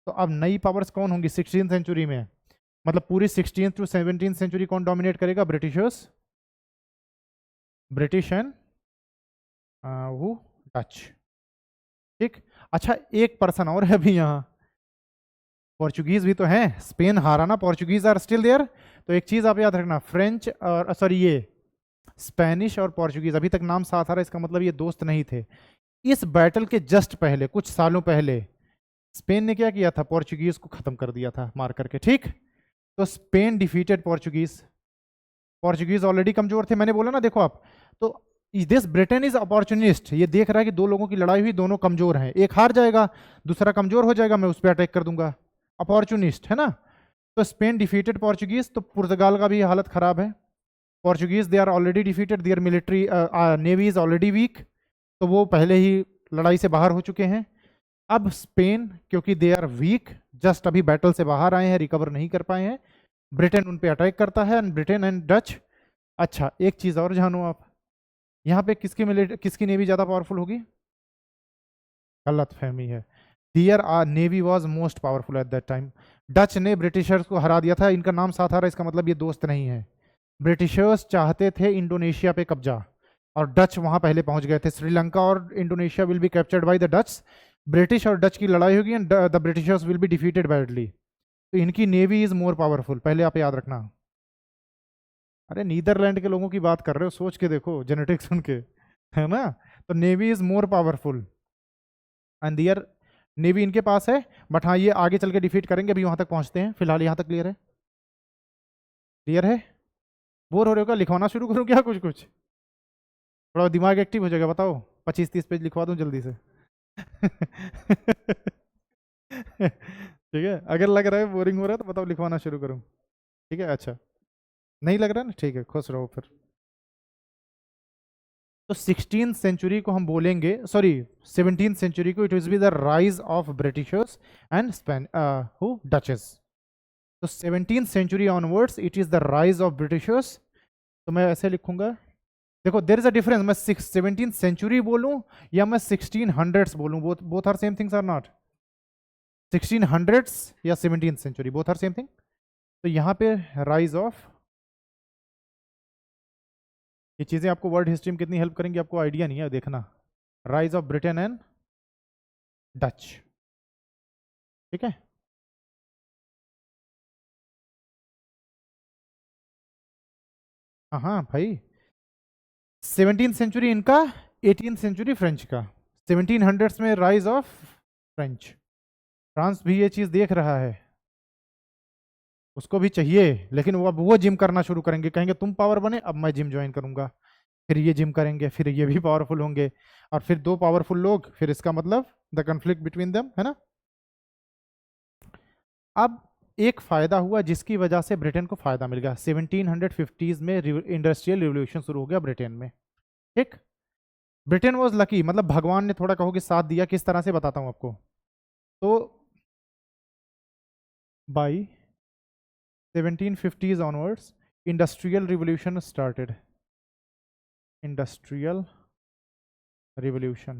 तो अब नई पावर्स कौन होंगी 16th सेंचुरी में? मतलब पूरी 16th टू 17th सेंचुरी कौन डोमिनेट करेगा? ब्रिटिशर्स, ब्रिटिश एंड वो डच, ठीक। अच्छा एक पर्सन और है अभी यहाँ, पोर्चुगीज भी तो हैं, स्पेन हारा ना, पोर्चुगीज आर स्टिल देयर। तो एक चीज आप याद रखना, फ्रेंच और सॉरी ये स्पेनिश और पोर्चुगीज अभी तक नाम साथ आ रहा है, इसका मतलब ये दोस्त नहीं थे। इस बैटल के जस्ट पहले, कुछ सालों पहले, स्पेन ने क्या किया था? पोर्चुगीज को खत्म कर दिया था मार करके, ठीक। तो Spain defeated Portuguese, Portuguese already कमजोर थे, मैंने बोला ना, देखो आप। तो दिस ब्रिटेन इज अपॉर्चुनिस्ट, ये देख रहा है कि दो लोगों की लड़ाई हुई, दोनों कमजोर हैं, एक हार जाएगा दूसरा कमजोर हो जाएगा, मैं उस पर अटैक कर दूंगा, अपॉर्चुनिस्ट है ना। तो स्पेन डिफीटेड पोर्चुगीज, तो पुर्तगाल का भी हालत खराब है। Portuguese they are already defeated, their military navy is already weak, तो वो पहले ही लड़ाई से बाहर हो चुके हैं। अब स्पेन, क्योंकि दे आर वीक, जस्ट अभी बैटल से बाहर आए हैं, रिकवर नहीं कर पाए हैं, ब्रिटेन उन पे अटैक करता है, एंड ब्रिटेन एंड डच। अच्छा एक चीज और जानो आप, यहाँ पे किसकी नेवी ज्यादा पावरफुल होगी? गलत फहमी है, their navy was most powerful at that time. Dutch ने ब्रिटिशर्स को हरा दिया था, इनका नाम साथ आ रहा है, इसका मतलब ये दोस्त नहीं है। ब्रिटिशर्स चाहते थे इंडोनेशिया पे कब्जा, और डच वहां पहले पहुंच गए थे। श्रीलंका और Indonesia will be captured by the Dutch, British और डच की लड़ाई होगी, and the Britishers will be defeated badly. तो इनकी नेवी इज मोर पावरफुल, पहले आप याद रखना। अरे नीदरलैंड के लोगों की बात कर रहे हो, सोच के देखो, जेनेटिक्स सुन के, है ना। तो navy is more powerful and their navy इनके पास है, बट हाँ ये आगे चल के डिफीट करेंगे, अभी वहां तक पहुंचते हैं, फिलहाल यहाँ तक क्लियर है? क्लियर है? बोर हो रहे हो क्या? लिखवाना शुरू करूँ क्या कुछ कुछ? थोड़ा दिमाग एक्टिव हो जाएगा, बताओ 25-30 पेज लिखवा दूं जल्दी से ठीक है, अगर लग रहा है बोरिंग हो रहा है तो बताओ, लिखवाना शुरू करूं? ठीक है, अच्छा नहीं लग रहा ना, ठीक है, खुश रहो फिर। तो 16th सेंचुरी को हम बोलेंगे, सॉरी 17th सेंचुरी को, it will be the rise of Britishers and Dutches. तो 17th century onwards it is the rise of Britishers. तो मैं ऐसे लिखूंगा, देखो देयर इज अ डिफरेंस, मैं 17th सेंचुरी बोलूं या मैं 1600s बोलूं, both are same things are not? 1600s या 17th century, both are same thing. तो यहाँ पे राइज ऑफ, ये चीजें आपको वर्ल्ड हिस्ट्री में कितनी हेल्प करेंगी आपको आइडिया नहीं है, देखना। Rise of Britain and Dutch, ठीक है। हाँ भाई, 17th सेंचुरी इनका, 18th सेंचुरी फ्रेंच का। 1700s में राइज ऑफ फ्रेंच। फ्रांस भी ये चीज देख रहा है, उसको भी चाहिए, लेकिन वो अब वो जिम करना शुरू करेंगे, कहेंगे तुम पावर बने अब मैं जिम ज्वाइन करूंगा, फिर ये जिम करेंगे, फिर ये भी पावरफुल होंगे, और फिर दो पावरफुल लोग, फिर इसका मतलब द कन्फ्लिक्ट बिटवीन देम, है ना। अब एक फायदा हुआ जिसकी वजह से ब्रिटेन को फायदा मिल गया। 1750s में इंडस्ट्रियल रिवोल्यूशन शुरू हो गया ब्रिटेन में, ठीक। ब्रिटेन वॉज लकी, मतलब भगवान ने थोड़ा कहोगे साथ दिया, किस तरह से बताता हूं आपको। तो by 1750s onwards industrial revolution started, industrial revolution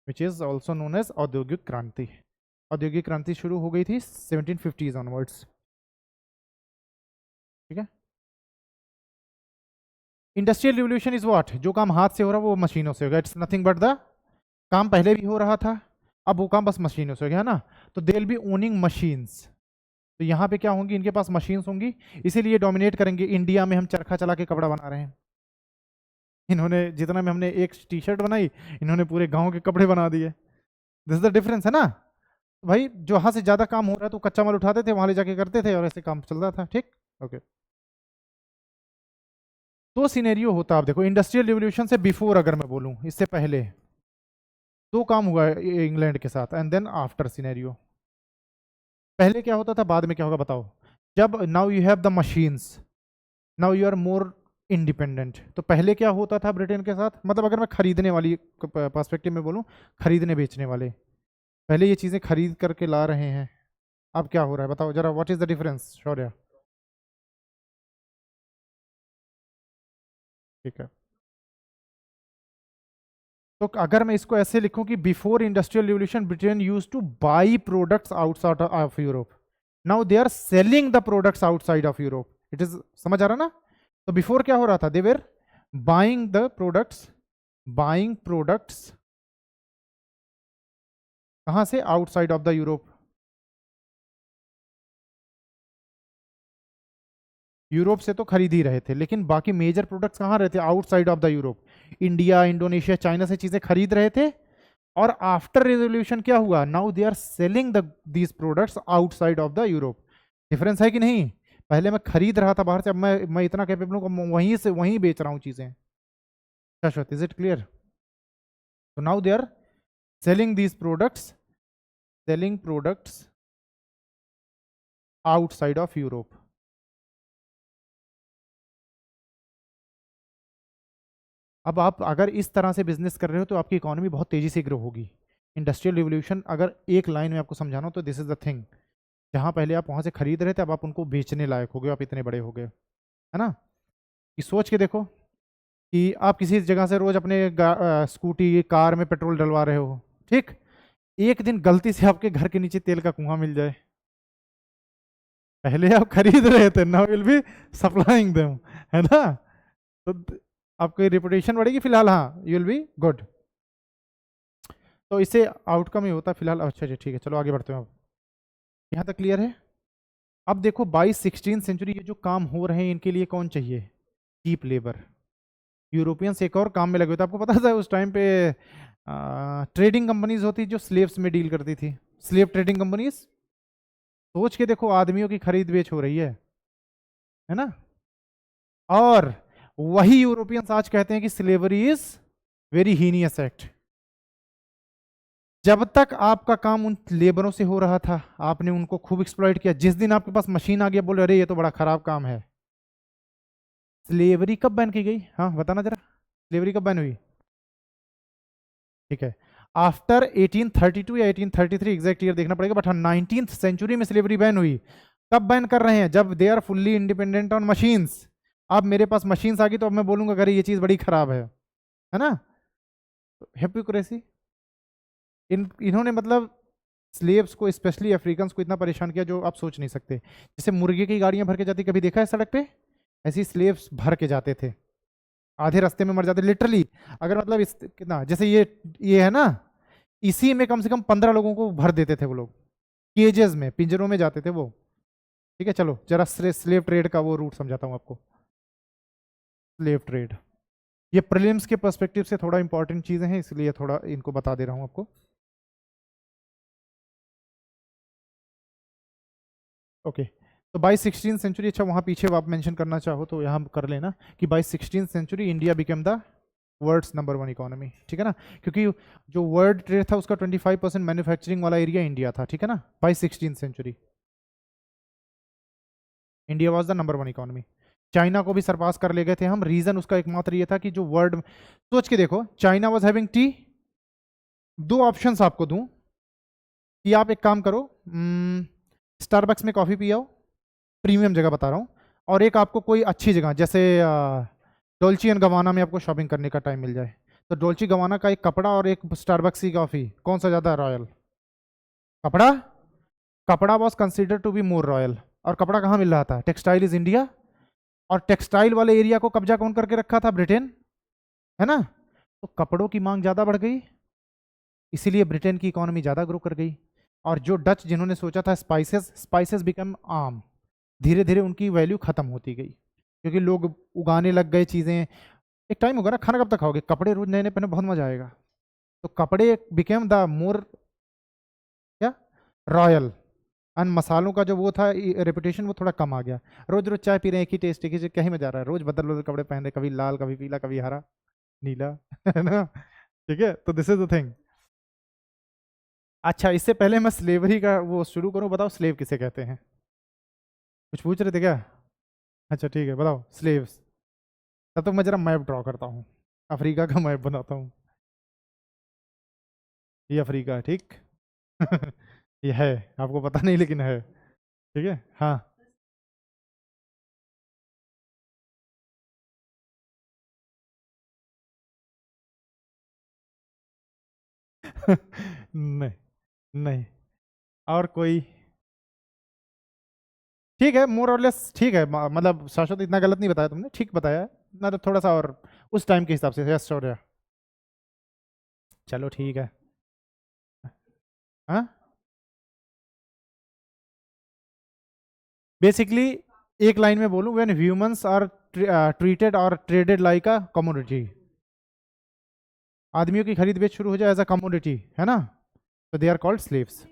which is also known as औद्योगिक क्रांति। औद्योगिक क्रांति शुरू हो गई थी 1750s onwards, ठीक है। इंडस्ट्रियल रिवोल्यूशन इज व्हाट, जो काम हाथ से हो रहा है वो मशीनों से होगा, इट्स नथिंग बट द, काम पहले भी हो रहा था, अब वो काम बस मशीनों से हो गया, है ना। तो they will be owning machines, तो यहाँ पे क्या होंगी, इनके पास मशीन्स होंगी, इसीलिए डोमिनेट करेंगे। इंडिया में हम चरखा चला के कपड़ा बना रहे हैं, इन्होंने जितना में हमने एक टी शर्ट बनाई, इन्होंने पूरे गांव के कपड़े बना दिए। दिस इज द डिफरेंस, है ना। भाई जहां से ज्यादा काम हो रहा है तो कच्चा माल उठाते थे, वहां ले जाके करते थे, और ऐसे काम चल रहा था, ठीक। ओके, दो सिनेरियो होता, आप देखो इंडस्ट्रियल रिवोल्यूशन से बिफोर अगर मैं बोलूं, इससे पहले दो काम हुआ इंग्लैंड के साथ, एंड देन आफ्टर सिनेरियो। पहले क्या होता था, बाद में क्या होगा बताओ। जब now you have the machines, now you are more independent. तो पहले क्या होता था ब्रिटेन के साथ, मतलब अगर मैं खरीदने वाली पर्सपेक्टिव में बोलूं, खरीदने बेचने वाले, पहले ये चीजें खरीद करके ला रहे हैं, अब क्या हो रहा है बताओ जरा, what is the difference Shaurya. ठीक है, तो अगर मैं इसको ऐसे लिखूं कि before industrial revolution Britain used to buy products outside of Europe, now they are selling the products outside of Europe, it is, समझ आ रहा ना। तो बिफोर क्या हो रहा था, they were buying the products, buying products कहां से, outside of the Europe. Europe से तो खरीद ही रहे थे, लेकिन बाकी मेजर प्रोडक्ट्स कहाँ रहते, outside of the Europe. India, Indonesia, China से चीजें खरीद रहे थे, और आफ्टर रिवोल्यूशन क्या हुआ, now they are selling the these products outside of the Europe. Difference है कि नहीं, पहले मैं खरीद रहा था बाहर से, अब मैं इतना कैपेबल हूँ मैं वहीं से वहीं बेच रहा हूँ चीजें। Shashwat, is it clear. तो now they are selling these products, selling products outside of Europe. अब आप अगर इस तरह से बिजनेस कर रहे हो तो आपकी इकोनॉमी बहुत तेजी से ग्रो होगी। इंडस्ट्रियल रिवोल्यूशन अगर एक लाइन में आपको समझाना हो तो दिस इज द थिंग, जहां पहले आप वहां से खरीद रहे थे, अब आप उनको बेचने लायक हो गए, आप इतने बड़े हो गए, है ना। ये सोच के देखो कि आप किसी जगह से रोज अपने स्कूटी कार में पेट्रोल डलवा रहे हो, ठीक। एक दिन गलती से आपके घर के नीचे तेल का कुआं मिल जाए, पहले आप खरीद रहे थे, now will be supplying them, है ना। तो आपकी रिपुटेशन बढ़ेगी फिलहाल, हाँ यू विल बी गुड। तो इससे आउटकम ही होता है फिलहाल। अच्छा जी ठीक है, चलो आगे बढ़ते हैं। अब यहाँ तक क्लियर है। अब देखो 22 सेंचुरी ये जो काम हो रहे हैं इनके लिए कौन चाहिए, चीप लेबर। यूरोपियंस एक और काम में लगे हुए थे, आपको पता था उस टाइम पे ट्रेडिंग कंपनीज होती जो स्लेव्स में डील करती थी, स्लेव ट्रेडिंग कंपनीज। सोच के देखो आदमियों की खरीद बेच हो रही है ना। और वही यूरोपियंस आज कहते हैं कि slavery is very heinous act. जब तक आपका काम उन लेबरों से हो रहा था, आपने उनको खूब एक्सप्लॉइट किया, जिस दिन आपके पास मशीन आ गया बोले अरे ये तो बड़ा खराब काम है। स्लेवरी कब बैन की गई, हाँ बताना जरा, स्लेवरी कब बैन हुई। ठीक है, आफ्टर 1832 या 1833, एग्जैक्ट ईयर देखना पड़ेगा, बट हाँ 19th सेंचुरी में स्लेवरी बैन हुई। कब बैन कर रहे हैं, जब they are fully independent on machines. अब मेरे पास मशीन्स आ गई तो अब मैं बोलूंगा अरे ये चीज बड़ी खराब है ना। हिपोक्रेसी। इन्होंने मतलब स्लेव्स को, स्पेशली अफ्रीकन को इतना परेशान किया जो आप सोच नहीं सकते। जैसे मुर्गे की गाड़ियां भर के जाती, कभी देखा है सड़क पे, ऐसी स्लेव्स भर के जाते थे, आधे रास्ते में मर जाते लिटरली। अगर मतलब इस कितना, जैसे ये है ना, इसी में कम से कम 15 लोगों को भर देते थे वो लोग, केजेस में, पिंजरों में जाते थे वो। ठीक है, चलो जरा स्लेव ट्रेड का वो रूट समझाता हूँ आपको। स्लेव ट्रेड ये प्रीलिम्स के पर्सपेक्टिव से थोड़ा इंपॉर्टेंट चीजें हैं, इसलिए थोड़ा इनको बता दे रहा हूं आपको। ओके, तो बाई 16th सेंचुरी, अच्छा वहाँ पीछे आप मेंशन करना चाहो तो यहाँ कर लेना कि by 16th century India became the world's number 1 economy, ठीक है ना, क्योंकि जो वर्ल्ड ट्रेड था उसका 25% मैन्युफैक्चरिंग वाला एरिया इंडिया था, ठीक है ना, by 16th century India was the number 1 economy. China को भी सरपास कर ले गए थे हम, रीजन उसका एकमात्र ये था कि जो वर्ल्ड, सोच के देखो, चाइना वॉज हैविंग टी, दो ऑप्शंस आपको दूं कि आप एक काम करो, स्टारबक्स में कॉफ़ी पियाओ, प्रीमियम जगह बता रहा हूँ, और एक आपको कोई अच्छी जगह जैसे डोल्ची एंड गवाना में आपको शॉपिंग करने का टाइम मिल जाए, तो डोल्ची गवाना का एक कपड़ा और एक स्टारबक्स की कॉफ़ी, कौन सा ज़्यादा रॉयल? कपड़ा। कपड़ा was consider to be more royal, और कपड़ा कहाँ मिल रहा था? टेक्सटाइल इज इंडिया, और टेक्सटाइल वाले एरिया को कब्जा कौन करके रखा था? ब्रिटेन, है ना, तो कपड़ों की मांग ज़्यादा बढ़ गई, इसीलिए ब्रिटेन की इकोनॉमी ज़्यादा ग्रो कर गई। और जो डच जिन्होंने सोचा था स्पाइसेस, स्पाइसेस बिकम आम, धीरे धीरे उनकी वैल्यू खत्म होती गई, क्योंकि लोग उगाने लग गए चीज़ें। एक टाइम होगा ना, खाना कब तक खाओगे? कपड़े रोज नए नए पहने बहुत मजा आएगा, तो कपड़े बिकेम द मोर क्या रॉयल, एंड मसालों का जो वो था रेपुटेशन वो थोड़ा कम आ गया। रोज रोज चाय पी रहे हैं, एक ही टेस्ट, एक ही चीज़, कहीं में जा रहा है, रोज बदल बदल कपड़े पहन रहे, कभी लाल कभी पीला कभी हरा नीला है ना, ठीक है, तो दिस इज द थिंग। अच्छा, इससे पहले मैं स्लेवरी का वो शुरू करूं, बताओ स्लेव किसे कहते हैं? कुछ पूछ रहे थे क्या? अच्छा ठीक है, बताओ स्लेव्स। तब तक मैं जरा मैप ड्रॉ करता हूँ, अफ्रीका का मैप बनाता हूँ। ये अफ्रीका है, ठीक ये है, आपको पता नहीं लेकिन है, ठीक है, हाँ। नहीं, नहीं, और कोई? ठीक है, मोर और लेस ठीक है, मतलब शाश्वत इतना गलत नहीं बताया तुमने, ठीक बताया है, ना तो थोड़ा सा और उस टाइम के हिसाब से, यस शौर्य, चलो ठीक है। हाँ, बेसिकली एक लाइन में बोलूं, व्हेन ह्यूमंस आर ट्रीटेड और ट्रेडेड लाइक अ कमोडिटी, आदमियों की खरीद बेच शुरू हो जाए एज अ कमोडिटी, है ना, तो they are called slaves.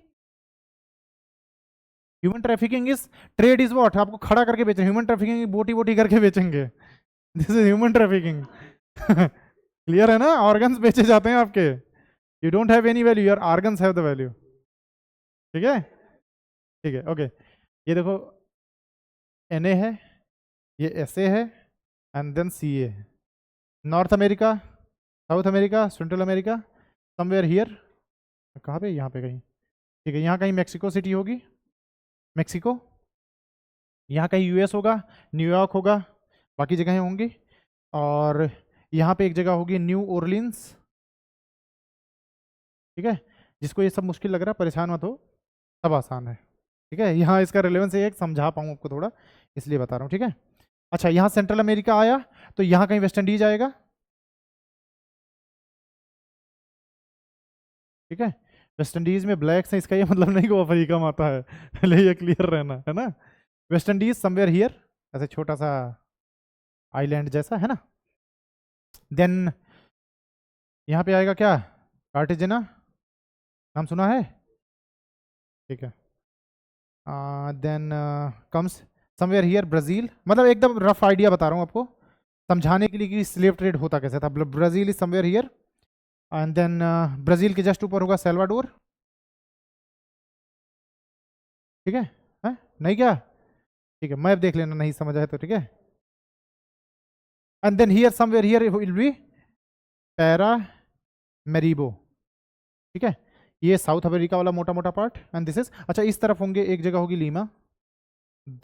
Human trafficking is, trade is what, आपको खड़ा करके बेच रहे हैं, ह्यूमन ट्रैफिकिंग बोटी बोटी करके बेचेंगे, this is human trafficking. Clear है ना, ऑर्गन्स बेचे जाते हैं आपके, you don't have any value, your organs have the value, ठीक है, ठीक है, ओके। ये देखो, एन ए है, ये एस ए है, एंड देन सी ए है, north America, south America, central America, somewhere here, कहाँ पे? यहाँ पे कहीं, ठीक है, यहाँ कहीं मेक्सिको सिटी होगी, मेक्सिको, यहाँ कहीं यूएस होगा, न्यूयॉर्क होगा, बाकी जगहें होंगी, और यहाँ पे एक जगह होगी न्यू ओरलिन्स, ठीक है, जिसको ये सब मुश्किल लग रहा है परेशान मत हो, सब आसान है, ठीक है, यहाँ इसका रिलेवेंस एक समझा पाऊँ आपको थोड़ा, इसलिए बता रहा हूँ, ठीक है। अच्छा, यहाँ सेंट्रल अमेरिका आया, तो यहाँ कहीं वेस्ट इंडीज आएगा, ठीक है, वेस्ट इंडीज में ब्लैक्स हैं, इसका ये मतलब नहीं कि वो अफ्रीका में आता है, पहले ये क्लियर रहना है ना, वेस्ट इंडीज समवेयर हियर, ऐसे छोटा सा आइलैंड जैसा, है ना, देन यहाँ पे आएगा क्या? कार्टेजिना, नाम सुना है, ठीक है, then comes somewhere here Brazil, मतलब एकदम रफ आइडिया बता रहा हूँ आपको समझाने के लिए कि स्लेव ट्रेड होता कैसे था, Brazil is somewhere here, and then Brazil के जस्ट ऊपर होगा सेल्वाडोर, ठीक है, नहीं क्या? ठीक है, मैप देख लेना, नहीं समझ आए तो, ठीक है, and then here somewhere here will be Paramaribo, ठीक है, ये साउथ अमेरिका वाला मोटा मोटा पार्ट, एंड दिस इज, अच्छा इस तरफ होंगे, एक जगह होगी Lima,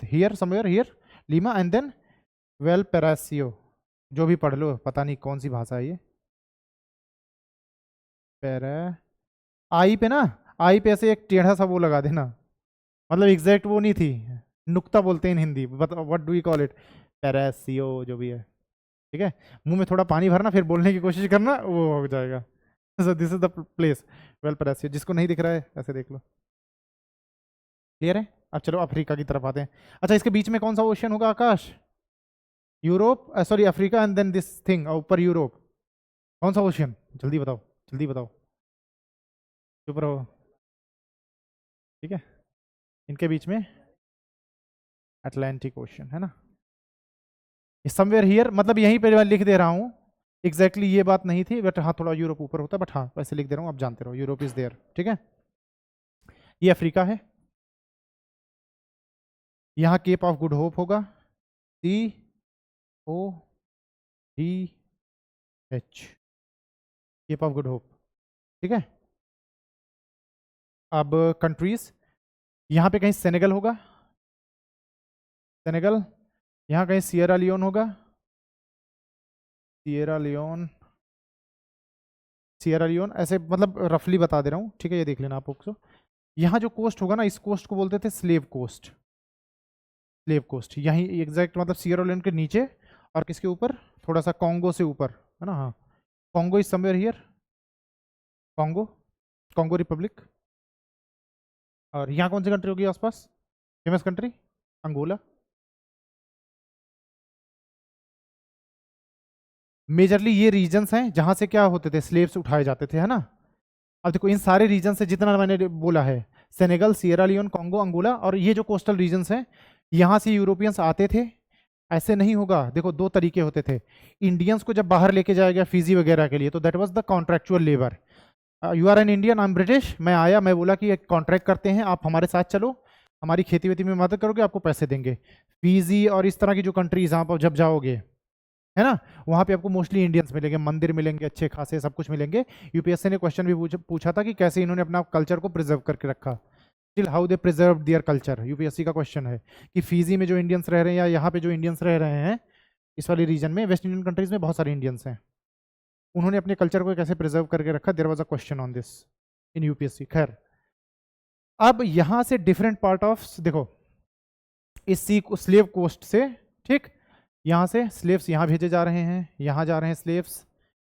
here somewhere here Lima, and then Valparaiso, जो भी पढ़ लो, पता नहीं कौन सी भाषा है ये, पेरा, आई पे ना, आई पे ऐसे एक टेढ़ा सा वो लगा देना, मतलब एग्जैक्ट वो नहीं थी, नुक्ता बोलते हैं in Hindi, what do you call it, Valparaiso जो भी है, ठीक है, मुंह में थोड़ा पानी भरना, फिर बोलने की कोशिश करना, वो हो जाएगा। So this is the place, Valparaiso, जिसको नहीं दिख रहा है ऐसे देख लो, क्लियर है। अब चलो अफ्रीका की तरफ आते हैं। अच्छा, इसके बीच में कौन सा ओशन होगा Akash? Europe, sorry Africa and then this thing ऊपर यूरोप। कौन सा ओशियन? जल्दी बताओ, जल्दी बताओ, चुप रहो। ठीक है, इनके बीच में अटलांटिक ओशियन है ना, समवेयर हियर, मतलब यहीं पे मैं लिख दे रहा हूँ। एग्जैक्टली ये बात नहीं थी, बट हाँ थोड़ा यूरोप ऊपर होता है, बट हाँ वैसे लिख दे रहा हूँ, आप जानते रहो यूरोप इज देयर। ठीक है, ये अफ्रीका है, यहाँ केप ऑफ गुड होप होगा, CODH, Cape of Good Hope. ठीक है, अब कंट्रीज, यहाँ पे कहीं सेनेगल होगा, सेनेगल, यहाँ कहीं सियरा लियोन होगा, सियरा लियोन, सियरा लियोन, ऐसे मतलब रफली बता दे रहा हूँ। ठीक है, ये देख लेना आप लोग। यहाँ जो कोस्ट होगा ना, इस कोस्ट को बोलते थे स्लेव कोस्ट, स्लेव कोस्ट। यहीं एग्जैक्ट मतलब सियरा लियोन के नीचे, और किसके ऊपर, थोड़ा सा कॉन्गो से ऊपर है ना, हाँ Congo is somewhere here, Congo, Congo Republic. और यहाँ कौन सी कंट्री होगी आसपास, फेमस कंट्री, अंगोला। मेजरली ये रीजन्स हैं जहां से क्या होते थे, स्लेव्स उठाए जाते थे, है ना। अब देखो इन सारे रीजन से जितना मैंने बोला है, Senegal, Sierra Leone, Congo, Angola, और ये जो कोस्टल रीजन्स हैं, यहाँ से यूरोपियंस आते थे। ऐसे नहीं होगा, देखो दो तरीके होते थे। इंडियंस को जब बाहर लेके जाया गया फीजी वगैरह के लिए, तो that was the contractual labour. You are an Indian, I am British, मैं आया, मैं बोला कि एक कॉन्ट्रैक्ट करते हैं, आप हमारे साथ चलो, हमारी खेती वेती में मदद करोगे, आपको पैसे देंगे। फीजी और इस तरह की जो कंट्रीज आप जब जाओगे, है ना, वहां पे आपको मोस्टली इंडियंस मिलेंगे, मंदिर मिलेंगे अच्छे खासे, सब कुछ मिलेंगे। यूपीएससी ने क्वेश्चन भी पूछा था कि कैसे इन्होंने अपना कल्चर को प्रिजर्व करके रखा, still how they preserve their culture. UPSC का क्वेश्चन है कि फीजी में जो इंडियंस रह रहे हैं, या यहाँ पे जो इंडियंस रह रहे हैं इस वाले रीजन में, वेस्ट इंडियन कंट्रीज में बहुत सारे इंडियंस हैं, उन्होंने अपने कल्चर को कैसे प्रिजर्व करके रखा। There was a question on this in UPSC. खैर, अब यहां से डिफरेंट पार्ट ऑफ, देखो इस सी स्लेव कोस्ट से, ठीक, यहाँ से स्लेव्स यहाँ भेजे जा रहे हैं, यहाँ जा रहे हैं स्लेव्स,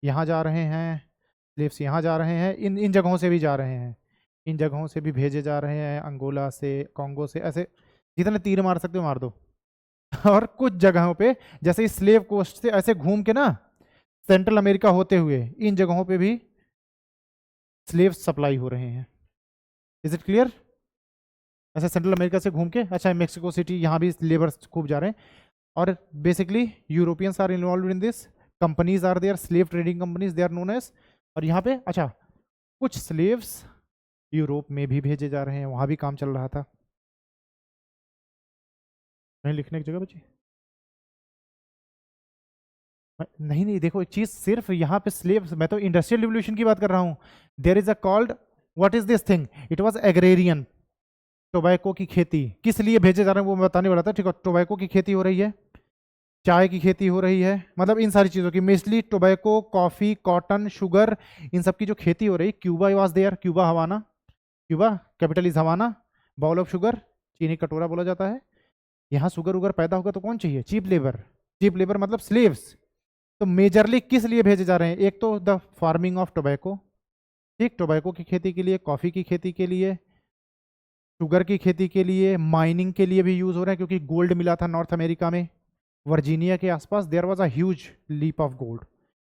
यहाँ जा रहे हैं स्लेव्स, यहाँ जा रहे हैं, इन इन जगहों से भी जा रहे हैं, इन जगहों से भी भेजे जा रहे हैं, अंगोला से, कॉन्गो से, ऐसे जितने तीर मार सकते हो मार दो। और कुछ जगहों पे जैसे इस स्लेव कोस्ट से ऐसे घूम के ना, सेंट्रल अमेरिका होते हुए इन जगहों पे भी स्लेव्स सप्लाई हो रहे हैं। Is it clear? ऐसे सेंट्रल अमेरिका से घूम के, अच्छा मेक्सिको सिटी, यहाँ भी लेबर्स खूब जा रहे हैं। और basically Europeans are involve in this, companies are there, slave trading companies they are known as. और यहाँ पे अच्छा कुछ स्लेव्स यूरोप में भी भेजे जा रहे हैं, वहां भी काम चल रहा था। नहीं लिखने की जगह बची? नहीं नहीं, देखो एक चीज, सिर्फ यहाँ पे स्लेव्स, मैं तो इंडस्ट्रियल रिवोल्यूशन की बात कर रहा हूँ। There is a called, what is this thing, it was agrarian, tobacco की खेती। किस लिए भेजे जा रहे हैं वो मैं बताने वाला था। ठीक है, टोबैको की खेती हो रही है, चाय की खेती हो रही है, मतलब इन सारी चीज़ों की, mostly tobacco, coffee, cotton, sugar, इन सब की जो खेती हो रही। Cuba was there, Cuba Havana, Cuba capital is Havana, bowl of sugar, चीनी कटोरा बोला जाता है। यहाँ शुगर उगर पैदा होगा तो कौन चाहिए, चीप लेबर, चीप लेबर मतलब स्लेव्स। तो मेजरली किस लिए भेजे जा रहे हैं, एक तो द फार्मिंग ऑफ टोबैको, ठीक, टोबैको की खेती के लिए, कॉफ़ी की खेती के लिए, शुगर की खेती के लिए, माइनिंग के लिए भी यूज़ हो रहे हैं, क्योंकि गोल्ड मिला था नॉर्थ अमेरिका में, वर्जीनिया के आसपास there was a huge leap of gold,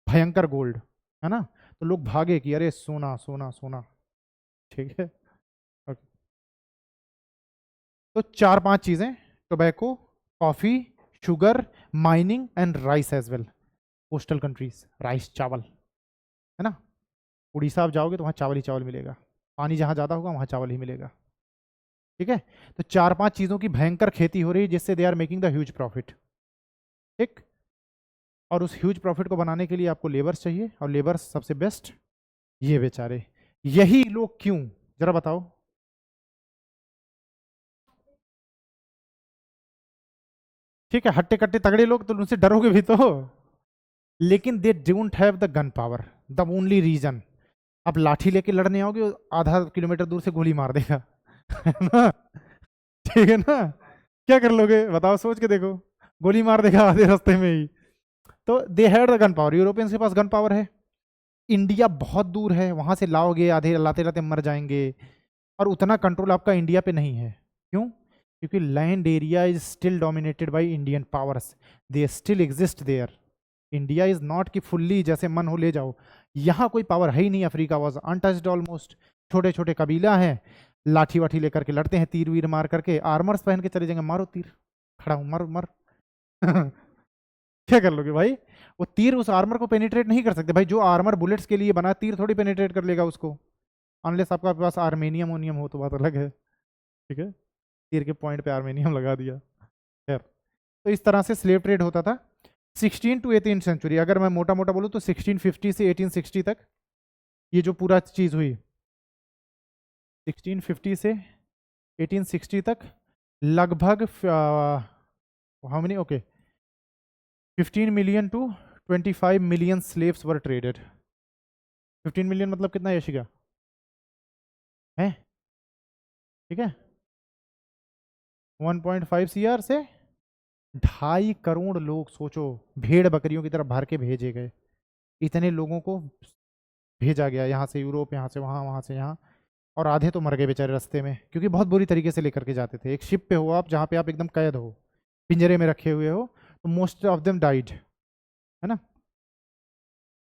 भयंकर गोल्ड, है ना। तो लोग भागे कि अरे सोना सोना सोना, ठीक है। ओके, तो चार पांच चीजें, tobacco, coffee, sugar, mining and rice as well. Coastal countries, rice, चावल, है ना। उड़ीसा आप जाओगे तो वहाँ चावल ही चावल मिलेगा, पानी जहाँ ज़्यादा होगा वहाँ चावल ही मिलेगा, ठीक है। तो चार पांच चीज़ों की भयंकर खेती हो रही है, जिससे they are making the huge profit, ठीक। और उस ह्यूज प्रॉफिट को बनाने के लिए आपको लेबर्स चाहिए, और लेबर्स सबसे बेस्ट ये बेचारे, यही लोग क्यों, जरा बताओ। ठीक है, हट्टे कट्टे तगड़े लोग, तो उनसे डरोगे भी तो, लेकिन they don't have the gun power, the only reason. अब लाठी लेके लड़ने आओगे, आधा किलोमीटर दूर से गोली मार देगा, है ना, ठीक है ना। क्या कर लोगे बताओ, सोच के देखो, गोली मार देगा आधे रास्ते में ही। तो they had the gun power, Europeans के पास गन पावर है। इंडिया बहुत दूर है, वहां से लाओगे आधे लाते लाते मर जाएंगे, और उतना कंट्रोल आपका इंडिया पे नहीं है। क्यों? क्योंकि land area is still dominated by Indian powers, they still exist there. India is not कि फुल्ली जैसे मन हो ले जाओ, यहाँ कोई पावर है ही नहीं। अफ्रीका वॉज अनटच्ड ऑलमोस्ट, छोटे छोटे कबीला हैं, लाठी वाठी लेकर के लड़ते हैं, तीर वीर मार करके, आर्मर्स पहन के चले जाएंगे, मारो तीर, खड़ा हूं, मर मर क्या कर लोगे भाई? वो तीर उस आर्मर को पेनिट्रेट नहीं कर सकते भाई। जो आर्मर बुलेट्स के लिए बना, तीर थोड़ी पेनिट्रेट कर लेगा उसको, अनलेस आपका पास आर्मेनियम ओनियम हो तो बात अलग है, ठीक है। तीर के पॉइंट पे आर्मेनियम लगा दिया। खैर, तो इस तरह से स्लेव ट्रेड होता था 16 टू 18 सेंचुरी। अगर मैं मोटा मोटा बोलूँ तो 1650 से 1860 तक ये जो पूरा चीज़ हुई, 1650 से 1860 तक लगभग how many, okay, 15 million to 25 million slaves were traded. 15 million मतलब कितना यशिका है, ठीक है, 1.5 सीआर से 2.5 करोड़ लोग, सोचो, भेड़ बकरियों की तरह भर के भेजे गए। इतने लोगों को भेजा गया, यहाँ से यूरोप, यहाँ से वहाँ, वहाँ से यहाँ, और आधे तो मर गए बेचारे रास्ते में, क्योंकि बहुत बुरी तरीके से लेकर के जाते थे। एक शिप पे हो आप, जहाँ पे आप एकदम कैद हो, पिंजरे में रखे हुए हो, तो मोस्ट ऑफ देम डाइड, है ना।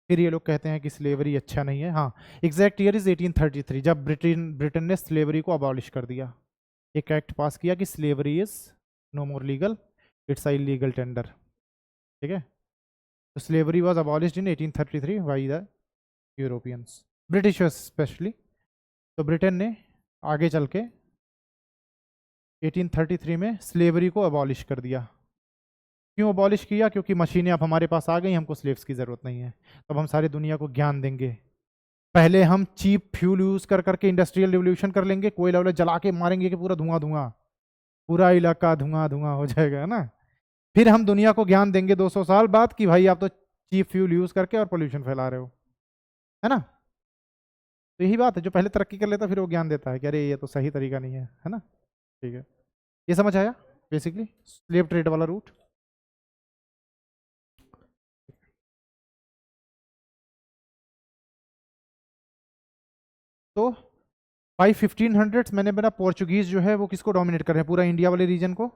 फिर ये लोग कहते हैं कि स्लेवरी अच्छा नहीं है। हाँ, एग्जैक्ट ईयर इज 1833, जब ब्रिटेन ने स्लेवरी को अबॉलिश कर दिया। एक एक्ट पास किया कि slavery is no more legal, it's a illegal tender, ठीक है। तो slavery was abolished in 1833 by the Europeans, British specially. तो ब्रिटेन ने आगे चल के 1833 में स्लेवरी को अबॉलिश कर दिया। क्यों अबॉलिश किया? क्योंकि मशीनें अब हमारे पास आ गई, हमको स्लेव्स की ज़रूरत नहीं है, तब हम सारी दुनिया को ज्ञान देंगे। पहले हम चीप फ्यूल यूज़ कर करके इंडस्ट्रियल रिवोल्यूशन कर लेंगे, कोयला वोयला जला के मारेंगे कि पूरा धुआं धुआं, पूरा इलाका धुआं धुआं हो जाएगा, है ना। फिर हम दुनिया को ज्ञान देंगे 200 साल बाद कि भाई आप तो चीप फ्यूल यूज़ करके और पोल्यूशन फैला रहे हो, है ना। तो यही बात है, जो पहले तरक्की कर लेता फिर वो ज्ञान देता है कि अरे ये तो सही तरीका नहीं है ना। ठीक है, ये समझ आया बेसिकली स्लेव ट्रेड वाला रूट। तो बाई 1500 मैंने मेरा पोर्चुगीज जो है वो किसको डोमिनेट कर रहे हैं? पूरा इंडिया वाले रीजन को,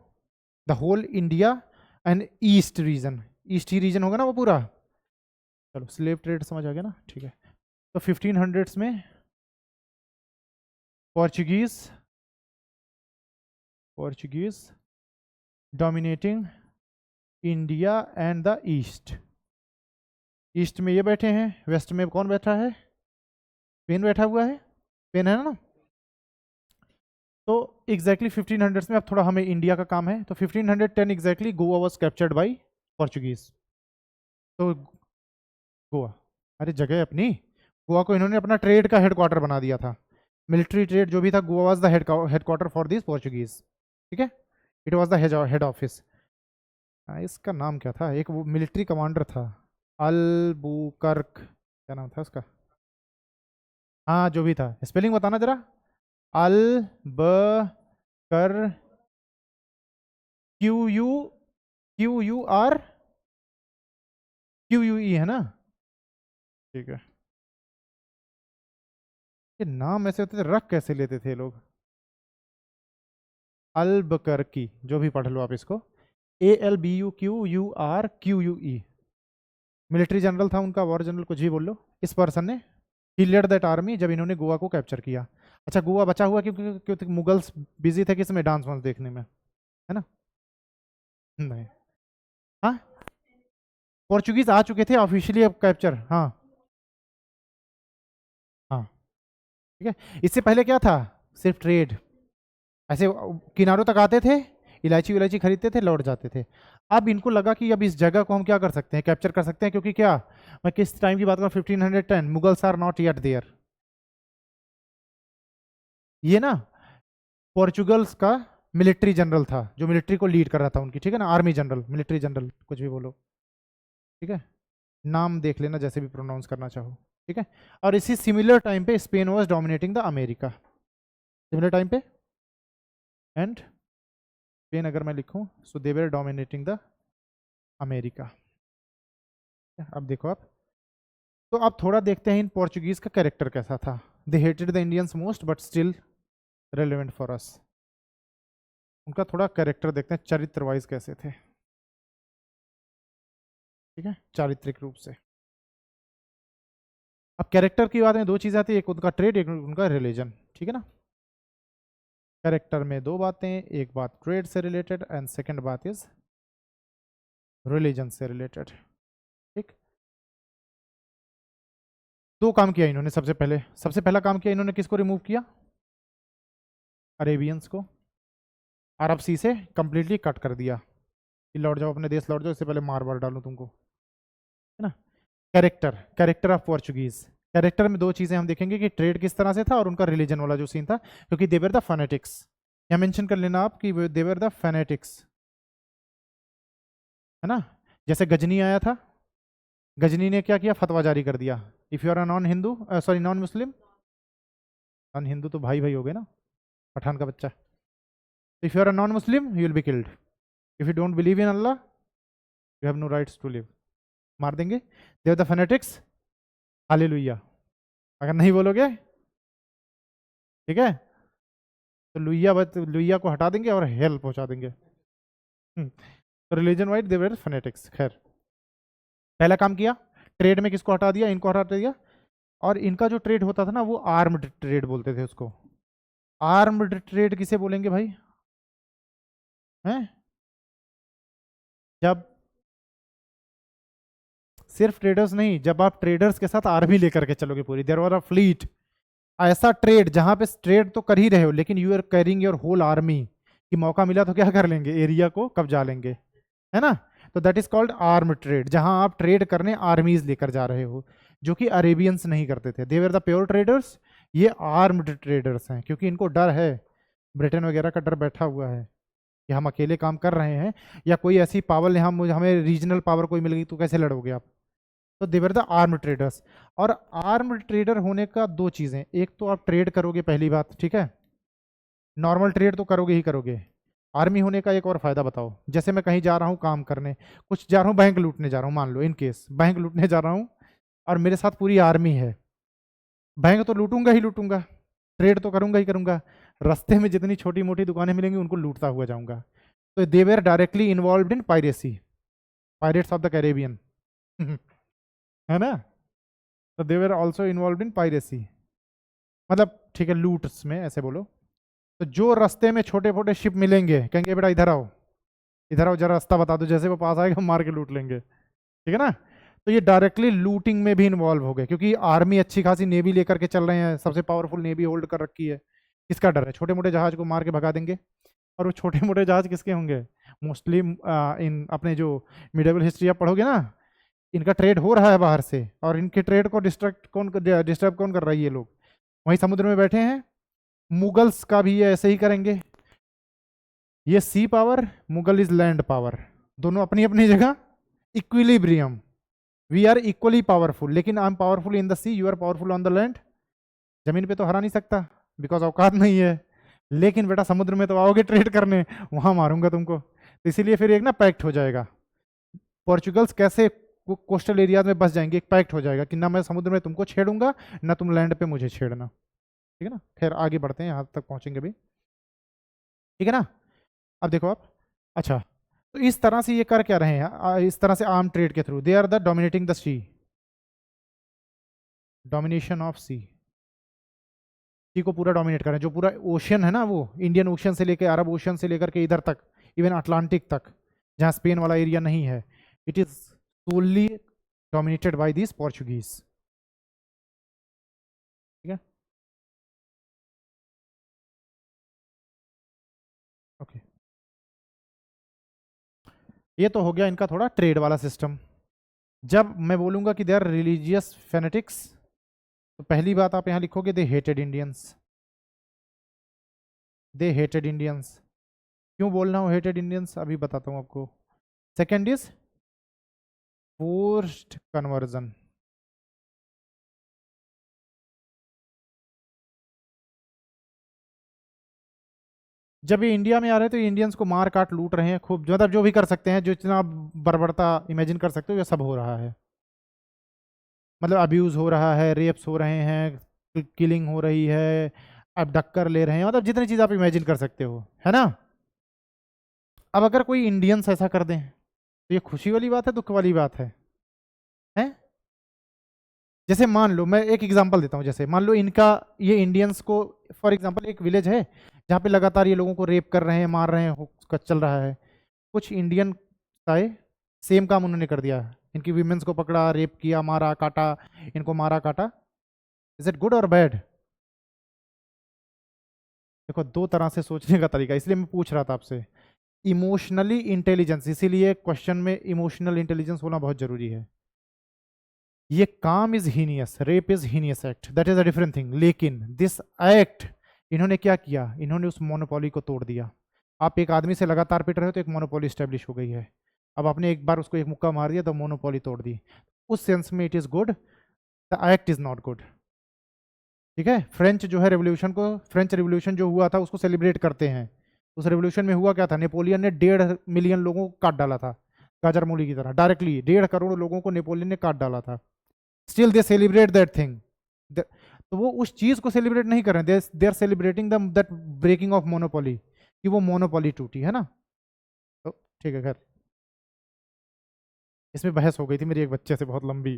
the whole India and east region, east ही रीजन होगा ना वो पूरा। चलो स्लेव ट्रेड समझ आ गया ना, ठीक है। तो 1500s में Portuguese dominating India and the east. East में ये बैठे हैं, वेस्ट में कौन बैठा है? स्पेन बैठा हुआ है, स्पेन है ना। तो एग्जैक्टली 1500s में अब थोड़ा हमें इंडिया का काम है। तो 1510 exactly Goa was captured bye Portuguese. तो गोवा, अरे जगह अपनी, गोवा को इन्होंने अपना ट्रेड का हेडक्वार्टर बना दिया था। मिलिट्री ट्रेड जो भी था, Goa was the headquarter for this Portuguese, ठीक है। It was the head office. इसका नाम क्या था? एक वो मिलिट्री कमांडर था, अल्बुकर्क, क्या नाम था उसका? हाँ जो भी था, स्पेलिंग बताना जरा। अल ब कर QUR QUE, है ना, ठीक है। ये नाम ऐसे होते थे, रख कैसे लेते थे लोग? अल्बकर्की, जो भी पढ़ लो आप इसको, ALBUQURQUE। मिलिट्री जनरल था उनका, वॉर जनरल, कुछ भी बोल लो। इस पर्सन ने ही लेड दैट आर्मी जब इन्होंने गोवा को कैप्चर किया। अच्छा, गोवा बचा हुआ क्योंकि क्योंकि मुगल्स बिजी थे किसमें? डांस वांस देखने में, है ना। नहीं, हाँ, पोर्चुगीज आ चुके थे ऑफिशियली अब कैप्चर, हाँ हाँ, ठीक है। इससे पहले क्या था? सिर्फ ट्रेड, ऐसे किनारों तक आते थे, इलायची विलायची खरीदते थे, लौट जाते थे। अब इनको लगा कि अब इस जगह को हम क्या कर सकते हैं? कैप्चर कर सकते हैं, क्योंकि क्या, मैं किस टाइम की बात करूँ, 1510, Mughals are not yet there. ये ना पोर्चुगल्स का मिलिट्री जनरल था, जो मिलिट्री को लीड कर रहा था उनकी, ठीक है ना, आर्मी जनरल, मिलिट्री जनरल, कुछ भी बोलो, ठीक है। नाम देख लेना जैसे भी प्रोनाउंस करना चाहो, ठीक है। और इसी सिमिलर टाइम पे Spain was dominating the America, similar time पे। एंड स्पेन अगर मैं लिखूं, सो दे वर डोमिनेटिंग द अमेरिका। अब देखो आप, तो अब थोड़ा देखते हैं इन पोर्चुगीज का कैरेक्टर कैसा था। They hated the Indians most but still relevant for us. उनका थोड़ा कैरेक्टर देखते हैं, चरित्र वाइज कैसे थे, ठीक है, चारित्रिक रूप से। अब कैरेक्टर की बात में दो चीज़ें आती है, एक उनका ट्रेड, एक उनका रिलीजन, ठीक है ना। कैरेक्टर में दो बातें, एक बात ट्रेड से रिलेटेड एंड सेकंड बात इज रिलीजन से रिलेटेड, ठीक। दो काम किया इन्होंने, सबसे पहला काम किया इन्होंने, किसको रिमूव किया, अरेबियंस को, अरब सी से कंप्लीटली कट कर दिया कि लौट जाओ अपने देश, लौट जाओ, इससे पहले मार मार डालूं तुमको, है ना। कैरेक्टर ऑफ पोर्चुगीज, कैरेक्टर में दो चीजें हम देखेंगे कि ट्रेड किस तरह से था और उनका रिलीजन वाला जो सीन था, क्योंकि देवर द फनेटिक्स, या मेंशन कर लेना आप कि देवर द फनेटिक्स, है ना। जैसे गजनी आया था, गजनी ने क्या किया, फतवा जारी कर दिया, if you are a non Hindu, sorry non Muslim, non Hindu तो भाई भाई हो गए ना, पठान का बच्चा, if you are a non Muslim you will be killed, if you don't believe in Allah you have no rights to live, मार देंगे। देवर द फनेटिक्स, हालेलुया, अगर नहीं बोलोगे, ठीक है, तो लुइया को हटा देंगे और हेल पहुंचा देंगे। तो रिलीजन वाइज दे वर फनेटिक्स। खैर, पहला काम किया, ट्रेड में किसको हटा दिया, इनको हटा दिया, और इनका जो ट्रेड होता था ना वो आर्म्ड ट्रेड बोलते थे उसको। आर्म्ड ट्रेड किसे बोलेंगे भाई, हैं, जब सिर्फ ट्रेडर्स नहीं, जब आप ट्रेडर्स के साथ आर्मी लेकर के चलोगे पूरी, देयर वर अ फ्लीट, ऐसा ट्रेड जहां पे ट्रेड तो कर ही रहे हो लेकिन you are carrying your whole army, कि मौका मिला तो क्या कर लेंगे, एरिया को कब्जा लेंगे, है ना। तो that is called arm trade, जहां आप ट्रेड करने आर्मीज लेकर जा रहे हो, जो कि अरेबियंस नहीं करते थे, दे वर द प्योर ट्रेडर्स, ये आर्म्ड ट्रेडर्स हैं, क्योंकि इनको डर है, ब्रिटेन वगैरह का डर बैठा हुआ है कि हम अकेले काम कर रहे हैं, या कोई ऐसी पावर यहाँ हमें रीजनल पावर कोई मिल गई तो कैसे लड़ोगे आप। तो दे वर द आर्म्ड ट्रेडर्स। और आर्म्ड ट्रेडर होने का दो चीजें, एक तो आप ट्रेड करोगे, पहली बात, ठीक है, नॉर्मल ट्रेड तो करोगे ही करोगे। आर्मी होने का एक और फायदा बताओ, जैसे मैं कहीं जा रहा हूँ काम करने, कुछ जा रहा हूँ बैंक लूटने जा रहा हूँ, मान लो इन केस बैंक लूटने जा रहा हूँ और मेरे साथ पूरी आर्मी है, बैंक तो लूटूंगा ही लूटूंगा, ट्रेड तो करूंगा ही करूंगा, रास्ते में जितनी छोटी मोटी दुकानें मिलेंगी उनको लूटता हुआ जाऊंगा। तो they were directly involve in piracy, pirates of the Caribbean, है ना। तो they were also involve in piracy, मतलब ठीक है, लूट्स में ऐसे बोलो। तो जो रास्ते में छोटे छोटे शिप मिलेंगे, कहेंगे बेटा इधर आओ, इधर आओ जरा रास्ता बता दो, जैसे वो पास आएगा मार के लूट लेंगे, ठीक है ना। तो ये डायरेक्टली लूटिंग में भी इन्वॉल्व हो गए, क्योंकि आर्मी अच्छी खासी नेवी लेकर के चल रहे हैं, सबसे पावरफुल नेवी होल्ड कर रखी है, किसका डर है, छोटे मोटे जहाज को मार के भगा देंगे। और वो छोटे मोटे जहाज किसके होंगे, मोस्टली इन अपने जो मिडिवल हिस्ट्री आप पढ़ोगे ना, इनका ट्रेड हो रहा है बाहर से, और इनके ट्रेड को डिस्टर्ब कौन कर रहा है, ये लोग वहीं समुद्र में बैठे हैं। मुगल्स का भी ये ऐसे ही करेंगे, ये sea power, Mughal is land power, दोनों अपनी अपनी जगह equilibrium, we are equally powerful, लेकिन I am powerful in the sea, you are powerful on the land. जमीन पे तो हरा नहीं सकता बिकॉज औकात नहीं है, लेकिन बेटा समुद्र में तो आओगे ट्रेड करने, वहां मारूंगा तुमको। तो इसीलिए फिर एक ना पैक्ट हो जाएगा, पोर्चुगल्स कैसे कोस्टल एरियाज में बस जाएंगे, एक पैक्ट हो जाएगा कि ना मैं समुद्र में तुमको छेड़ूंगा, ना तुम लैंड पे मुझे छेड़ना, ठीक है ना। खैर आगे बढ़ते हैं, यहाँ तक पहुंचेंगे भी, ठीक है ना। अब देखो आप, अच्छा, तो इस तरह से ये कर क्या रहे हैं, इस तरह से आर्म ट्रेड के through they are the dominating the sea, domination of sea, sea को पूरा डोमिनेट कर रहे हैं, जो पूरा ओशियन है ना, वो इंडियन ओशियन से लेकर अरब ओशियन से लेकर के इधर तक, इवन अटलांटिक तक, जहाँ स्पेन वाला एरिया नहीं है, it is solely dominated by this Portuguese, ठीक है, ओके। ये तो हो गया इनका थोड़ा ट्रेड वाला सिस्टम। जब मैं बोलूंगा कि दे आर रिलीजियस फेनेटिक्स, तो पहली बात आप यहां लिखोगे दे हेटेड इंडियंस, दे हेटेड इंडियंस। क्यों बोल रहा हूँ हेटेड इंडियंस, अभी बताता हूँ आपको। सेकेंड इज फोर्स्ड कन्वर्जन, जब ये इंडिया में आ रहे हैं तो इंडियंस को मार काट लूट रहे हैं खूब, मतलब जो भी कर सकते हैं, जो इतना बर्बरता इमेजिन कर सकते हो, ये सब हो रहा है, मतलब अब्यूज हो रहा है, रेप्स हो रहे हैं, किलिंग हो रही है, अब डक्कर ले रहे हैं, मतलब जितनी चीज़ आप इमेजिन कर सकते हो, है ना। अब अगर कोई इंडियंस ऐसा कर दें तो ये खुशी वाली बात है, दुख वाली बात है? हैं? जैसे मान लो, मैं एक एग्जांपल देता हूँ, जैसे मान लो इनका, ये इंडियंस को, फॉर एग्जांपल एक विलेज है जहाँ पे लगातार ये लोगों को रेप कर रहे हैं, मार रहे हैं, चल रहा है। कुछ इंडियन आए, सेम काम उन्होंने कर दिया, इनकी वीमेंस को पकड़ा, रेप किया, मारा काटा, इनको मारा काटा। इज इट गुड और बैड? देखो, दो तरह से सोचने का तरीका, इसलिए मैं पूछ रहा था आपसे। इमोशनली इंटेलिजेंस, इसीलिए क्वेश्चन में इमोशनल इंटेलिजेंस होना बहुत जरूरी है। ये काम is heinous, rape is heinous act, that is a different thing. लेकिन दिस एक्ट, इन्होंने क्या किया, इन्होंने उस मोनोपोली को तोड़ दिया। आप एक आदमी से लगातार पिट रहे हो तो एक मोनोपोली स्टैब्लिश हो गई है। अब आपने एक बार उसको एक मुक्का मार दिया तो मोनोपोली तोड़ दी। उस सेंस में it is good, the act is not good. ठीक है, फ्रेंच जो है रेवोल्यूशन को, फ्रेंच रेवोल्यूशन जो हुआ था उसको सेलिब्रेट करते हैं। उस रेवोल्यूशन में हुआ क्या था, नेपोलियन ने 1.5 मिलियन लोगों को काट डाला था, गाजर मूली की तरह, डायरेक्टली 1.5 करोड़ लोगों को नेपोलियन ने काट डाला था। Still they celebrate that thing. तो वो उस चीज को सेलिब्रेट नहीं कर रहे, they are celebrating that breaking of monopoly, कि वो मोनोपोली टूटी है ना। तो ठीक है, खैर इसमें बहस हो गई थी मेरी एक बच्चे से बहुत लंबी।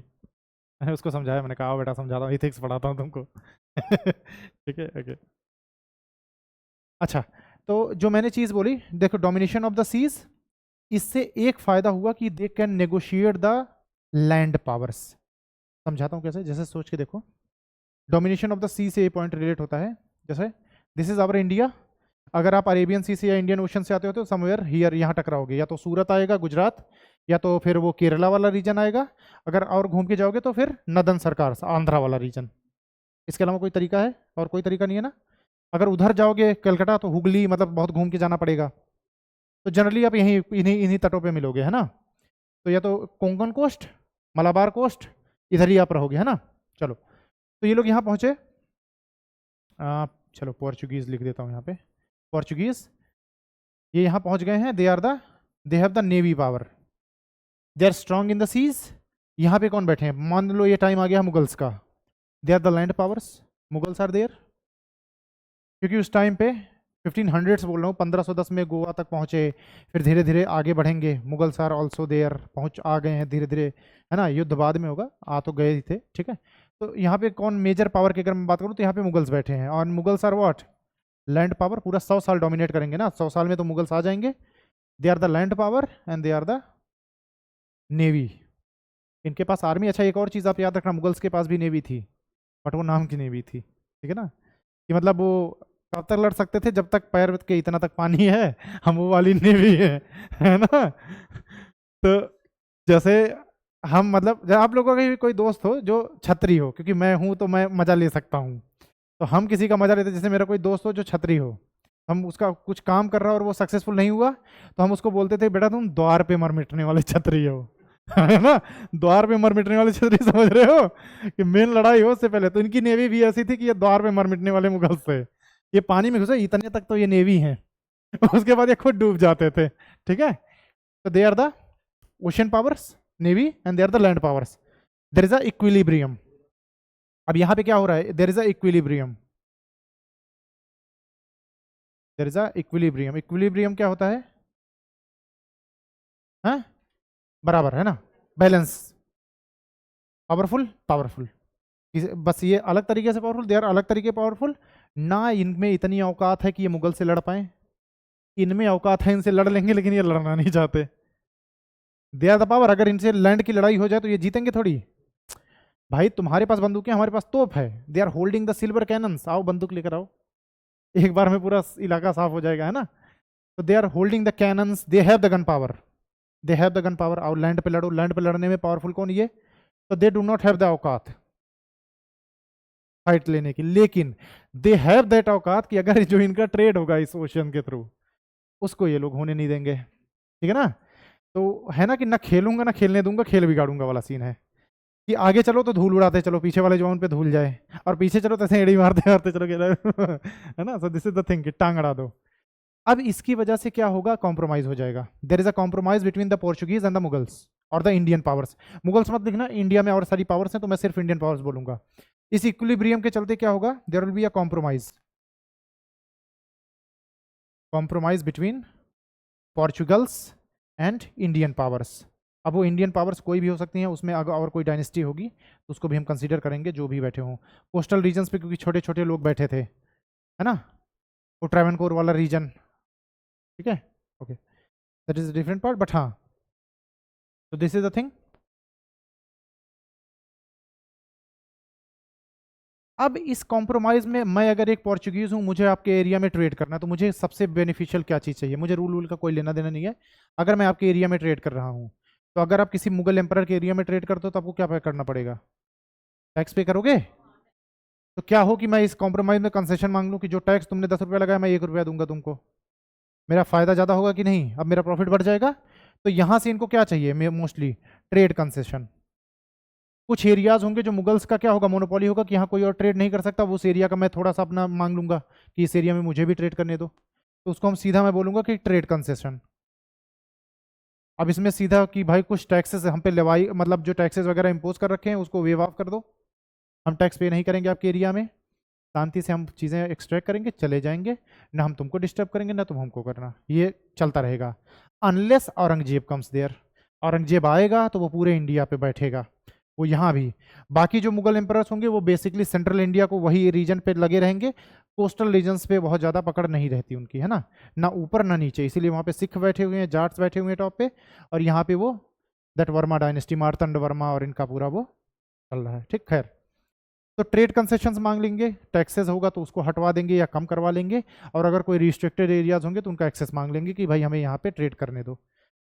मैंने उसको समझाया, मैंने कहा आओ बेटा समझाता हूँ, इथिक्स पढ़ाता हूँ तुमको। ठीक है, ओके। अच्छा, तो जो मैंने चीज बोली, देखो, डोमिनेशन ऑफ द सीज, इससे एक फायदा हुआ कि they can negotiate the land powers. समझाता हूँ कैसे, जैसे सोच के देखो, डोमिनेशन ऑफ द सी से ये पॉइंट रिलेट होता है। जैसे दिस इज आवर इंडिया, अगर आप अरेबियन सी से या इंडियन ओशन से आते हो तो समवेयर हियर, यहाँ टकराओगे, या तो सूरत आएगा गुजरात, या तो फिर वो केरला वाला रीजन आएगा, अगर और घूम के जाओगे तो फिर नदन सरकार आंध्रा वाला रीजन। इसके अलावा कोई तरीका है? और कोई तरीका नहीं है ना। अगर उधर जाओगे कलकत्ता तो हुगली, मतलब बहुत घूम के जाना पड़ेगा। तो जनरली आप यहीं इन्हीं इन्हीं तटों पे मिलोगे, है ना। तो या तो कोंकण कोस्ट, मलाबार कोस्ट, इधर ही आप रहोगे, है ना। चलो, तो ये लोग यहाँ पहुंचे। चलो पोर्चुगीज लिख देता हूँ यहाँ पे, पोर्चुगीज ये यहाँ पहुंच गए हैं। They have the navy power, they are strong in the seas. यहाँ पे कौन बैठे हैं, मान लो ये टाइम आ गया मुगल्स का, they are the land powers, Mughals are there. क्योंकि उस टाइम पे 1500s बोल रहा हूँ, 1510 में गोवा तक पहुंचे, फिर धीरे धीरे आगे बढ़ेंगे, मुगल्स आर ऑल्सो देयर, पहुंच आ गए हैं धीरे धीरे, है ना। युद्ध बाद में होगा, आ तो गए ही थे, ठीक है। तो यहाँ पे कौन मेजर पावर की अगर मैं बात करूँ तो यहाँ पे मुगल्स बैठे हैं, और Mughals are what, land power. पूरा 100 साल डोमिनेट करेंगे ना, 100 साल में तो मुगल्स आ जाएंगे। They are the land power and they are the navy. इनके पास आर्मी, अच्छा एक और चीज़ आप याद रखना, मुगल्स के पास भी नेवी थी, बट वो नाम की नेवी थी, ठीक है ना। कि मतलब वो कब तक लड़ सकते थे, जब तक पैर के इतना तक पानी है, हम वो वाली नेवी है ना। तो जैसे हम, मतलब जब आप लोगों का भी कोई दोस्त हो जो छतरी हो, क्योंकि मैं हूं तो मैं मजा ले सकता हूँ, तो हम किसी का मजा लेते, जैसे मेरा कोई दोस्त हो जो छतरी हो, हम उसका कुछ काम कर रहा हो और वो सक्सेसफुल नहीं हुआ, तो हम उसको बोलते थे बेटा तुम द्वार पे मर मिटने वाले छतरी हो, है ना। द्वार पे मर मिटने वाले छतरी, समझ रहे हो, कि मेन लड़ाई हो उससे पहले। तो इनकी नेवी भी ऐसी थी कि ये द्वार पे मर मिटने वाले मुगल से, ये पानी में घुसे इतने तक तो ये नेवी है। उसके बाद ये खुद डूब जाते थे, ठीक है। तो they are the ocean powers, navy, and they are the land powers. There is a equilibrium. अब यहाँ पे क्या हो रहा है, there is a equilibrium, there is a equilibrium. Equilibrium क्या होता है, हाँ बराबर, है ना, बैलेंस, पावरफुल पावरफुल। बस ये अलग तरीके से पावरफुल, दे आर अलग तरीके पावरफुल ना। इनमें इतनी औकात है कि ये मुगल से लड़ पाए, इनमें औकात है इनसे लड़ लेंगे, लेकिन ये लड़ना नहीं चाहते। दे आर द पावर, अगर इनसे लैंड की लड़ाई हो जाए तो ये जीतेंगे थोड़ी। भाई तुम्हारे पास बंदूक है, हमारे पास तोप है, they are holding the silver cannons, आओ बंदूक लेकर आओ, एक बार में पूरा इलाका साफ हो जाएगा, है ना। तो they are holding the cannons, they have the gun power, they have the gun power. आओ लैंड पे लड़ो, लैंड पे लड़ने में पावरफुल कौन, ये। तो they do not have the औकात फाइट लेने की, लेकिन दे हैव दैट औकात कि अगर जो इनका ट्रेड होगा इस ओशन के थ्रू, उसको ये लोग होने नहीं देंगे, ठीक है ना। तो है ना कि ना खेलूंगा ना खेलने दूंगा, खेल बिगाड़ूंगा वाला सीन है, कि आगे चलो तो धूल उड़ाते चलो, पीछे वाले जोन पे धूल जाए, और पीछे चलो तो ऐसे एड़ी मारते मारते चलो है ना। सो दिस इज द थिंग कि टांग अड़ा दो। अब इसकी वजह से क्या होगा, कॉम्प्रोमाइज हो जाएगा। There is a compromise between the Portuguese and the Mughals और द इंडियन पावर्स। मुगल्स मत लिखना, इंडिया में और सारी पावर्स हैं, तो मैं सिर्फ इंडियन पावर्स बोलूंगा। इस इक्विलिब्रियम के चलते क्या होगा, there will be a compromise, compromise between Portugals and Indian powers. अब वो इंडियन पावर्स कोई भी हो सकती हैं, उसमें अगर और कोई डायनेस्टी होगी तो उसको भी हम कंसीडर करेंगे, जो भी बैठे हों कोस्टल रीजन्स पे, क्योंकि छोटे छोटे लोग बैठे थे, है ना, वो ट्रैवनकोर वाला रीजन, ठीक है, okay, that is different part, but हाँ, तो दिस इज द थिंग। अब इस कॉम्प्रोमाइज में मैं अगर एक पोर्चुगीज हूं, मुझे आपके एरिया में ट्रेड करना है, तो मुझे सबसे बेनिफिशियल क्या चीज़ चाहिए? मुझे रूल का कोई लेना देना नहीं है। अगर मैं आपके एरिया में ट्रेड कर रहा हूं, तो अगर आप किसी मुगल एम्पर के एरिया में ट्रेड करते हो तो आपको क्या पे करना पड़ेगा? टैक्स पे करोगे। तो क्या हो कि मैं इस कॉम्प्रोमाइज में कंसेशन मांग लूं कि जो टैक्स तुमने 10 रुपया लगाया मैं 1 रुपया दूंगा तुमको, मेरा फायदा ज़्यादा होगा कि नहीं? अब मेरा प्रॉफिट बढ़ जाएगा। तो यहां से इनको क्या चाहिए मोस्टली? Trade concession. कुछ एरियाज होंगे जो मुगल्स का क्या होगा, मोनोपोली होगा, कि यहाँ कोई और ट्रेड नहीं कर सकता, वो उस एरिया का मैं थोड़ा सा अपना मांग लूंगा कि इस एरिया में मुझे भी ट्रेड करने दो, तो उसको हम सीधा मैं बोलूंगा कि ट्रेड कंसेशन। अब इसमें सीधा कि भाई कुछ टैक्सेस हम पे लेवाई, मतलब जो टैक्सेस वगैरह इंपोज कर रखे हैं उसको वेव ऑफ कर दो, हम टैक्स पे नहीं करेंगे आपके एरिया में, शांति से हम चीज़ें एक्सट्रैक्ट करेंगे, चले जाएंगे, ना हम तुमको डिस्टर्ब करेंगे ना तुम हमको करना, ये चलता रहेगा unless Aurangzeb comes there. Aurangzeb आएगा तो वो पूरे इंडिया पे बैठेगा, वो यहाँ भी। बाकी जो मुगल एम्परर्स होंगे वो बेसिकली सेंट्रल इंडिया को वही रीजन पे लगे रहेंगे, कोस्टल रीजन्स पे बहुत ज़्यादा पकड़ नहीं रहती उनकी, है ना ऊपर ना नीचे, इसीलिए वहाँ पे सिख बैठे हुए हैं, जाट्स बैठे हुए हैं टॉप पे, और यहाँ पे वो दैट वर्मा डायनेस्टी, मार्तंड वर्मा और इनका पूरा वो चल रहा है, ठीक। खैर, तो ट्रेड कंसेशंस मांग लेंगे, टैक्सेस होगा तो उसको हटवा देंगे या कम करवा लेंगे, और अगर कोई रिस्ट्रिक्टेड एरियाज होंगे तो उनका एक्सेस मांग लेंगे कि भाई हमें यहाँ पे ट्रेड करने दो,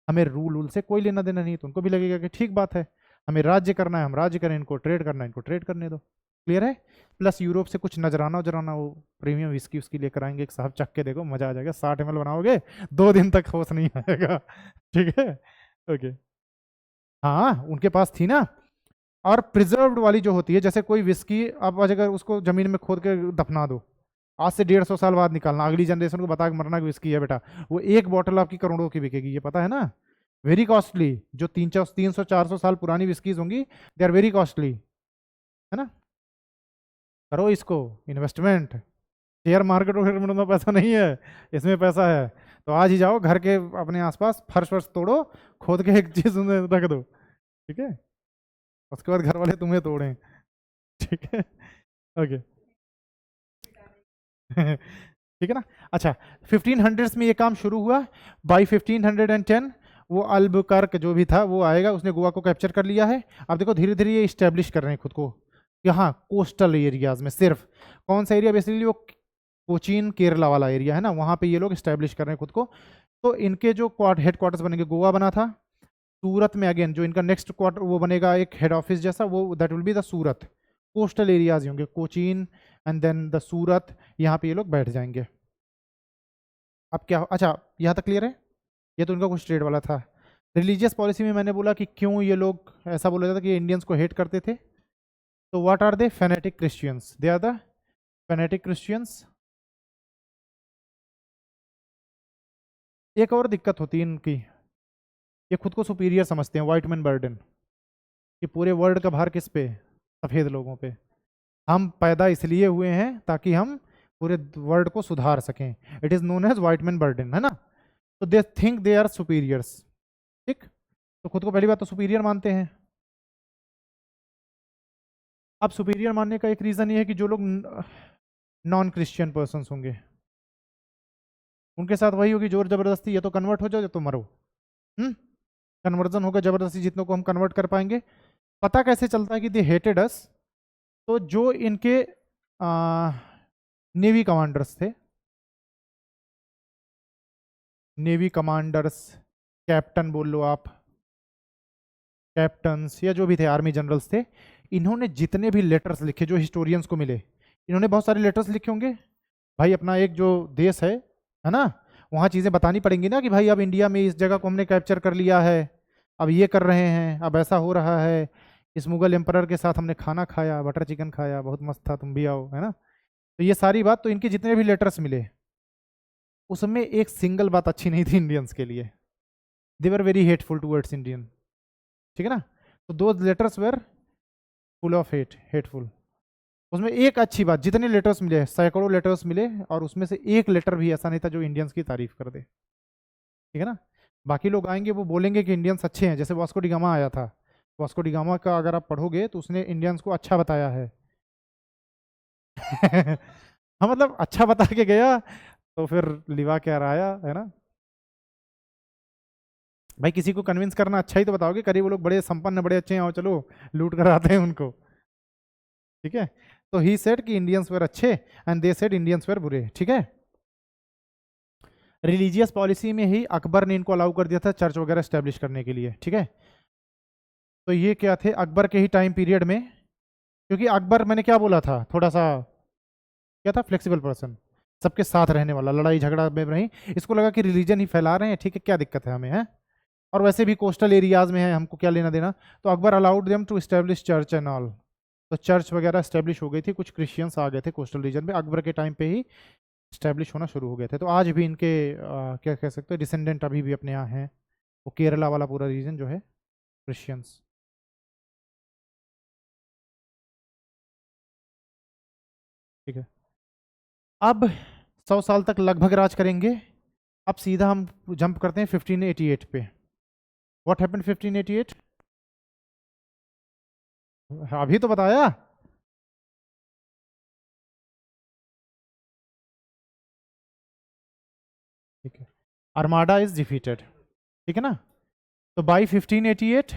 हमें रूल से कोई लेना देना नहीं, तो उनको भी लगेगा कि ठीक बात है, हमें राज्य करना है हम राज्य करें, इनको ट्रेड करना है इनको ट्रेड करने दो। क्लियर है? प्लस यूरोप से कुछ नजराना वजराना वो प्रीमियम विस्की उसकी लेकर आएंगे, एक साहब चख के देखो मजा आ जाएगा, 60 ml बनाओगे 2 दिन तक होश नहीं आएगा। ठीक है, ओके। हाँ उनके पास थी ना। और प्रिजर्व्ड वाली जो होती है, जैसे कोई विस्की आप अगर उसको जमीन में खोद के दफना दो, आज से 150 साल बाद निकालना, अगली जनरेशन को बता के मरना कि विस्की है बेटा, वो एक बॉटल आपकी करोड़ों की बिकेगी, ये पता है ना, वेरी कॉस्टली। जो 300 400 साल पुरानी विस्कीज होंगी दे आर वेरी कॉस्टली, है ना। करो इसको इन्वेस्टमेंट, शेयर मार्केट वगैरह में पैसा नहीं है, इसमें पैसा है। तो आज ही जाओ घर के अपने आसपास फर्श वर्श तोड़ो, खोद के एक चीज रख दो, ठीक है, उसके बाद घर वाले तुम्हें तोड़ें। ठीक है, ओके। ठीक है ना। अच्छा, 1500s में ये काम शुरू हुआ, बाई 1510 वो अल्बुकर्क जो भी था वो आएगा, उसने गोवा को कैप्चर कर लिया है। अब देखो धीरे धीरे ये इस्टेब्लिश कर रहे हैं खुद को यहाँ कोस्टल एरियाज में, सिर्फ कौन सा एरिया, बेसिकली वो कोचीन केरला वाला एरिया है ना, वहाँ पे ये लोग इस्टेब्लिश कर रहे हैं खुद को। तो इनके जो हेड क्वार्टर्स बनेंगे, गोवा बना था, सूरत में अगेन जो इनका नेक्स्ट क्वार्टर वो बनेगा एक हेड ऑफिस जैसा, वो that will be the Surat, coastal areas होंगे कोचीन एंड देन द सूरत, यहाँ पे ये लोग बैठ जाएंगे। अब क्या, अच्छा यहाँ तक क्लियर है? ये तो उनका कुछ ट्रेड वाला था। रिलीजियस पॉलिसी में मैंने बोला कि क्यों ये लोग ऐसा बोला जाता कि इंडियंस को हेट करते थे, तो what are they? Fanatic Christians, they are the fanatic Christians. एक और दिक्कत होती है इनकी, ये खुद को सुपीरियर समझते हैं, व्हाइट मैन बर्डन, कि पूरे वर्ल्ड का भार किस पे? सफ़ेद लोगों पे। हम पैदा इसलिए हुए हैं ताकि हम पूरे वर्ल्ड को सुधार सकें, it is known as white man burden, है ना। तो they think they are superiors, ठीक, तो खुद को पहली बात तो सुपीरियर मानते हैं। अब सुपीरियर मानने का एक रीजन ये है कि जो लोग नॉन क्रिश्चियन पर्सन होंगे उनके साथ वही होगी जोर जबरदस्ती, या तो कन्वर्ट हो जाओ या तो मरो। कन्वर्जन होगा जबरदस्ती, जितनों को हम कन्वर्ट कर पाएंगे। पता कैसे चलता है कि दे हेटेड अस? तो जो इनके नेवी कमांडर्स थे, नेवी कमांडर्स, कैप्टन बोल लो आप, कैप्टन्स या जो भी थे, आर्मी जनरल्स थे, इन्होंने जितने भी लेटर्स लिखे जो हिस्टोरियंस को मिले, इन्होंने बहुत सारे लेटर्स लिखे होंगे। भाई अपना एक जो देश है ना, वहाँ चीज़ें बतानी पड़ेंगी ना कि भाई अब इंडिया में इस जगह को हमने कैप्चर कर लिया है, अब ये कर रहे हैं, अब ऐसा हो रहा है, इस मुगल एम्परर के साथ हमने खाना खाया, बटर चिकन खाया, बहुत मस्त था, तुम भी आओ, है ना। तो ये सारी बात, तो इनके जितने भी लेटर्स मिले उसमें एक सिंगल बात अच्छी नहीं थी इंडियंस के लिए, they were very hateful towards Indian, ठीक है ना। तो दो letters were full of hateful. उसमें एक अच्छी बात, जितने लेटर्स मिले, सैकड़ों लेटर्स मिले, और उसमें से एक लेटर भी ऐसा नहीं था जो इंडियंस की तारीफ कर दे। ठीक है ना। बाकी लोग आएंगे वो बोलेंगे कि इंडियंस अच्छे हैं, जैसे वास्को डी गामा आया था, वास्को डी गामा का अगर आप पढ़ोगे तो उसने इंडियंस को अच्छा बताया है। हाँ मतलब अच्छा बता के गया, तो फिर लिवा क्या राया है ना। भाई किसी को कन्विंस करना अच्छा ही तो बताओगे, करीब वो लोग बड़े संपन्न बड़े अच्छे हैं, और चलो लूट कर आते हैं उनको। ठीक है, तो ही सेड कि इंडियंस वेर अच्छे and they said Indians were बुरे। ठीक है, रिलीजियस पॉलिसी में ही अकबर ने इनको अलाउ कर दिया था चर्च वगैरह स्टैब्लिश करने के लिए। ठीक है, तो ये क्या थे अकबर के ही टाइम पीरियड में, क्योंकि अकबर मैंने क्या बोला था, थोड़ा सा क्या था, फ्लेक्सिबल पर्सन, सबके साथ रहने वाला, लड़ाई झगड़ा में नहीं। इसको लगा कि रिलीजन ही फैला रहे हैं, ठीक है क्या दिक्कत है हमें, है और वैसे भी कोस्टल एरियाज में है, हमको क्या लेना देना। तो Akbar allowed them to establish church and all, तो चर्च वगैरह स्टैब्लिश हो गई थी, कुछ क्रिश्चियंस आ गए थे कोस्टल रीजन में, अकबर के टाइम पे ही स्टैब्लिश होना शुरू हो गए थे। तो आज भी इनके क्या कह सकते हैं डिसेंडेंट अभी भी अपने यहाँ हैं, वो केरला वाला पूरा रीजन जो है क्रिश्चियंस। ठीक है, अब 100 साल तक लगभग राज करेंगे। अब सीधा हम जंप करते हैं 1588 पे। What happened 1588? अभी तो बताया। ठीक है, आर्माडा इज डिफीटेड, ठीक है ना। तो by 1588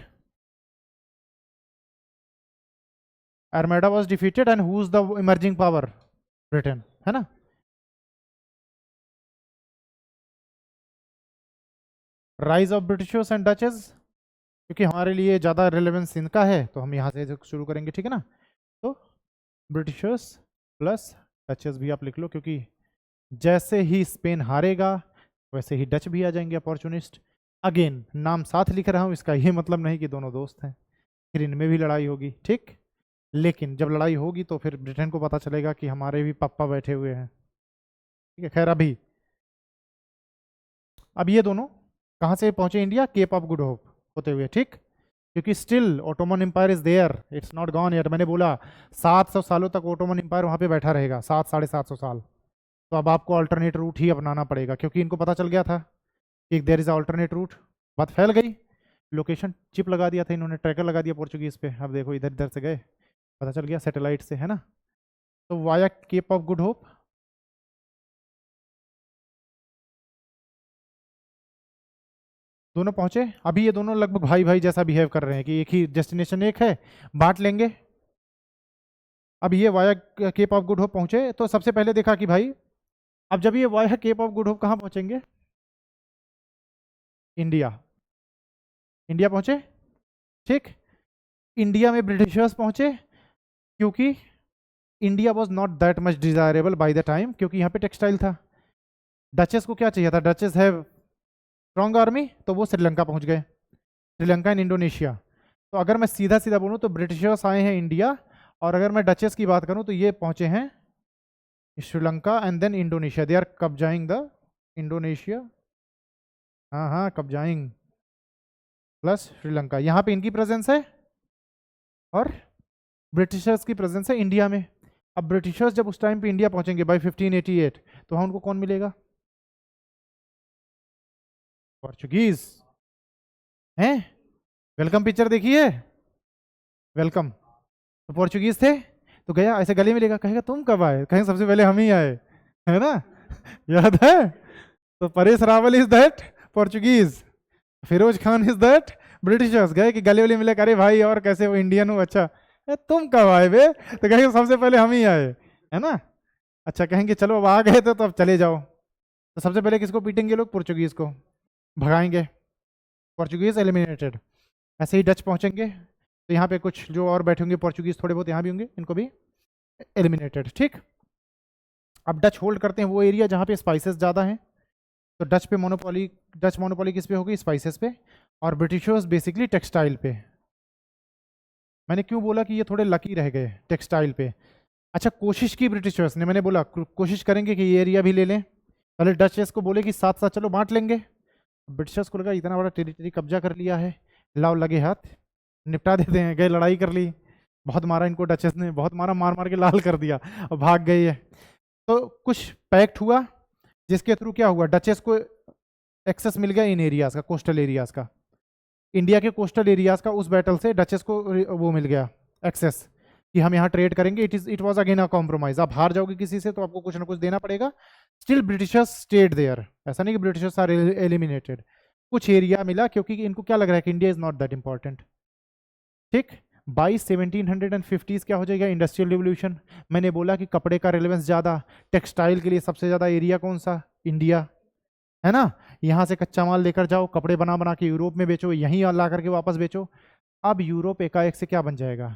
armada was defeated and who is the emerging power? Britain, है ना। Rise of Britishers and duchess, क्योंकि हमारे लिए ज़्यादा रिलेवेंस इनका है तो हम यहाँ से शुरू करेंगे, ठीक है ना। तो ब्रिटिशर्स प्लस डचेस भी आप लिख लो, क्योंकि जैसे ही स्पेन हारेगा वैसे ही डच भी आ जाएंगे अपॉर्चुनिस्ट। अगेन नाम साथ लिख रहा हूँ, इसका ये मतलब नहीं कि दोनों दोस्त हैं, फिर इनमें भी लड़ाई होगी, ठीक। लेकिन जब लड़ाई होगी तो फिर ब्रिटेन को पता चलेगा कि हमारे भी पापा बैठे हुए हैं, ठीक है। खैर अभी अब ये दोनों कहाँ से पहुंचे? India, Cape of Good Hope होते हुए, ठीक। क्योंकि still Ottoman Empire is there, it's not gone yet. मैंने बोला 700 सालों तक ओटोमन एम्पायर वहां पे बैठा रहेगा, 700-750 साल। तो अब आपको अल्टरनेट रूट ही अपनाना पड़ेगा, क्योंकि इनको पता चल गया था कि देयर इज अल्टरनेट रूट। बात फैल गई, लोकेशन चिप लगा दिया था इन्होंने, ट्रैकर लगा दिया पोर्चुगीज पे। अब देखो इधर इधर से गए, पता चल गया सैटेलाइट से, है ना। तो via Cape of Good Hope दोनों पहुंचे। अभी ये दोनों लगभग भाई भाई जैसा बिहेव कर रहे हैं कि एक ही डेस्टिनेशन एक है, बांट लेंगे। अब ये via Cape of Good Hope पहुंचे, तो सबसे पहले देखा कि भाई अब जब ये via Cape of Good Hope कहाँ पहुंचेंगे? इंडिया, इंडिया पहुंचे, ठीक। इंडिया में ब्रिटिशर्स पहुंचे, क्योंकि India was not that much desirable bye the time, क्योंकि यहाँ पे टेक्सटाइल था। डचेस को क्या चाहिए था? डचेस है स्ट्रॉन्ग आर्मी, तो वो श्रीलंका पहुंच गए, श्रीलंका एंड इंडोनेशिया। तो अगर मैं सीधा सीधा बोलूँ तो ब्रिटिशर्स आए हैं इंडिया, और अगर मैं डचेस की बात करूँ तो ये पहुंचे हैं Sri Lanka and then Indonesia, they are कब्जाइंग द इंडोनेशिया। हाँ हाँ, कब्जाइंग प्लस श्रीलंका, यहाँ पे इनकी प्रेजेंस है और ब्रिटिशर्स की प्रेजेंस है इंडिया में। अब ब्रिटिशर्स जब उस टाइम पे इंडिया पहुंचेंगे बाई 1588, तो वहाँ उनको कौन मिलेगा? पोर्चुगीज हैं। वेलकम पिक्चर देखी है, वेलकम, तो पोर्चुगीज थे। तो गया ऐसे गले मिलेगा, कहेगा तुम कब आए? कहें सबसे पहले हम ही आए, है ना। याद है? तो Paresh Rawal is that Portuguese, Firoz Khan is that Britishers. गए कि गले वले मिले, अरे भाई और कैसे, वो इंडियन हूँ, अच्छा तुम कब आए बे? तो कहेंगे सबसे पहले हम ही आए, है ना। अच्छा कहेंगे चलो अब आ गए तो अब चले जाओ। तो सबसे पहले किसको पीटेंगे लोग? पोर्चुगीज को भगाएंगे, पोर्चुगीज एलिमिनेटेड। ऐसे ही डच पहुंचेंगे, तो यहाँ पे कुछ जो और बैठे होंगे पोर्चुगीज थोड़े बहुत यहाँ भी होंगे, इनको भी एलिमिनेटेड, ठीक। अब डच होल्ड करते हैं वो एरिया जहाँ पे स्पाइसेस ज़्यादा हैं, तो डच पे मोनोपोली, डच मोनोपोली किस पे होगी? स्पाइसेस पे। और ब्रिटिशर्स बेसिकली टेक्सटाइल पे। मैंने क्यों बोला कि ये थोड़े लकी रह गए टेक्सटाइल पे? अच्छा कोशिश की ब्रिटिशर्स ने, मैंने बोला कोशिश करेंगे कि ये एरिया भी ले लें, पहले डचेस को बोले कि साथ साथ चलो बांट लेंगे। ब्रिटिशर्स को लगा इतना बड़ा टेरिटरी कब्जा कर लिया है, लाओ लगे हाथ निपटा देते हैं। गए लड़ाई कर ली, बहुत मारा इनको डचेस ने, बहुत मारा, मार मार के लाल कर दिया और भाग गई है। तो कुछ पैक्ट हुआ जिसके थ्रू क्या हुआ, डचेस को एक्सेस मिल गया इन एरियाज का, कोस्टल एरियाज का, इंडिया के कोस्टल एरियाज का। उस बैटल से डचेस को वो मिल गया एक्सेस कि हम यहाँ ट्रेड करेंगे। It was again a compromise. आप हार जाओगे किसी से तो आपको कुछ ना कुछ देना पड़ेगा। स्टिल ब्रिटिशर्स स्टेड देयर, ऐसा नहीं कि ब्रिटिशर्स आर एलिमिनेटेड। कुछ एरिया मिला क्योंकि इनको क्या लग रहा है कि India is not that important. ठीक, बाई 1750s क्या हो जाएगा, इंडस्ट्रियल रिवोल्यूशन। मैंने बोला कि कपड़े का रिलेवेंस ज्यादा, टेक्सटाइल के लिए सबसे ज्यादा एरिया कौन सा, इंडिया, है ना। यहां से कच्चा माल लेकर जाओ, कपड़े बना बना के यूरोप में बेचो, यहीं ला करके वापस बेचो। अब यूरोप एकाएक से क्या बन जाएगा,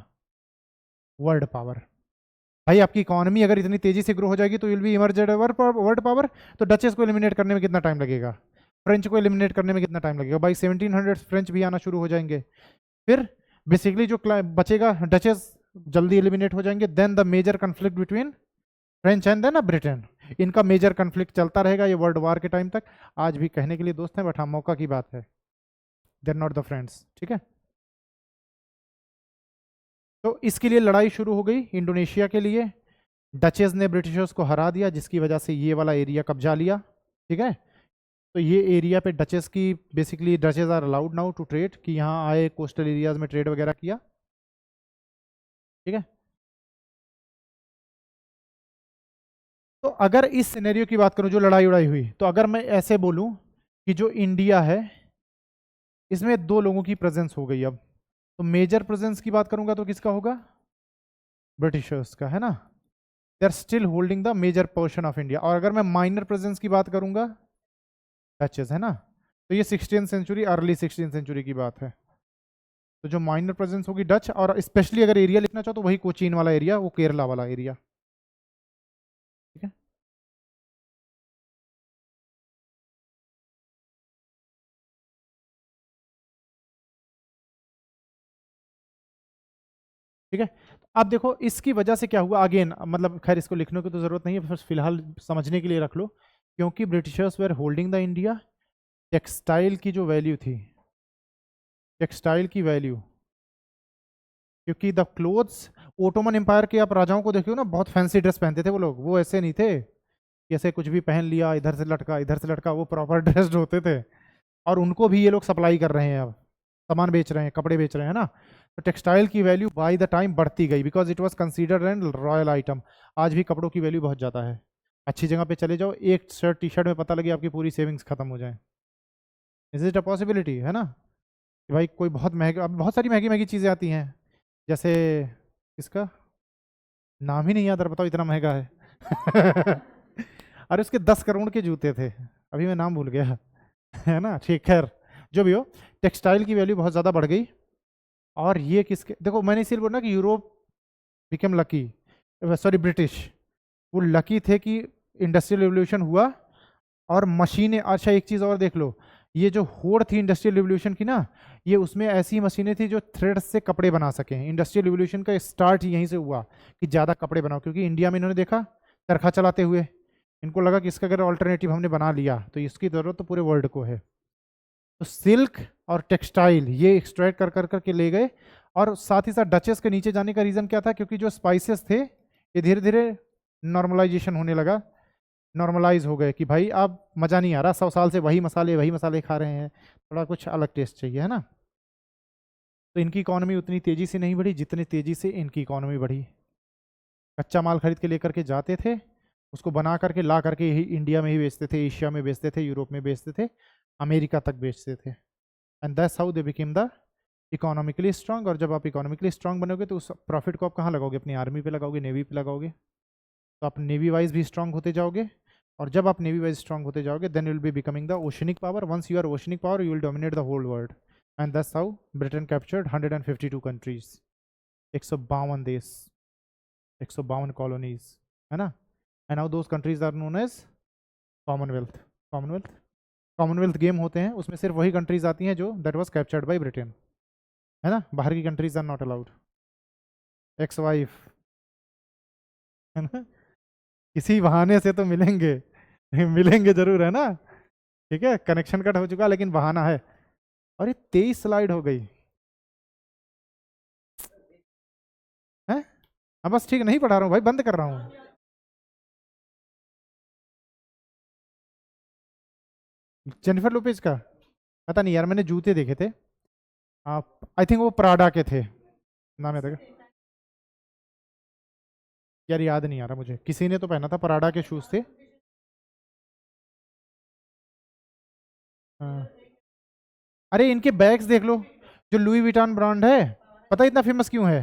वर्ल्ड पावर। भाई आपकी इकोनॉमी अगर इतनी तेजी से ग्रो हो जाएगी तो विल बी इमर्जेड वर्ल्ड पावर। तो डचेस को एलिमिनेट करने में कितना टाइम लगेगा, फ्रेंच को एलिमिनेट करने में कितना टाइम लगेगा, बाई 1700 फ्रेंच भी आना शुरू हो जाएंगे। फिर बेसिकली जो बचेगा डचेस जल्दी एलिमिनेट हो जाएंगे। Then the major conflict between French and then Britain. इनका मेजर कन्फ्लिक्ट चलता रहेगा ये वर्ल्ड वार के टाइम तक। आज भी कहने के लिए दोस्त हैं, बट हाँ मौका की बात है, देर नॉट द फ्रेंड्स। ठीक है, तो इसके लिए लड़ाई शुरू हो गई इंडोनेशिया के लिए। डचेस ने ब्रिटिशर्स को हरा दिया, जिसकी वजह से ये वाला एरिया कब्जा लिया। ठीक है, तो ये एरिया पे डचेस की basically Dutches are allowed now to trade, कि यहाँ आए कोस्टल एरियाज में ट्रेड वगैरह किया। ठीक है, तो अगर इस सिनेरियो की बात करूं जो लड़ाई उड़ाई हुई, तो अगर मैं ऐसे बोलूं कि जो इंडिया है इसमें दो लोगों की प्रेजेंस हो गई अब, तो मेजर प्रेजेंस की बात करूंगा तो किसका होगा, ब्रिटिशर्स का, है ना। They are still holding the major portion of India. और अगर मैं माइनर प्रेजेंस की बात करूंगा, डचेस, है ना। तो ये 16th century, early 16th century की बात है। तो जो माइनर प्रेजेंस होगी डच, और स्पेशली अगर एरिया लिखना चाहो तो वही कोचीन वाला एरिया, वो केरला वाला एरिया। ठीक है, ठीक है। अब देखो इसकी वजह से क्या हुआ अगेन, मतलब खैर इसको लिखने की तो जरूरत नहीं है, बस फिलहाल समझने के लिए रख लो। क्योंकि Britishers were holding the India, textile की जो वैल्यू थी, टेक्सटाइल की वैल्यू, क्योंकि द क्लोथ्स, ओटोमन एम्पायर के आप राजाओं को देखो ना, बहुत फैंसी ड्रेस पहनते थे वो लोग, वो ऐसे नहीं थे कि ऐसे कुछ भी पहन लिया, इधर से लटका इधर से लटका, वो प्रॉपर ड्रेस्ड होते थे। और उनको भी ये लोग सप्लाई कर रहे हैं, अब सामान बेच रहे हैं, कपड़े बेच रहे हैं ना। तो टेक्सटाइल की वैल्यू बाय द टाइम बढ़ती गई, because it was considered an royal item. आज भी कपड़ों की वैल्यू बहुत ज़्यादा है। अच्छी जगह पे चले जाओ, एक शर्ट टी शर्ट में पता लगे आपकी पूरी सेविंग्स खत्म हो जाए। इज इट अ पॉसिबिलिटी, है ना, कि भाई कोई बहुत महंगा, अब बहुत सारी महंगी महंगी चीज़ें आती हैं, जैसे इसका नाम ही नहीं याद, बताओ इतना महंगा है। अरे उसके 10 करोड़ के जूते थे, अभी मैं नाम भूल गया। है ना, ठीक, खैर जो भी हो, टेक्सटाइल की वैल्यू बहुत ज़्यादा बढ़ गई। और ये किसके, देखो मैंने इसीलिए बोला कि Europe become lucky, sorry British, वो लकी थे कि इंडस्ट्रियल रिवोल्यूशन हुआ और मशीनें। अच्छा एक चीज़ और देख लो, ये जो होड़ थी इंडस्ट्रियल रिवोल्यूशन की ना, ये उसमें ऐसी मशीनें थी जो थ्रेड से कपड़े बना सकें। इंडस्ट्रियल रिवोल्यूशन का स्टार्ट ही यहीं से हुआ कि ज़्यादा कपड़े बनाओ, क्योंकि इंडिया में इन्होंने देखा चरखा चलाते हुए, इनको लगा कि इसका अगर ऑल्टरनेटिव हमने बना लिया तो इसकी ज़रूरत तो पूरे वर्ल्ड को है। तो सिल्क और टेक्सटाइल ये एक्सट्रैक्ट कर कर करके ले गए। और साथ ही साथ डचेस के नीचे जाने का रीज़न क्या था, क्योंकि जो स्पाइसेस थे ये धीरे धीरे नॉर्मलाइजेशन होने लगा, नॉर्मलाइज हो गए कि भाई अब मज़ा नहीं आ रहा, 100 साल से वही मसाले खा रहे हैं, थोड़ा कुछ अलग टेस्ट चाहिए, है ना। तो इनकी इकोनॉमी उतनी तेज़ी से नहीं बढ़ी जितनी तेज़ी से इनकी इकोनॉमी बढ़ी। कच्चा माल खरीद के लेकर के जाते थे, उसको बना करके ला करके यही इंडिया में ही बेचते थे, एशिया में बेचते थे, यूरोप में बेचते थे, अमेरिका तक बेचते थे। And that's how they became the economically strong. और जब आप इकोनॉमिकली स्ट्रांग बनोगे तो उस प्रॉफिट को आप कहाँ लगाओगे, अपनी आर्मी पे लगाओगे, नेवी पे लगाओगे। तो आप नेवी वाइज भी स्ट्रांग होते जाओगे, और जब आप नेवी वाइज स्ट्रांग होते जाओगे then you will be becoming the oceanic power. Once you are oceanic power you will dominate the whole world. And that's how Britain captured 152 countries, 152 देश, 152 colonies, है ना। And now those countries are known as Commonwealth. Commonwealth, Commonwealth game होते हैं, उसमें सिर्फ वही countries आती हैं जो that was captured by Britain, है ना। बाहर की countries are not allowed. Ex wife, है ना, किसी बहाने से तो मिलेंगे। मिलेंगे जरूर, है ना। ठीक है, कनेक्शन कट हो चुका लेकिन बहाना है। और ये 23 स्लाइड हो गई है। हाँ बस ठीक, नहीं पढ़ा रहा हूँ भाई, बंद कर रहा हूँ। जेनिफर लोपेज का पता नहीं यार, मैंने जूते देखे थे। आप आई थिंक वो प्राडा के थे, नाम याद है क्या? यार याद नहीं आ रहा मुझे, किसी ने तो पहना था, प्राडा के शूज थे। हाँ। अरे इनके बैग्स देख लो, जो लुई विटान ब्रांड है, पता है इतना फेमस क्यों है?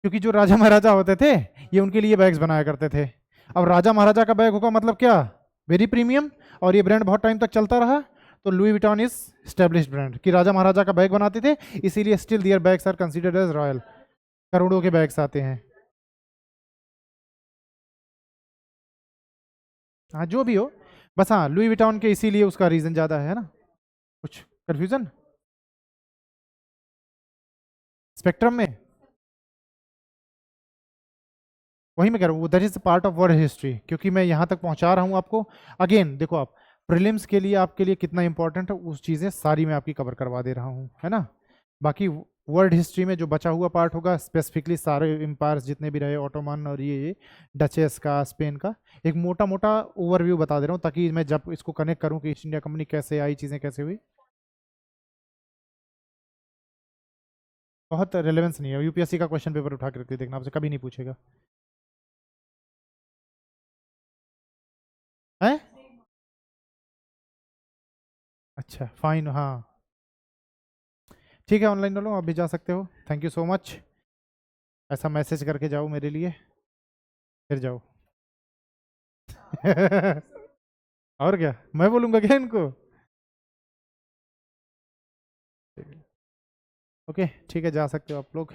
क्योंकि जो राजा महाराजा होते थे, ये उनके लिए बैग्स बनाया करते थे। अब राजा महाराजा का बैग होगा मतलब क्या, वेरी प्रीमियम, और ये ब्रांड बहुत टाइम तक चलता रहा। तो Louis Vuitton is established brand कि राजा महाराजा का बैग बनाते थे, इसीलिए still there bags are considered as royal. करोड़ों के बैग्स आते हैं। हाँ जो भी हो, बस हाँ लुई विटॉन के इसीलिए उसका रीजन ज्यादा है ना। कुछ कंफ्यूजन स्पेक्ट्रम में? वही मैं कह रहा हूँ, that is part of world history, क्योंकि मैं यहाँ तक पहुँचा रहा हूँ आपको। अगेन देखो आप, प्रीलिम्स के लिए आपके लिए कितना इंपॉर्टेंट है, उस चीज़ें सारी मैं आपकी कवर करवा दे रहा हूँ, है ना। बाकी वर्ल्ड हिस्ट्री में जो बचा हुआ पार्ट होगा, स्पेसिफिकली सारे एम्पायर्स जितने भी रहे, ऑटोमन और ये डचेस का, स्पेन का, एक मोटा मोटा ओवरव्यू बता दे रहा हूँ, ताकि मैं जब इसको कनेक्ट करूँ कि ईस्ट इंडिया कंपनी कैसे आई, चीज़ें कैसे हुई। बहुत रेलेवेंस नहीं है, यूपीएससी का क्वेश्चन पेपर उठा करके देखना, आपसे कभी नहीं पूछेगा। है अच्छा फाइन, हाँ ठीक है, ऑनलाइन लो, आप भी जा सकते हो। Thank you so much. ऐसा मैसेज करके जाओ मेरे लिए, फिर जाओ। और क्या मैं बोलूंगा क्या इनको? ओके ठीक है, जा सकते हो आप लोग।